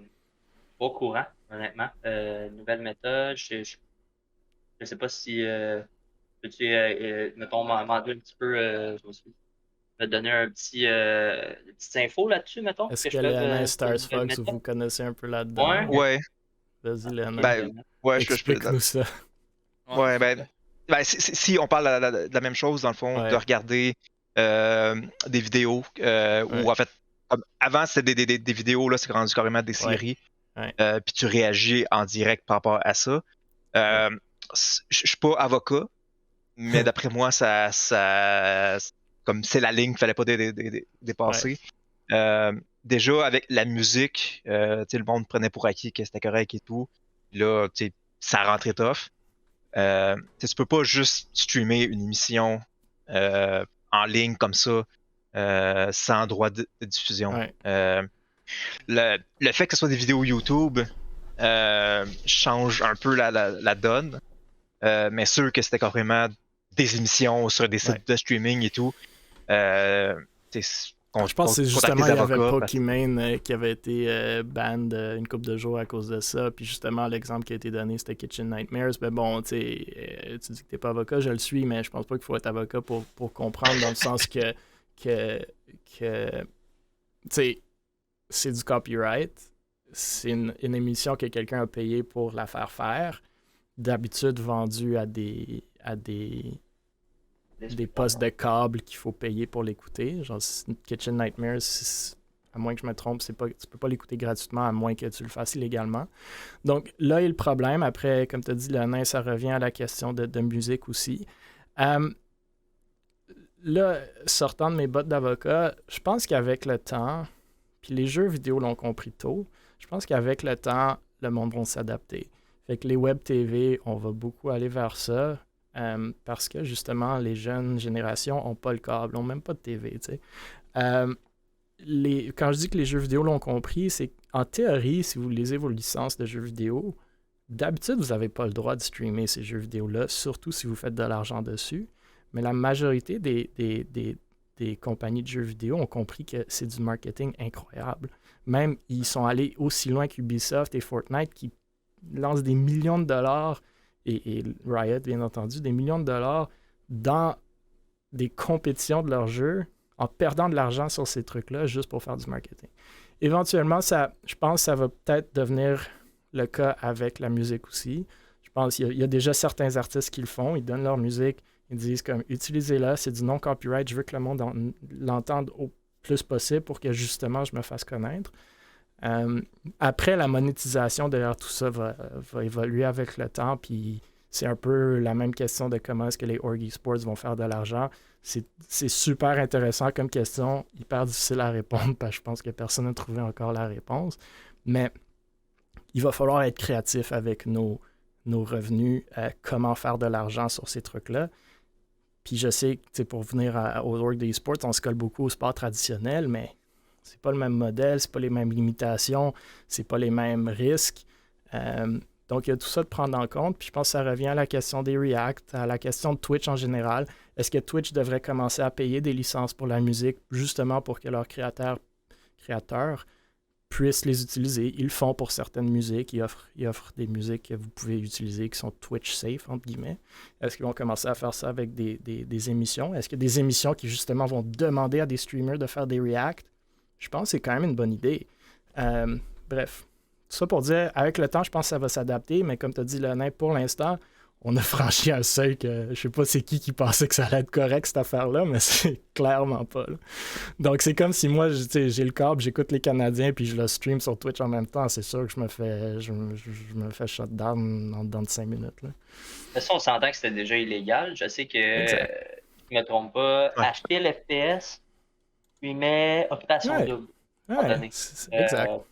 au courant, honnêtement. Nouvelle méthode, je sais pas si peux-tu, mettons, m'amender un petit peu, me donner une petite info là-dessus, mettons? Est-ce que Léonin Star Fox, vous connaissez un peu là-dedans? Ouais. Vas-y, Léonin. Explique-nous ça. Si on parle de la même chose, dans le fond, de regarder des vidéos, ou en fait, avant c'était des vidéos, là, c'est rendu carrément des séries, puis tu réagis en direct par rapport à ça. Je suis pas avocat, mais d'après moi, comme c'est la ligne qu'il fallait pas dépasser. Déjà, avec la musique, le monde prenait pour acquis que c'était correct et tout. Là, ça rentrait tough. Tu peux pas juste streamer une émission en ligne comme ça sans droit de diffusion. Le fait que ce soit des vidéos YouTube change un peu la donne, mais sûr que c'était carrément des émissions sur des sites de streaming et tout. Je pense que c'est justement il y avait Pokimane qui avait été banned une couple de jours à cause de ça. Puis justement, l'exemple qui a été donné, c'était Kitchen Nightmares. Mais bon, tu dis que t'es pas avocat, je le suis, mais je pense pas qu'il faut être avocat pour comprendre, dans le sens que c'est du copyright. C'est une émission que quelqu'un a payé pour la faire. D'habitude vendue à des postes de câbles qu'il faut payer pour l'écouter. Genre, Kitchen Nightmares, à moins que je me trompe, tu peux pas l'écouter gratuitement, à moins que tu le fasses illégalement. Donc là est le problème. Après, comme tu as dit, Léonin, ça revient à la question de musique aussi. Là, sortant de mes bottes d'avocat, je pense qu'avec le temps, puis les jeux vidéo l'ont compris tôt, je pense qu'avec le temps, le monde va s'adapter. Fait que les web TV, on va beaucoup aller vers ça. parce que justement, les jeunes générations n'ont pas le câble, n'ont même pas de TV. Tu sais. Quand je dis que les jeux vidéo l'ont compris, c'est qu'en théorie, si vous lisez vos licences de jeux vidéo, d'habitude, vous n'avez pas le droit de streamer ces jeux vidéo-là, surtout si vous faites de l'argent dessus. Mais la majorité des compagnies de jeux vidéo ont compris que c'est du marketing incroyable. Même, ils sont allés aussi loin qu'Ubisoft et Fortnite qui lancent des millions de dollars, et Riot, bien entendu, des millions de dollars dans des compétitions de leurs jeux en perdant de l'argent sur ces trucs-là juste pour faire du marketing. Éventuellement, je pense que ça va peut-être devenir le cas avec la musique aussi. Je pense qu'il y a déjà certains artistes qui le font. Ils donnent leur musique, ils disent comme utilisez-la, c'est du non-copyright, je veux que le monde l'entende au plus possible pour que justement je me fasse connaître. Après, la monétisation derrière tout ça va évoluer avec le temps, puis c'est un peu la même question de comment est-ce que les org sports vont faire de l'argent. C'est super intéressant comme question, hyper difficile à répondre parce que je pense que personne n'a trouvé encore la réponse. Mais il va falloir être créatif avec nos revenus, comment faire de l'argent sur ces trucs-là. Puis je sais que pour venir au org des sports, on se colle beaucoup au sport traditionnel, mais c'est pas le même modèle, c'est pas les mêmes limitations, c'est pas les mêmes risques. Donc, il y a tout ça de prendre en compte. Puis je pense que ça revient à la question des React, à la question de Twitch en général. Est-ce que Twitch devrait commencer à payer des licences pour la musique, justement pour que leurs créateurs puissent les utiliser? Ils le font pour certaines musiques. Ils offrent des musiques que vous pouvez utiliser qui sont Twitch safe, entre guillemets. Est-ce qu'ils vont commencer à faire ça avec des émissions? Est-ce qu'il y a des émissions qui, justement, vont demander à des streamers de faire des React? Je pense que c'est quand même une bonne idée. Bref. Tout ça pour dire, avec le temps, je pense que ça va s'adapter, mais comme tu as dit, Lenin, pour l'instant, on a franchi un seuil que je sais pas c'est qui pensait que ça allait être correct, cette affaire-là, mais c'est clairement pas. Là. Donc, c'est comme si moi, j'ai le câble, j'écoute les Canadiens, puis je le stream sur Twitch en même temps. C'est sûr que je me fais shut down en dedans de 5 minutes. Là. De toute façon, on s'entend que c'était déjà illégal. Je sais que, si je ne me trompe pas, acheter l'FPS, puis met Occupation Double. Exact.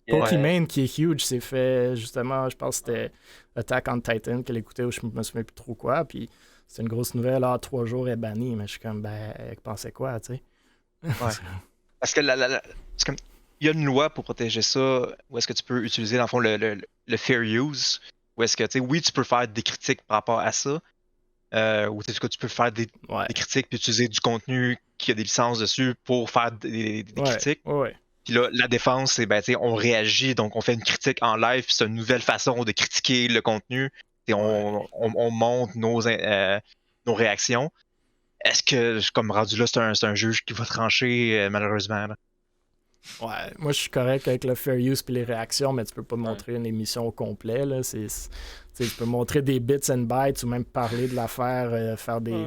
Pokimane, qui est huge, c'est fait justement, je pense que c'était Attack on Titan qu'elle écoutait, ou je me souviens plus trop quoi, puis c'est une grosse nouvelle, 3 jours est banni, mais je suis comme, elle pensait quoi, tu sais? Ouais. Parce que c'est comme, il y a une loi pour protéger ça, où est-ce que tu peux utiliser, dans le fond, le fair use, où est-ce que, tu sais, oui, tu peux faire des critiques par rapport à ça, ou tu peux faire des critiques puis utiliser du contenu qui a des licences dessus pour faire des critiques. Ouais. Puis là, la défense, c'est on réagit, donc on fait une critique en live, puis c'est une nouvelle façon de critiquer le contenu. Et on montre nos réactions. Est-ce que, comme rendu là, c'est un juge qui va trancher, malheureusement? Là? Ouais, moi je suis correct avec le fair use et les réactions, mais tu peux pas montrer une émission au complet. Là. Tu peux montrer des bits and bytes ou même parler de l'affaire, faire des.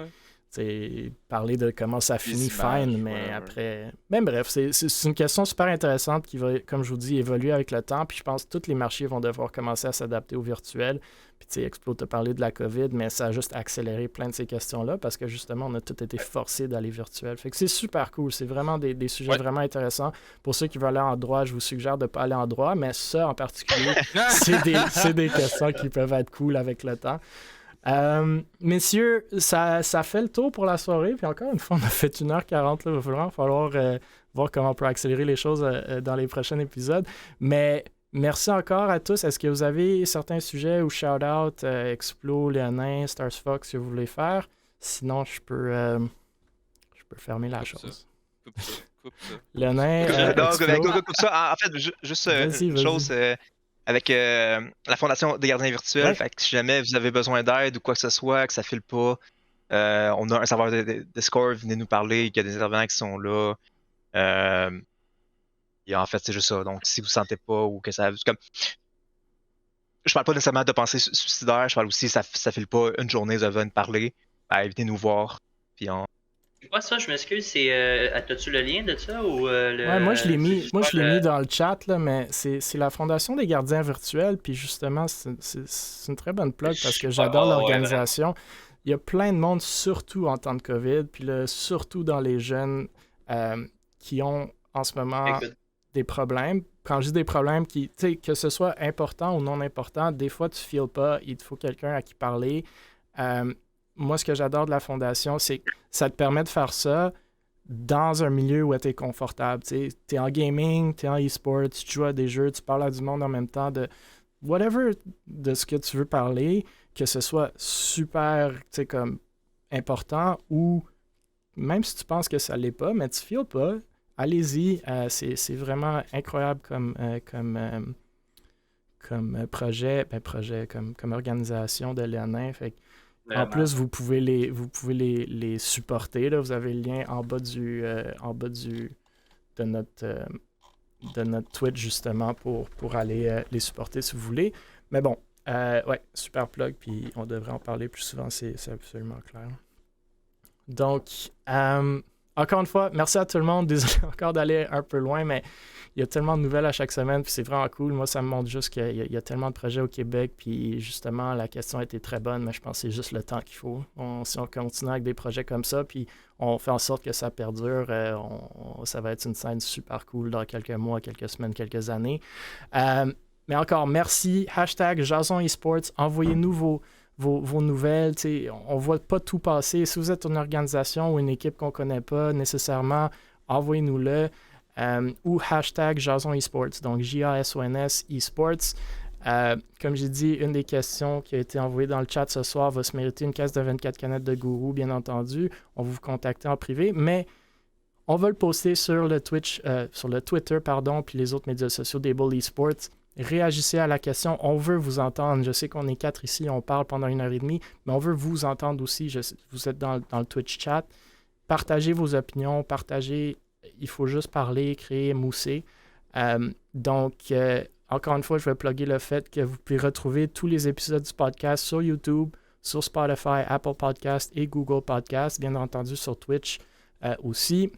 Parler de comment ça finit, fine, mais après... Ben bref, c'est une question super intéressante qui va, comme je vous dis, évoluer avec le temps, puis je pense que tous les marchés vont devoir commencer à s'adapter au virtuel. Puis tu sais, Explo t'a parlé de la COVID, mais ça a juste accéléré plein de ces questions-là, parce que justement, on a tous été forcés d'aller virtuel. Fait que c'est super cool, c'est vraiment des sujets vraiment intéressants. Pour ceux qui veulent aller en droit, je vous suggère de ne pas aller en droit, mais ça en particulier, c'est des questions qui peuvent être cool avec le temps. Messieurs, ça fait le tour pour la soirée. Puis encore une fois, on a fait 1h40. Il va vraiment falloir voir comment on peut accélérer les choses dans les prochains épisodes. Mais merci encore à tous. Est-ce que vous avez certains sujets ou shout-out, Explo, Léonin, Starsfox que vous voulez faire? Sinon, je peux fermer la chose. Coupe ça. Léonin, coupe ça. En fait, juste une chose... avec la Fondation des gardiens virtuels. Fait que si jamais vous avez besoin d'aide ou quoi que ce soit, que ça file pas, on a un serveur de Discord, venez nous parler, il y a des intervenants qui sont là. Et en fait, c'est juste ça. Donc, si vous ne sentez pas ou que ça... Comme... Je parle pas nécessairement de pensée suicidaire, je parle aussi ça file pas une journée, vous avez besoin de parler. Venez nous voir. Puis C'est quoi ça? Je m'excuse, as-tu le lien de ça ou moi je l'ai mis dans le chat, là, mais c'est la Fondation des gardiens virtuels, puis justement, c'est une très bonne plug parce que j'adore l'organisation. Il y a plein de monde, surtout en temps de COVID, puis là, surtout dans les jeunes qui ont en ce moment des problèmes. Quand je dis des problèmes, que ce soit important ou non important, des fois tu ne files pas, il te faut quelqu'un à qui parler. moi, ce que j'adore de la fondation, c'est que ça te permet de faire ça dans un milieu où tu es confortable. Tu es en gaming, tu es en e-sport, tu joues à des jeux, tu parles à du monde en même temps de whatever de ce que tu veux parler, que ce soit super, comme important ou même si tu penses que ça l'est pas, mais tu ne feels pas, allez-y. C'est vraiment incroyable comme projet, comme organisation de Léonin. Fait que, en plus, vous pouvez les supporter. Là. Vous avez le lien en bas de notre Twitch, justement, pour aller les supporter si vous voulez. Mais bon, ouais, super plug, puis on devrait en parler plus souvent, c'est absolument clair. Donc, encore une fois, merci à tout le monde. Désolé encore d'aller un peu loin, mais il y a tellement de nouvelles à chaque semaine, puis c'est vraiment cool. Moi, ça me montre juste qu'il y a tellement de projets au Québec, puis justement, la question a été très bonne, mais je pense que c'est juste le temps qu'il faut. Si on continue avec des projets comme ça, puis on fait en sorte que ça perdure, ça va être une scène super cool dans quelques mois, quelques semaines, quelques années. Mais encore, merci. #Jason Esports. Envoyez-nous vos nouvelles. On ne voit pas tout passer. Si vous êtes une organisation ou une équipe qu'on ne connaît pas nécessairement, envoyez-nous-le. Ou #Jason Esports. Donc, JASONS Esports. Comme j'ai dit, une des questions qui a été envoyée dans le chat ce soir va se mériter une caisse de 24 canettes de gourou, bien entendu. On va vous contacter en privé, mais on va le poster sur le Twitch, sur le Twitter, puis les autres médias sociaux d'Able Esports. Réagissez à la question. On veut vous entendre. Je sais qu'on est 4 ici, on parle pendant 1h30, mais on veut vous entendre aussi. Vous êtes dans le Twitch chat. Partagez vos opinions, partagez. Il faut juste parler, créer, mousser. Donc, encore une fois, je vais plugger le fait que vous pouvez retrouver tous les épisodes du podcast sur YouTube, sur Spotify, Apple Podcasts et Google Podcasts, bien entendu sur Twitch aussi.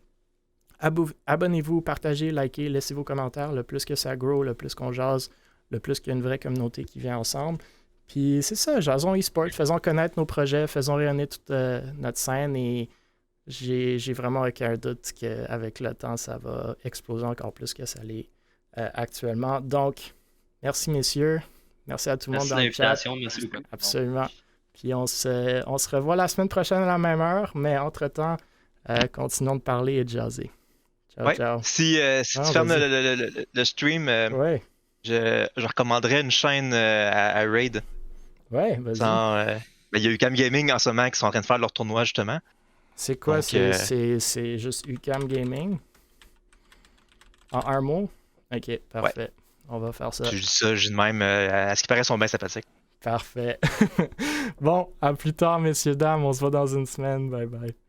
Abonnez-vous, partagez, likez, laissez vos commentaires. Le plus que ça grow, le plus qu'on jase, le plus qu'il y a une vraie communauté qui vient ensemble. Puis c'est ça, Jason Esports, faisons connaître nos projets, faisons rayonner toute notre scène et j'ai vraiment aucun doute qu'avec le temps, ça va exploser encore plus que ça l'est actuellement. Donc, merci messieurs, merci à tout le monde dans le chat. Merci beaucoup. Absolument. Puis on se revoit la semaine prochaine à la même heure, mais entre-temps, continuons de parler et de jaser. Ciao, ciao. Si tu fermes le stream, je recommanderais une chaîne à Raid. Ouais, vas-y. Il y a UCAM Gaming en ce moment qui sont en train de faire leur tournoi, justement. C'est quoi? C'est juste UCAM Gaming? En un mot? Ok, parfait. Ouais. On va faire ça. Je dis ça, de même. À ce qui paraît, ils sont bien sympathiques. Parfait. Bon, à plus tard, messieurs, dames. On se voit dans une semaine. Bye bye.